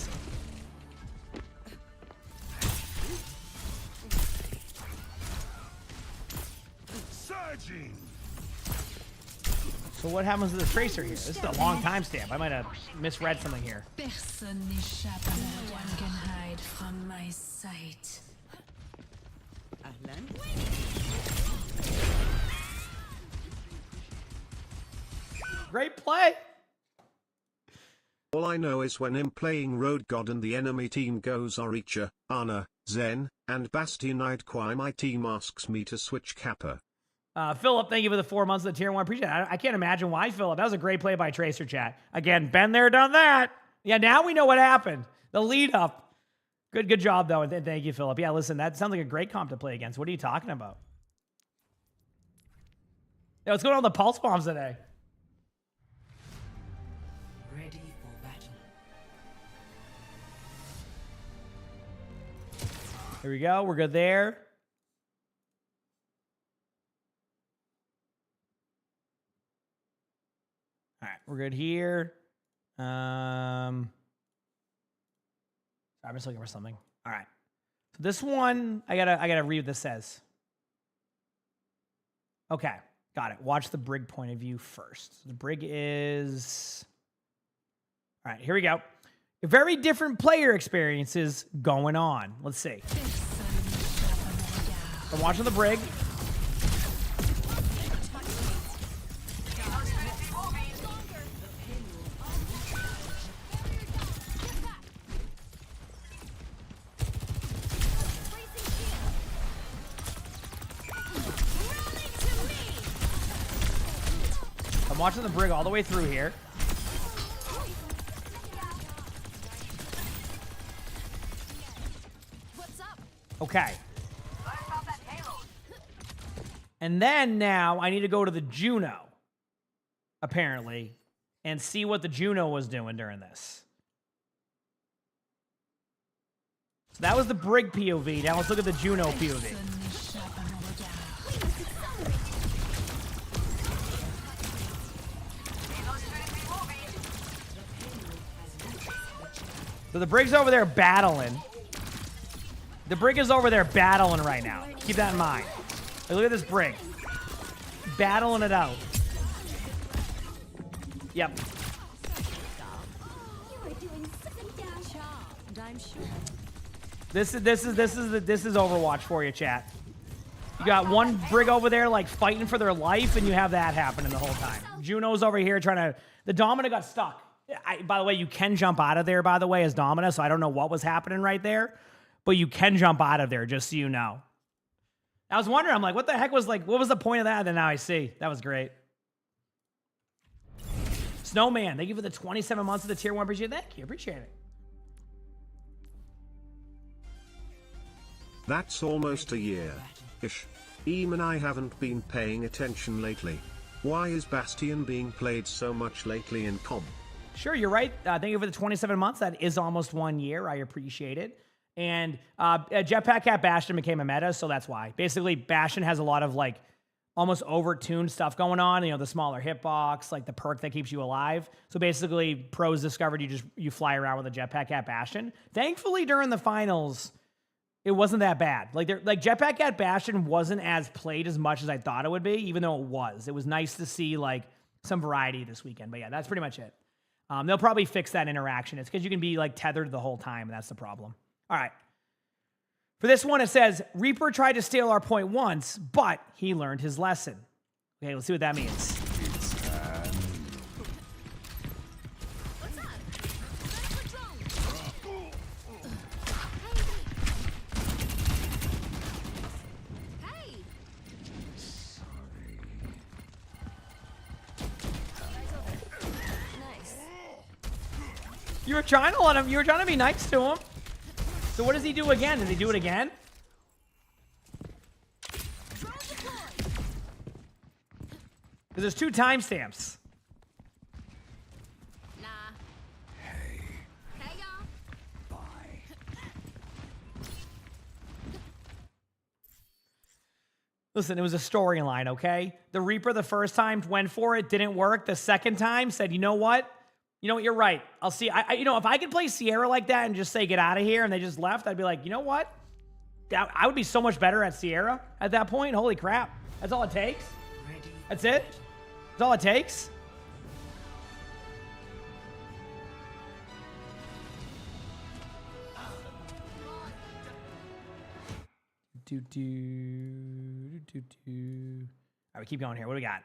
Surging. So what happens to the tracer here? This is a long timestamp. I might have misread something here. Person n'échappe à no one can hide from my sight. Ahlan. Great play. All I know is when I'm playing Road God and the enemy team goes Oricha, Ana, Zen, and Bastionite Quai, my team asks me to switch Kappa. Philip, thank you for the 4 months of the tier 1. Appreciate it. I can't imagine why, Philip. That was a great play by Tracer, chat. Again, been there, done that. Yeah, now we know what happened. The lead up. Good job, though. And thank you, Philip. Yeah, listen, that sounds like a great comp to play against. What are you talking about? Yo, what's going on with the pulse bombs today? Ready for battle. Here we go. We're good there. All right, we're good here. I'm just looking for something. All right. So this one, I gotta read what this says. Okay, got it. Watch the brig point of view first. The brig is. All right, here we go. Very different player experiences going on. Let's see. I'm watching the brig. I'm watching the brig all the way through here. Okay. And then now I need to go to the Juno, apparently, and see what the Juno was doing during this. So that was the brig POV. Now let's look at the Juno POV. So the brig's over there battling. The brig is over there battling right now. Keep that in mind. Hey, look at this brig. Battling it out. Yep. This is Overwatch for you, chat. You got one brig over there like fighting for their life, and you have that happening the whole time. Juno's over here trying to. The Domina got stuck. By the way, you can jump out of there. By the way, as Domina, so I don't know what was happening right there, but you can jump out of there. Just so you know. I was wondering. I'm like, what the heck was like? What was the point of that? And then now I see. That was great. Snowman, thank you for the 27 months of the tier 1. Appreciate it. Thank you. Appreciate it. That's almost a year-ish. Eam and I haven't been paying attention lately. Why is Bastion being played so much lately in comp? Sure, you're right. Thank you for the 27 months. That is almost 1 year. I appreciate it. And Jetpack Cat Bastion became a meta, so that's why. Basically, Bastion has a lot of like almost over-tuned stuff going on. You know, the smaller hitbox, like the perk that keeps you alive. So basically, pros discovered you fly around with a Jetpack Cat Bastion. Thankfully, during the finals, it wasn't that bad. Like Jetpack Cat Bastion wasn't as played as much as I thought it would be, even though it was. It was nice to see like some variety this weekend. But yeah, that's pretty much it. They'll probably fix that interaction. It's because you can be like tethered the whole time, and that's the problem. All right. For this one, it says, Reaper tried to steal our point once, but he learned his lesson. Okay, let's see what that means. You were trying to let him, you were trying to be nice to him. So what does he do again? Does he do it again? Because there's 2 timestamps. Nah. Hey, Hey, y'all. bye. Listen, it was a storyline, okay? The Reaper the first time went for it, didn't work. The second time said, you know what? You know what? You're right. I'll see. You know, if I could play Sierra like that and just say, get out of here, and they just left, I'd be like, you know what? I would be so much better at Sierra at that point. Holy crap. That's all it takes. That's it. That's all it takes. All right, we keep going here. What do we got?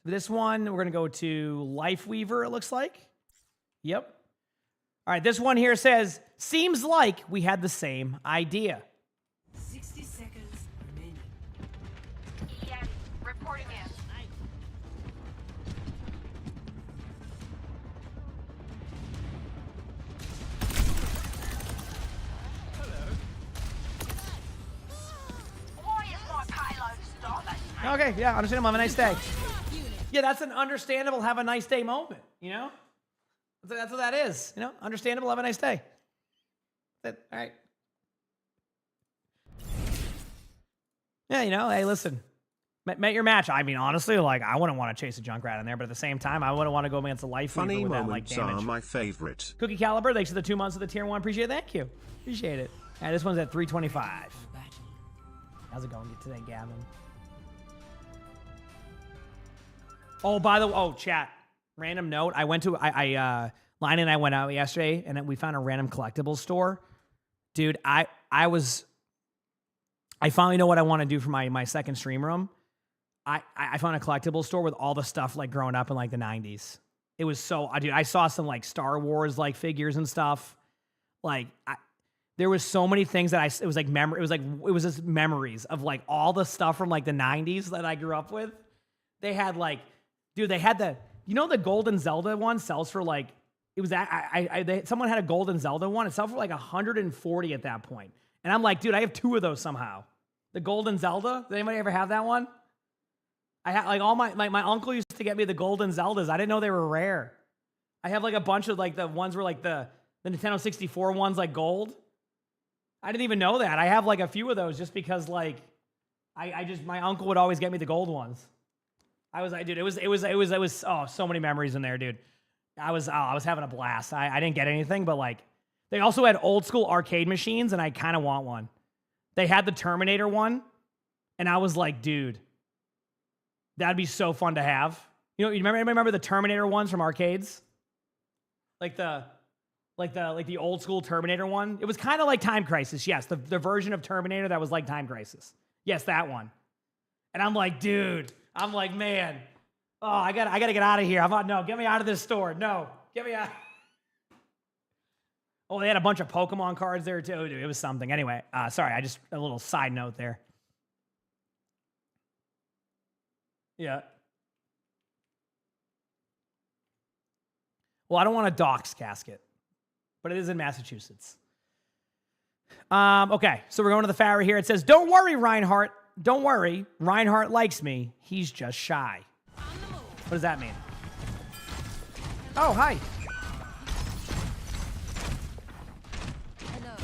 For this one, we're going to go to Lifeweaver, it looks like. Yep. All right, this one here says, seems like we had the same idea. 60 seconds remaining. Yes, reporting in. Why is my payload stopping? Okay, yeah, understandable. Have a nice day. Yeah, that's an understandable have a nice day moment, you know? That's what that is, you know? Understandable, have a nice day. All right. Yeah, you know, hey, listen. Met your match. I mean, honestly, like, I wouldn't want to chase a Junkrat in there, but at the same time, I wouldn't want to go against a life Funny weaver with that, like, moments damage. are my favorite. Cookie Caliber, thanks for the 2 months of the tier 1. Appreciate it. Thank you. Appreciate it. And this one's at 325. How's it going today, Gavin? Oh, by the way, chat. Random note. I went to, Line and I went out yesterday, and we found a random collectibles store. Dude, I finally know what I want to do for my second stream room. I found a collectibles store with all the stuff, like, growing up in, like, the 90s. It was so, dude, I saw some, like, Star Wars, like, figures and stuff. Like, there was so many things that it was like it was just memories of, like, all the stuff from, like, the 90s that I grew up with. They had, like, dude, they had the Golden Zelda one sells for, like, it was that someone had a Golden Zelda one. It sold for like 140 at that point. And I'm like, dude, I have 2 of those somehow. The Golden Zelda. Did anybody ever have that one? I had, like, all my uncle used to get me the Golden Zeldas. I didn't know they were rare. I have, like, a bunch of, like, the ones where, like, the Nintendo 64 ones, like, gold. I didn't even know that. I have, like, a few of those just because, like, my uncle would always get me the gold ones. I was like, dude, it was so many memories in there, dude. I was having a blast. I didn't get anything, but, like, they also had old school arcade machines, and I kind of want one. They had the Terminator one, and I was like, dude, that'd be so fun to have. You know, anybody remember the Terminator ones from arcades? Like the old school Terminator one? It was kind of like Time Crisis, yes. The version of Terminator that was like Time Crisis. Yes, that one. And I'm like, dude, man, oh, I gotta get out of here. No, get me out of this store. No, get me out. Oh, they had a bunch of Pokemon cards there too. Dude, it was something. Anyway, sorry, a little side note there. Yeah. Well, I don't want a Doc's casket, but it is in Massachusetts. Okay, so we're going to the Farrah here. It says, "Don't worry, Reinhardt. Don't worry. Reinhardt likes me. He's just shy." What does that mean? Oh, hi. Hello.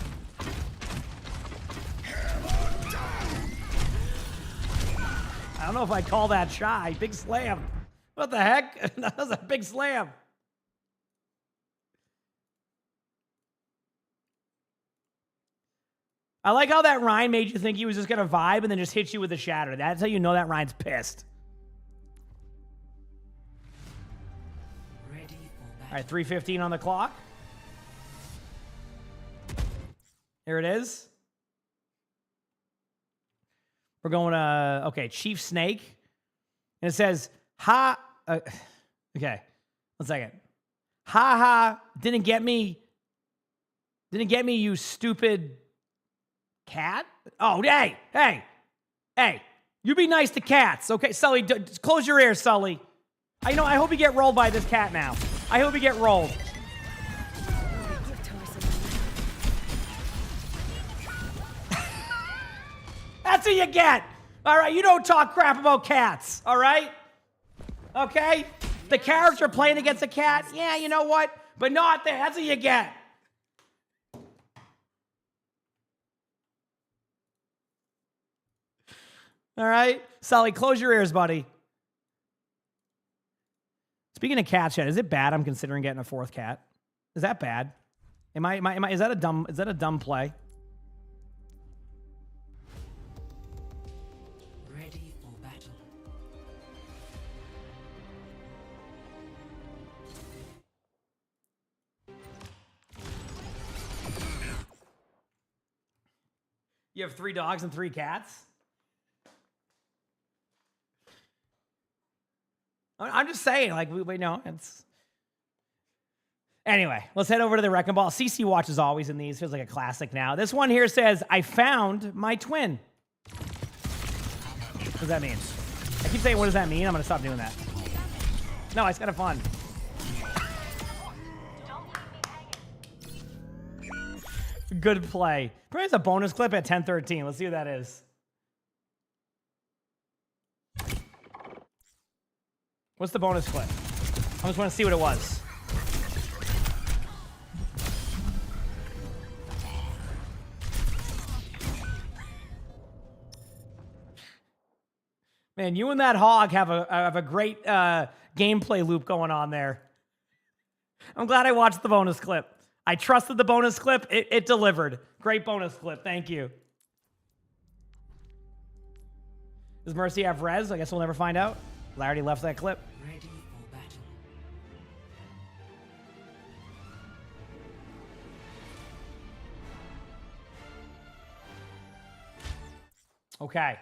I don't know if I call that shy. Big slam. What the heck? That was a big slam. I like how that Ryan made you think he was just going to vibe and then just hit you with a shatter. That's how you know that Ryan's pissed. All right, 3:15 on the clock. Here it is. We're going to, okay, Chief Snake. And it says, okay, 1 second. Ha, didn't get me, you stupid cat. Oh, hey, you be nice to cats. Okay, Sully, close your ears, Sully. I hope you get rolled by this cat now. I hope you get rolled. That's what you get. All right, you don't talk crap about cats. All right? Okay? The character playing against a cat, yeah, you know what? But not there. That's what you get. All right? Sully, close your ears, buddy. Speaking of cat chat, is it bad I'm considering getting a 4th cat? Is that bad? Is that a dumb play? Ready for battle. You have 3 dogs and 3 cats? I'm just saying, like, we know it's. Anyway, let's head over to the Wrecking Ball. CC Watch is always in these. Feels like a classic now. This one here says, "I found my twin." What does that mean? I keep saying, what does that mean? I'm going to stop doing that. No, it's kind of fun. Good play. Probably has a bonus clip at 10:13. Let's see what that is. What's the bonus clip? I just want to see what it was. Man, you and that hog have a great gameplay loop going on there. I'm glad I watched the bonus clip. I trusted the bonus clip. It delivered. Great bonus clip. Thank you. Does Mercy have res? I guess we'll never find out. I already left that clip. Ready for battle. Okay.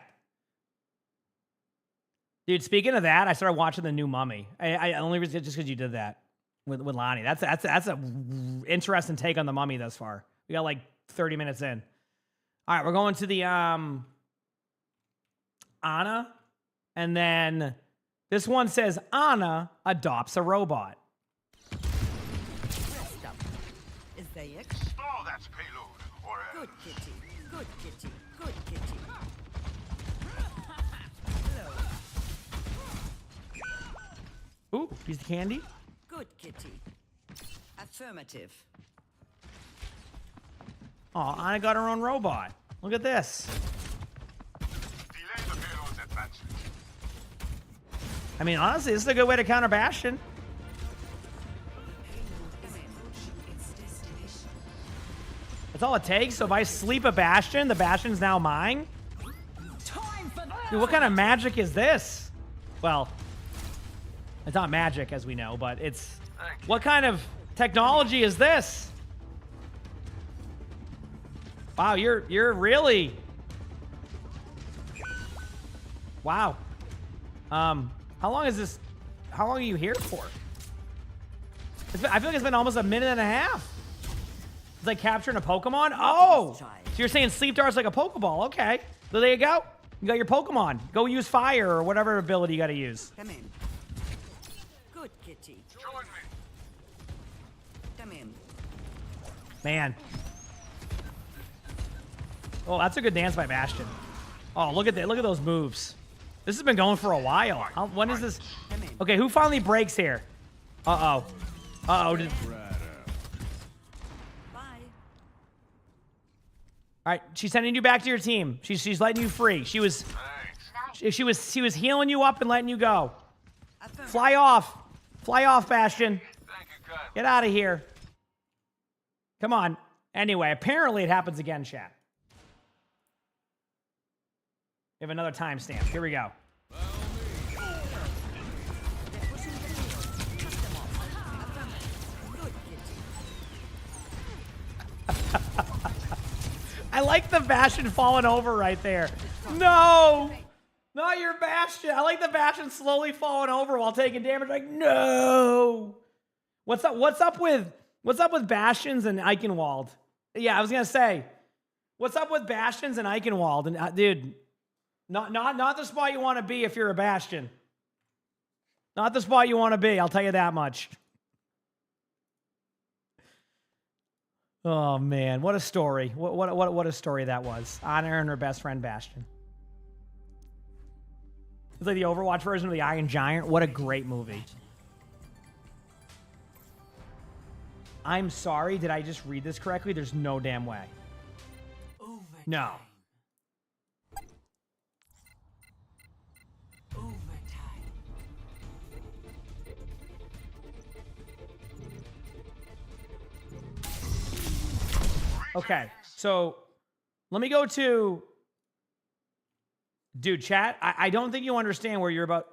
Dude, speaking of that, I started watching the new Mummy. I only reason just because you did that with Lonnie. That's a interesting take on the Mummy thus far. We got like 30 minutes in. All right, we're going to the Anna, and then this one says Anna adopts a robot. Rest up. Is they it? Oh, that's payload. Or Good kitty. Good kitty. Good kitty. Ooh, piece of candy. Good kitty. Affirmative. Oh, Anna got her own robot. Look at this. delay the payload's advancement. I mean, honestly, this is a good way to counter Bastion. That's all it takes. So if I sleep a Bastion, the Bastion's now mine. Dude, what kind of magic is this? Well, it's not magic, as we know, but it's... What kind of technology is this? Wow, you're really... Wow. How long is this... How long are you here for? I feel like it's been almost a minute and a half. It's like capturing a Pokemon? Oh! So you're saying sleep dart's like a Pokeball. Okay. So there you go. You got your Pokemon. Go use fire or whatever ability you got to use. Come in. Good kitty. Join me. Come in. Man. Oh, that's a good dance by Bastion. Oh, look at that. Look at those moves. This has been going for a while. When is this? Come in. Okay, who finally breaks here? Uh-oh. Uh-oh. Bye. All right, she's sending you back to your team. She's letting you free. She was healing you up and letting you go. Affirmative. Fly off. Fly off, Bastion. Thank you, God. Get out of here. Come on. Anyway, apparently it happens again, chat. We have another timestamp. Here we go. Good kitty. I like the Bastion falling over right there. No! Not your Bastion. I like the Bastion slowly falling over while taking damage. Like, no! What's up with Bastions and Eichenwald? Yeah, I was gonna say, what's up with Bastions and Eichenwald? And dude, not the spot you want to be if you're a Bastion. Not the spot you want to be. I'll tell you that much. Oh man, what a story! What a story that was. Honor and her best friend Bastion. It's like the Overwatch version of the Iron Giant. What a great movie. I'm sorry, did I just read this correctly? There's no damn way. No. Okay, so let me go to... Dude, chat, I don't think you understand where you're about...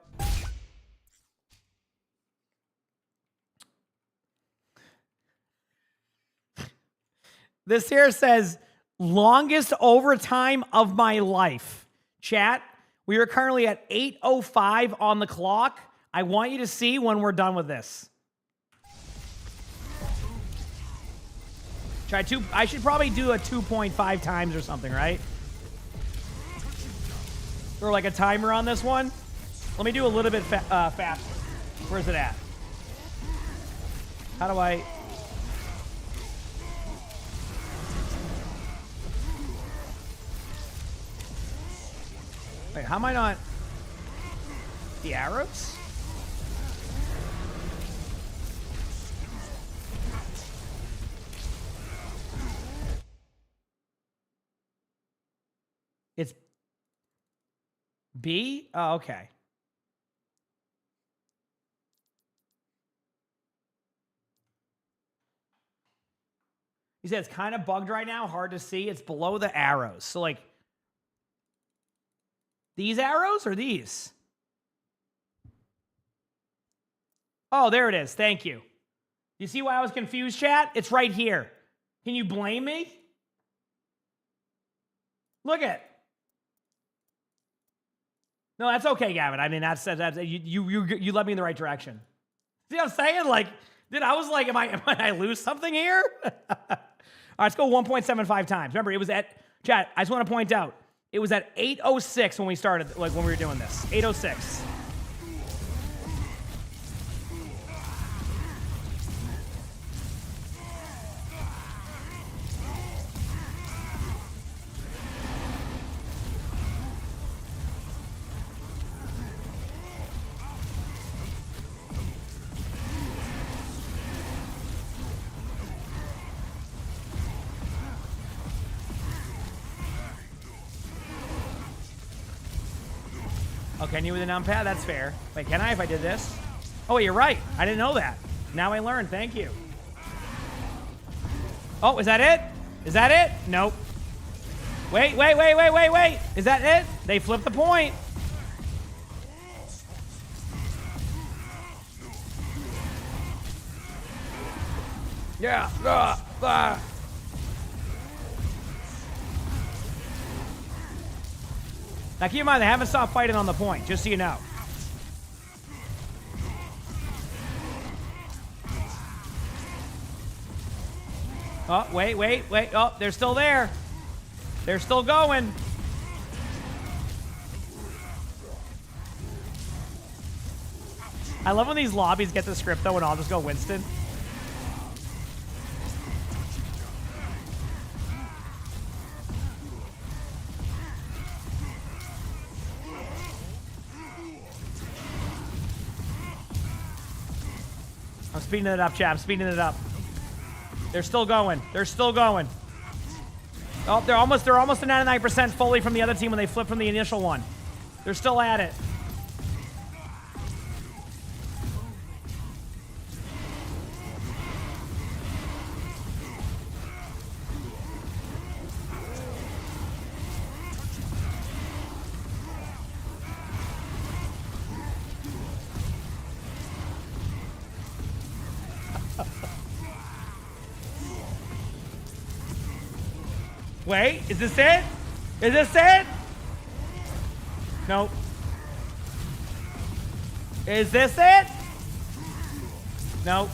This here says, longest overtime of my life. Chat, we are currently at 8:05 on the clock. I want you to see when we're done with this. I should probably do a 2.5 times or something, right? Or like a timer on this one. Let me do a little bit faster. Where's it at? How do I... Wait, how am I not... The arrows? B? Oh, okay. He said it's kind of bugged right now, hard to see. It's below the arrows. So, like, these arrows or these? Oh, there it is. Thank you. You see why I was confused, chat? It's right here. Can you blame me? Look at. No, that's okay, Gavin. I mean, that's you led me in the right direction. See what I'm saying? Like, dude, I was like, am I lose something here? All right, let's go 1.75 times. Remember, it was at chat. I just want to point out, it was at 8:06 when we started, like when we were doing this. 8:06. Oh, can you with a numpad? That's fair. Wait, can I if I did this? Oh, wait, you're right. I didn't know that. Now I learned. Thank you. Oh, is that it? Is that it? Nope. Wait. Is that it? They flipped the point. Yeah. Now keep in mind, they haven't stopped fighting on the point, just so you know. Oh, wait. Oh, they're still there. They're still going. I love when these lobbies get the script, though, and I'll just go Winston. I'm speeding it up, chat. I'm speeding it up. They're still going. They're still going. Oh, they're almost to 99% fully from the other team when they flip from the initial one. They're still at it. Wait, is this it? Is this it? Nope. Is this it? Nope.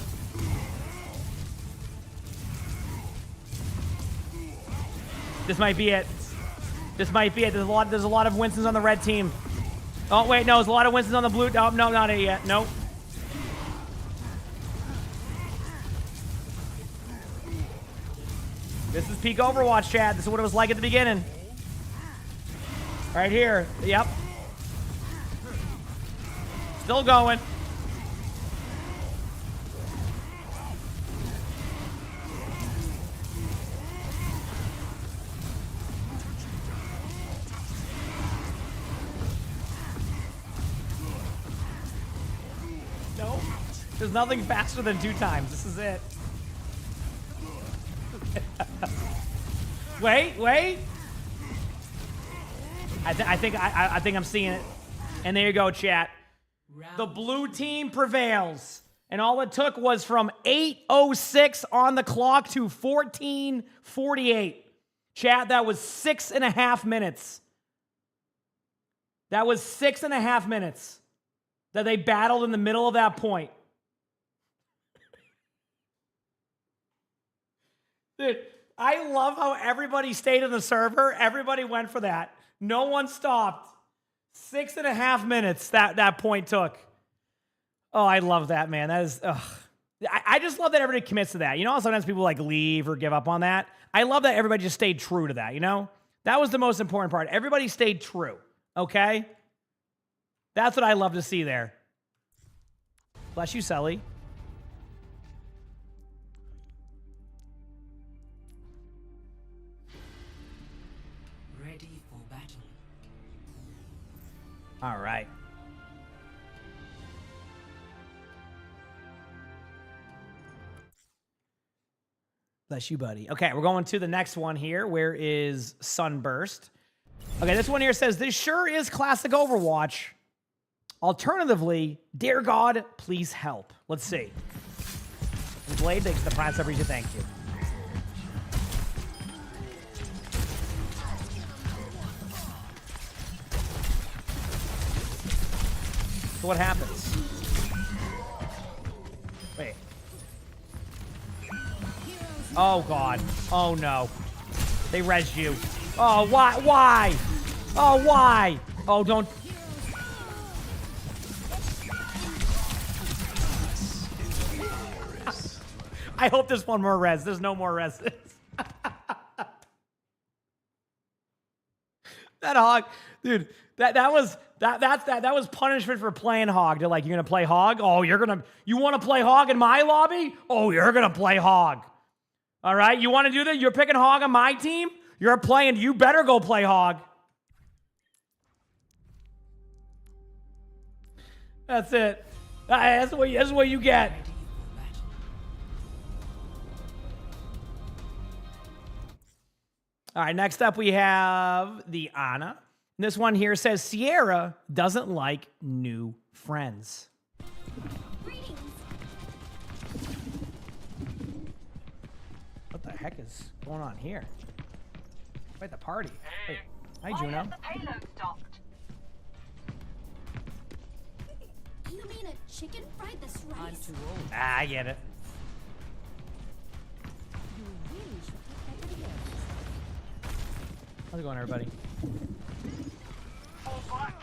This might be it. This might be it. There's a lot of Winstons on the red team. Oh wait, no, there's a lot of Winstons on the blue. Oh, no, not it yet. Nope. This is peak Overwatch, chat. This is what it was like at the beginning. Right here. Yep. Still going. Nope. There's nothing faster than 2 times. This is it. Wait. I think I'm seeing it. And there you go, chat. The blue team prevails. And all it took was from 8:06 on the clock to 14:48. Chat, that was 6.5 minutes. That was 6.5 minutes that they battled in the middle of that point. Dude, I love how everybody stayed in the server. Everybody went for that. No one stopped. 6.5 minutes that point took. Oh, I love that, man. That is, ugh. I just love that everybody commits to that. You know how sometimes people like leave or give up on that? I love that everybody just stayed true to that, you know? That was the most important part. Everybody stayed true, okay? That's what I love to see there. Bless you, Sully. Ready for battle. All right. Bless you, buddy. Okay, we're going to the next one here. Where is Sunburst? Okay, this one here says, this sure is classic Overwatch. Alternatively, dear God, please help. Let's see. Blade, thanks for the prize every thank you. So what happens? Wait. Oh, God. Oh, no. They rezzed you. Oh, why? Why? Oh, why? Oh, don't. I hope there's one more res. There's no more res. That hog, dude. That was punishment for playing hog. They're like, you're gonna play hog? Oh, you want to play hog in my lobby? Oh, you're gonna play hog. All right, you want to do that? You're picking hog on my team? You're playing. You better go play hog. That's it. That's what you get. All right, next up we have the Ana. This one here says Sierra doesn't like new friends. What the heck is going on here? Quite the party. Wait, hi, Juno. The payload stopped. You mean a chicken fried this rice? Ah, I get it. You really should take that to the air. How's it going, everybody? Fall back.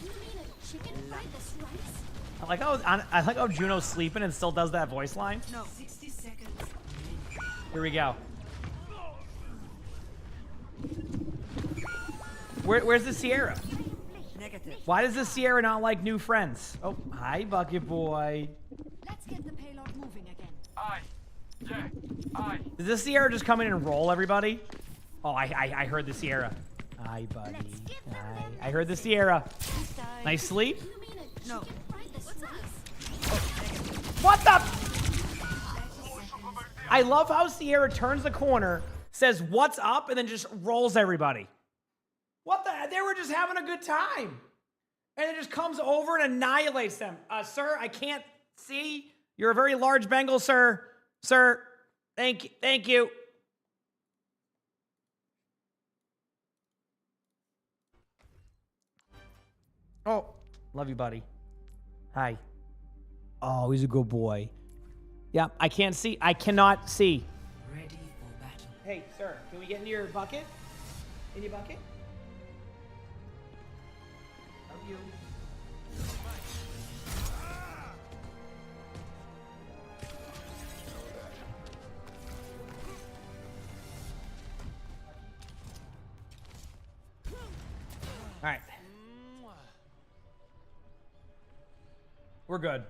You mean a chicken fried this rice? I like how Juno's sleeping and still does that voice line. No. 60 seconds. Here we go. Where's the Sierra? Negative. Why does the Sierra not like new friends? Oh, hi, Bucket Boy. Let's get the payload moving again. Aye. Yeah. Aye. Does the Sierra just come in and roll everybody? Oh, I heard the Sierra. Hi, buddy. Hi. I heard the Sierra. Nice sleep? You mean a No. chicken fried this rice? What the? I love how Sierra turns the corner, says, what's up, and then just rolls everybody. What the? They were just having a good time. And it just comes over and annihilates them. Sir, I can't see. You're a very large Bengal, sir. Sir, thank you. Oh, love you, buddy. Hi. Oh, he's a good boy. Yeah, I can't see. I cannot see. Ready for battle. Hey, sir, can we get into your bucket? In your bucket? Love you. All right. We're good.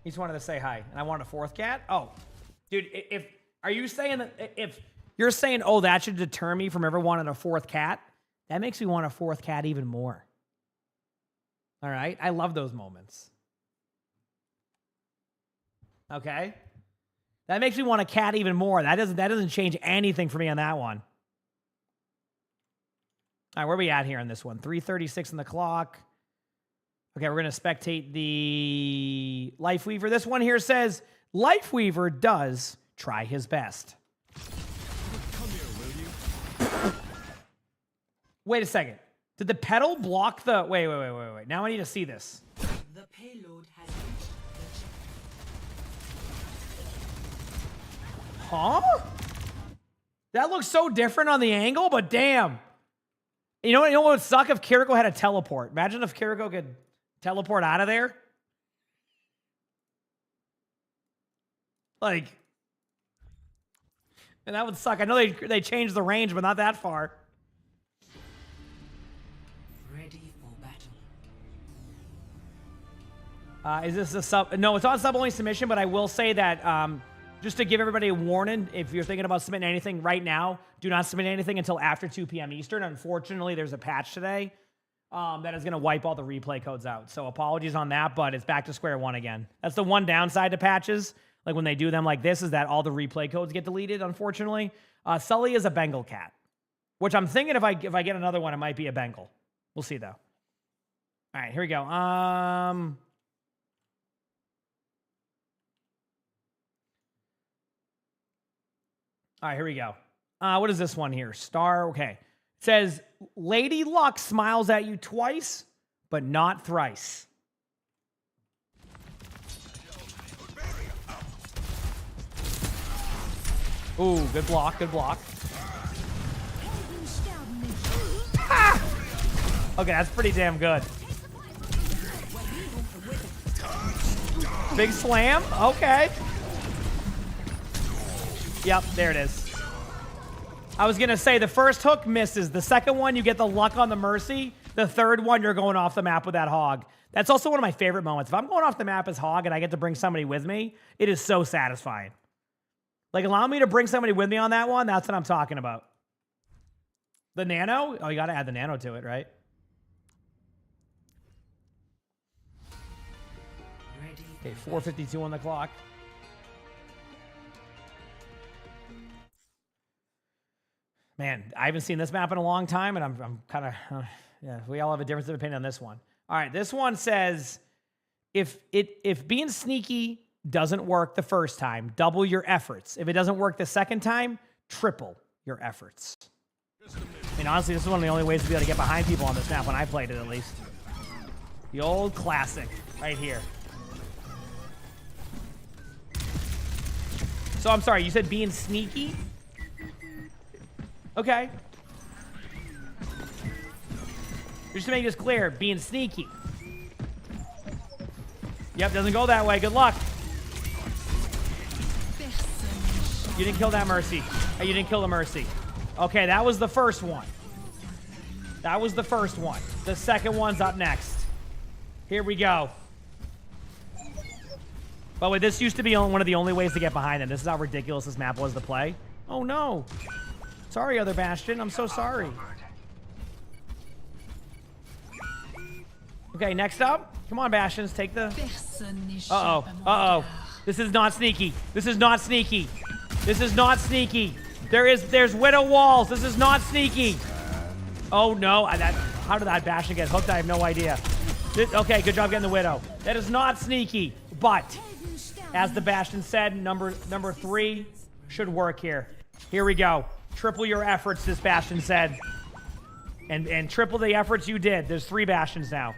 He just wanted to say hi, and I want a fourth cat. Oh, dude, are you saying that if you're saying, oh, that should deter me from ever wanting a fourth cat, that makes me want a fourth cat even more. All right, I love those moments. Okay, that makes me want a cat even more. That doesn't change anything for me on that one. All right, where are we at here on this one? 3:36 on the clock. Okay, we're going to spectate the Lifeweaver. This one here says, Lifeweaver does try his best. Come here, will you? Wait a second. Did the pedal block the... Wait. Now I need to see this. The payload has reached the Huh? That looks so different on the angle, but damn. You know what would suck if Kiriko had a teleport? Imagine if Kiriko could teleport out of there. Like, and that would suck. I know they changed the range, but not that far. ready for battle. Is this a sub? No, it's on sub only submission, but I will say that Just to give everybody a warning, if you're thinking about submitting anything right now, do not submit anything until after 2 p.m. Eastern. Unfortunately, there's a patch today that is going to wipe all the replay codes out. So apologies on that, but it's back to square one again. That's the one downside to patches. Like when they do them like this, is that all the replay codes get deleted, unfortunately. Sully is a Bengal cat, which I'm thinking if I get another one, it might be a Bengal. We'll see, though. All right, here we go. All right, here we go. What is this one here? Star, okay. It says, Lady Luck smiles at you twice, but not thrice. Ooh, good block, good block. Ah! Okay, that's pretty damn good. Big slam, okay. Yep, there it is. I was going to say the first hook misses. The second one, you get the luck on the mercy. The third one, you're going off the map with that hog. That's also one of my favorite moments. If I'm going off the map as hog and I get to bring somebody with me, it is so satisfying. Like, allow me to bring somebody with me on that one. That's what I'm talking about. The nano? Oh, you got to add the nano to it, right? Okay, 4:52 on the clock. Man, I haven't seen this map in a long time, and I'm kind of, yeah, we all have a difference of opinion on this one. All right, this one says, if being sneaky doesn't work the first time, double your efforts. If it doesn't work the second time, triple your efforts. I mean, honestly, this is one of the only ways to be able to get behind people on this map when I played it, at least. The old classic right here. So I'm sorry, you said being sneaky? Okay. Just to make this clear, being sneaky. Yep, doesn't go that way. Good luck. You didn't kill that Mercy. Oh, you didn't kill the Mercy. Okay, that was the first one. That was the first one. The second one's up next. Here we go. By the way, this used to be one of the only ways to get behind them. This is how ridiculous this map was to play. Oh, no. Sorry, other Bastion. I'm so sorry. Okay, next up. Come on, Bastions. Take the... Uh-oh. Uh-oh. This is not sneaky. This is not sneaky. This is not sneaky. There's Widow walls. This is not sneaky. Oh, no. How did that Bastion get hooked? I have no idea. Okay, good job getting the Widow. That is not sneaky. But, as the Bastion said, number 3 should work here. Here we go. Triple your efforts, this Bastion said. And triple the efforts you did. There's 3 Bastions now.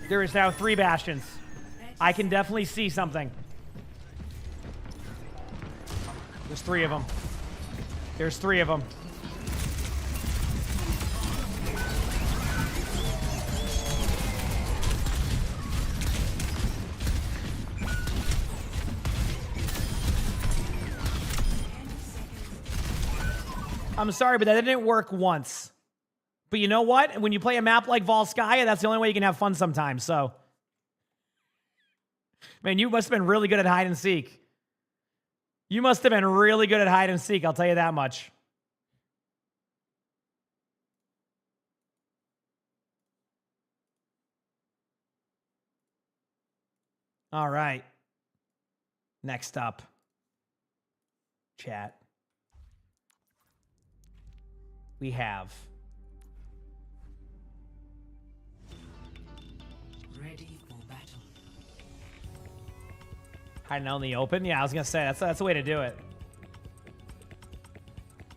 There is now 3 Bastions. I can definitely see something. There's 3 of them. There's 3 of them. I'm sorry, but that didn't work once. But you know what? When you play a map like Volskaya, that's the only way you can have fun sometimes, so. Man, you must have been really good at hide and seek. You must have been really good at hide and seek, I'll tell you that much. All right. Next up. Chat. We have Ready for battle. hiding out in the open. Yeah, I was gonna say that's the way to do it.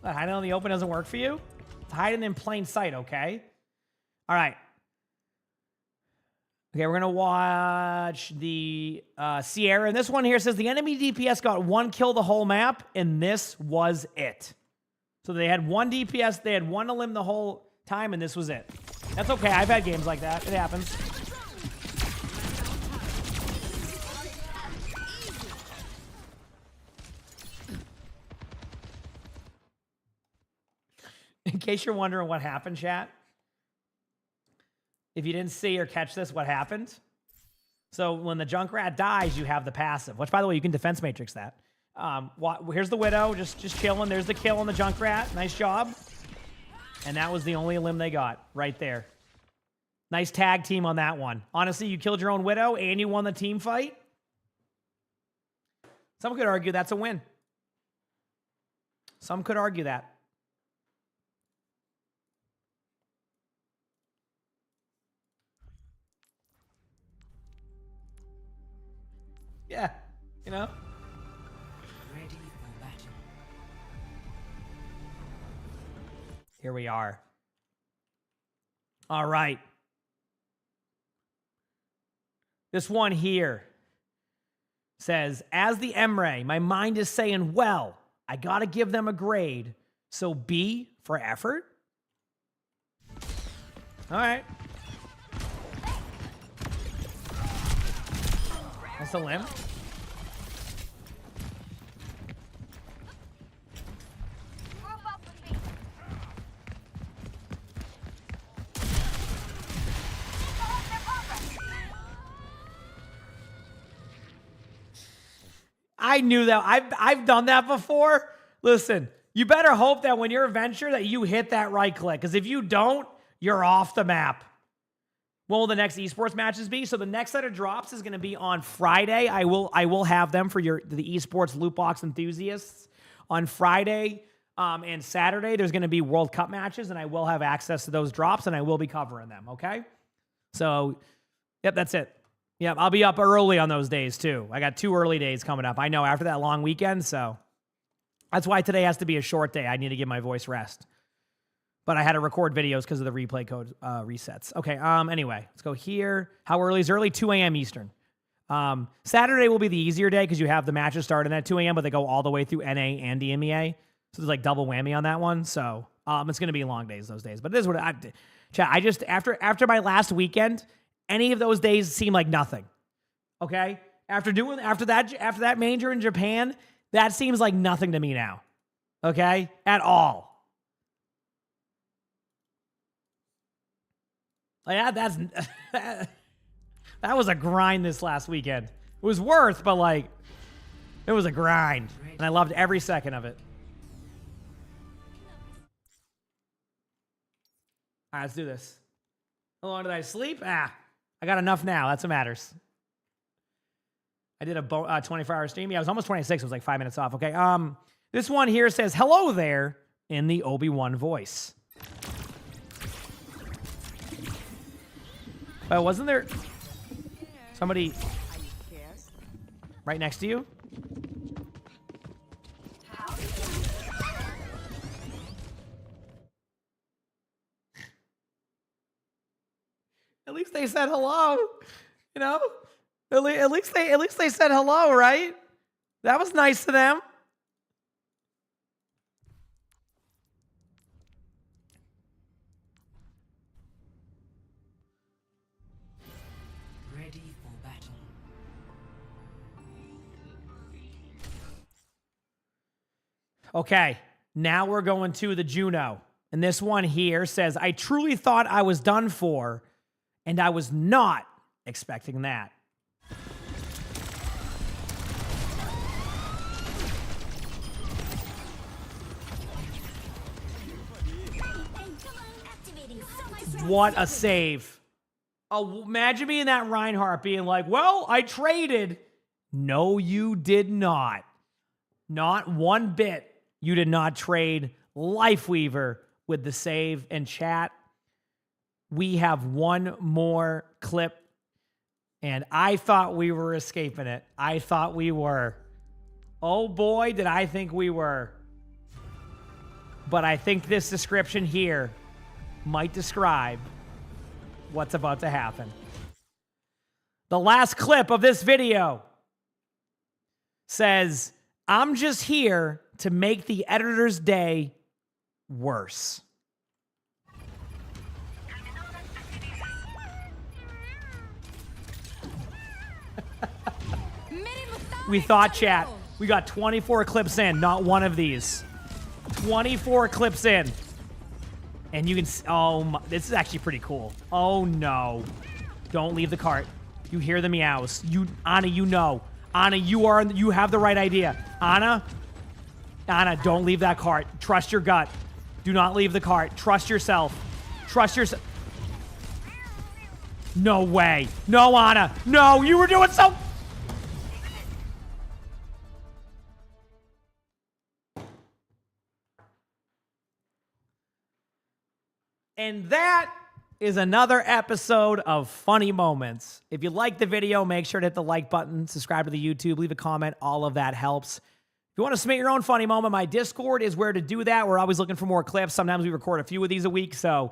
What, hiding out in the open doesn't work for you? It's hiding in plain sight, okay? All right. Okay, we're gonna watch the Sierra, and this one here says the enemy DPS got 1 kill the whole map, and this was it. So they had 1 DPS, they had 1 elim the whole time, and this was it. That's okay, I've had games like that. It happens. In case you're wondering what happened, chat, if you didn't see or catch this, what happened? So when the Junkrat dies, you have the passive, which, by the way, you can defense matrix that. Here's the Widow, just chilling. There's the kill on the Junkrat. Nice job. And that was the only limb they got right there. Nice tag team on that one. Honestly, you killed your own Widow and you won the team fight. Some could argue that's a win. Some could argue that. Yeah, you know? Ready for battle. Here we are. All right. This one here says, as the Emre, my mind is saying, well, I got to give them a grade. So B for effort. All right. That's a limb. Group up with me. Hold their progress. I knew that. I've done that before. Listen, you better hope that when you're a venture that you hit that right click. Because if you don't, you're off the map. When will the next esports matches be? So the next set of drops is going to be on Friday. I will have them for the esports loot box enthusiasts. On Friday and Saturday, there's going to be World Cup matches, and I will have access to those drops, and I will be covering them, okay? So, yep, that's it. Yep, I'll be up early on those days, too. I got 2 early days coming up. I know after that long weekend, so that's why today has to be a short day. I need to give my voice rest. But I had to record videos because of the replay code resets. Okay, anyway, let's go here. How early is early? 2 a.m. Eastern. Saturday will be the easier day because you have the matches starting at 2 a.m., but they go all the way through NA and DMEA. So there's like double whammy on that one. So it's going to be long days those days. But this is what I just, after my last weekend, any of those days seem like nothing. Okay? After that major in Japan, that seems like nothing to me now. Okay? At all. Yeah, that was a grind this last weekend. It was worth, but like, it was a grind. And I loved every second of it. All right, let's do this. How long did I sleep? I got enough now. That's what matters. I did a 24-hour stream. Yeah, I was almost 26. It was like 5 minutes off. Okay. This one here says, hello there in the Obi-Wan voice. Oh, wasn't there somebody right next to you? At least they said hello, you know? At least they said hello, right? That was nice to them. Ready for battle. Okay, now we're going to the Juno. And this one here says, I truly thought I was done for, and I was not expecting that. What a save. Oh, imagine me and that Reinhardt being like, well, I traded. No, you did not. Not one bit. You did not trade Lifeweaver with the save and chat. We have one more clip, and I thought we were escaping it. I thought we were. Oh boy, did I think we were. But I think this description here might describe what's about to happen. The last clip of this video says, I'm just here to make the editor's day worse. We thought, chat, we got 24 clips in, not one of these. 24 clips in. And you can, oh, my, this is actually pretty cool. Oh no. Don't leave the cart. You hear the meows. Anna, you know. Anna, you have the right idea. Anna, don't leave that cart. Trust your gut. Do not leave the cart. Trust yourself. Trust yourself. No way. No, Anna. No, you were doing so... And that is another episode of Funny Moments. If you like the video, make sure to hit the like button, subscribe to the YouTube, leave a comment. All of that helps. If you want to submit your own funny moment, my Discord is where to do that. We're always looking for more clips. Sometimes we record a few of these a week, so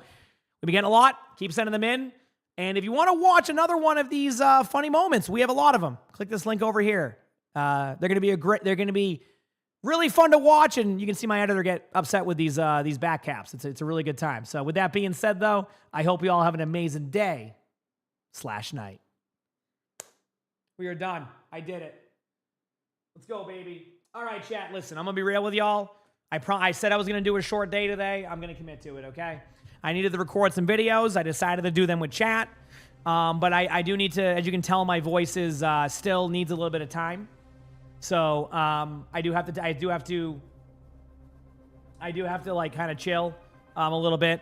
we've been getting a lot. Keep sending them in. And if you want to watch another one of these funny moments, we have a lot of them. Click this link over here. They're going to be really fun to watch, and you can see my editor get upset with these back caps. It's a really good time. So with that being said, though, I hope you all have an amazing day/night. We are done. I did it. Let's go, baby. All right, chat. Listen, I'm going to be real with y'all. I said I was going to do a short day today. I'm going to commit to it, okay? I needed to record some videos. I decided to do them with chat. But I do need to, as you can tell, my voice is still needs a little bit of time. So I do have to like kind of chill a little bit.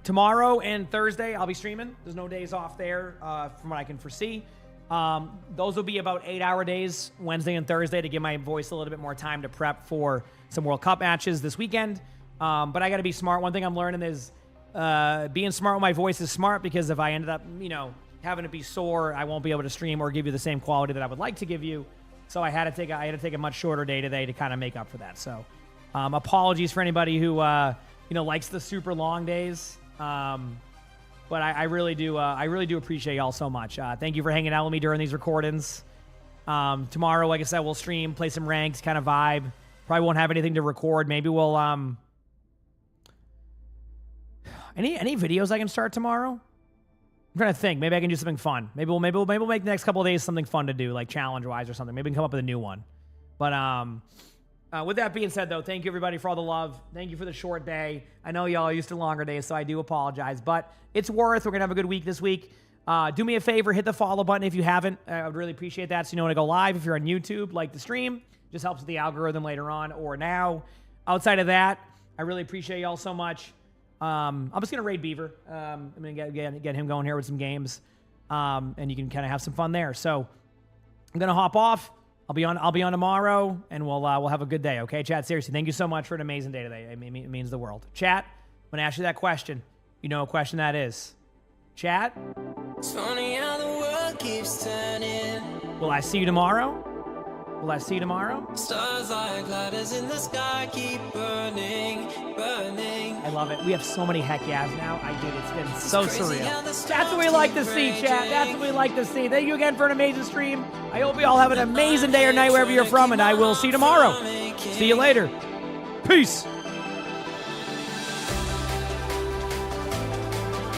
Tomorrow and Thursday I'll be streaming. There's no days off there from what I can foresee. Those will be about 8-hour days, Wednesday and Thursday, to give my voice a little bit more time to prep for some World Cup matches this weekend. But I got to be smart. One thing I'm learning is being smart with my voice is smart, because if I ended up, having to be sore, I won't be able to stream or give you the same quality that I would like to give you. So I had to take a much shorter day today to kind of make up for that. So apologies for anybody who likes the super long days. But I really do appreciate y'all so much. Thank you for hanging out with me during these recordings. Tomorrow, like I said, we'll stream, play some ranked, kind of vibe. Probably won't have anything to record. Maybe we'll any videos I can start tomorrow? I'm trying to think. Maybe I can do something fun. Maybe we'll make the next couple of days something fun to do, like challenge-wise or something. Maybe we can come up with a new one. But with that being said, though, thank you, everybody, for all the love. Thank you for the short day. I know y'all are used to longer days, so I do apologize. But it's worth. We're going to have a good week this week. Do me a favor. Hit the follow button if you haven't. I would really appreciate that, so you know when I go live. If you're on YouTube, like the stream. Just helps with the algorithm later on or now. Outside of that, I really appreciate y'all so much. I'm just going to raid Beaver. I'm going to get him going here with some games. And you can kind of have some fun there. So I'm going to hop off. I'll be on tomorrow, and we'll have a good day, okay? Chat, seriously, thank you so much for an amazing day today. It means the world. Chat, I'm going to ask you that question. You know what question that is. Chat? It's funny how the world keeps turning. Will I see you tomorrow? Will I see you tomorrow? Stars like ladders in the sky keep burning. I love it. We have so many heck yeahs now. I did. It's been so surreal. That's what we like to see, chat. That's what we like to see. Thank you again for an amazing stream. I hope you all have an amazing day or night wherever you're from, and I will see you tomorrow. See you later. Peace.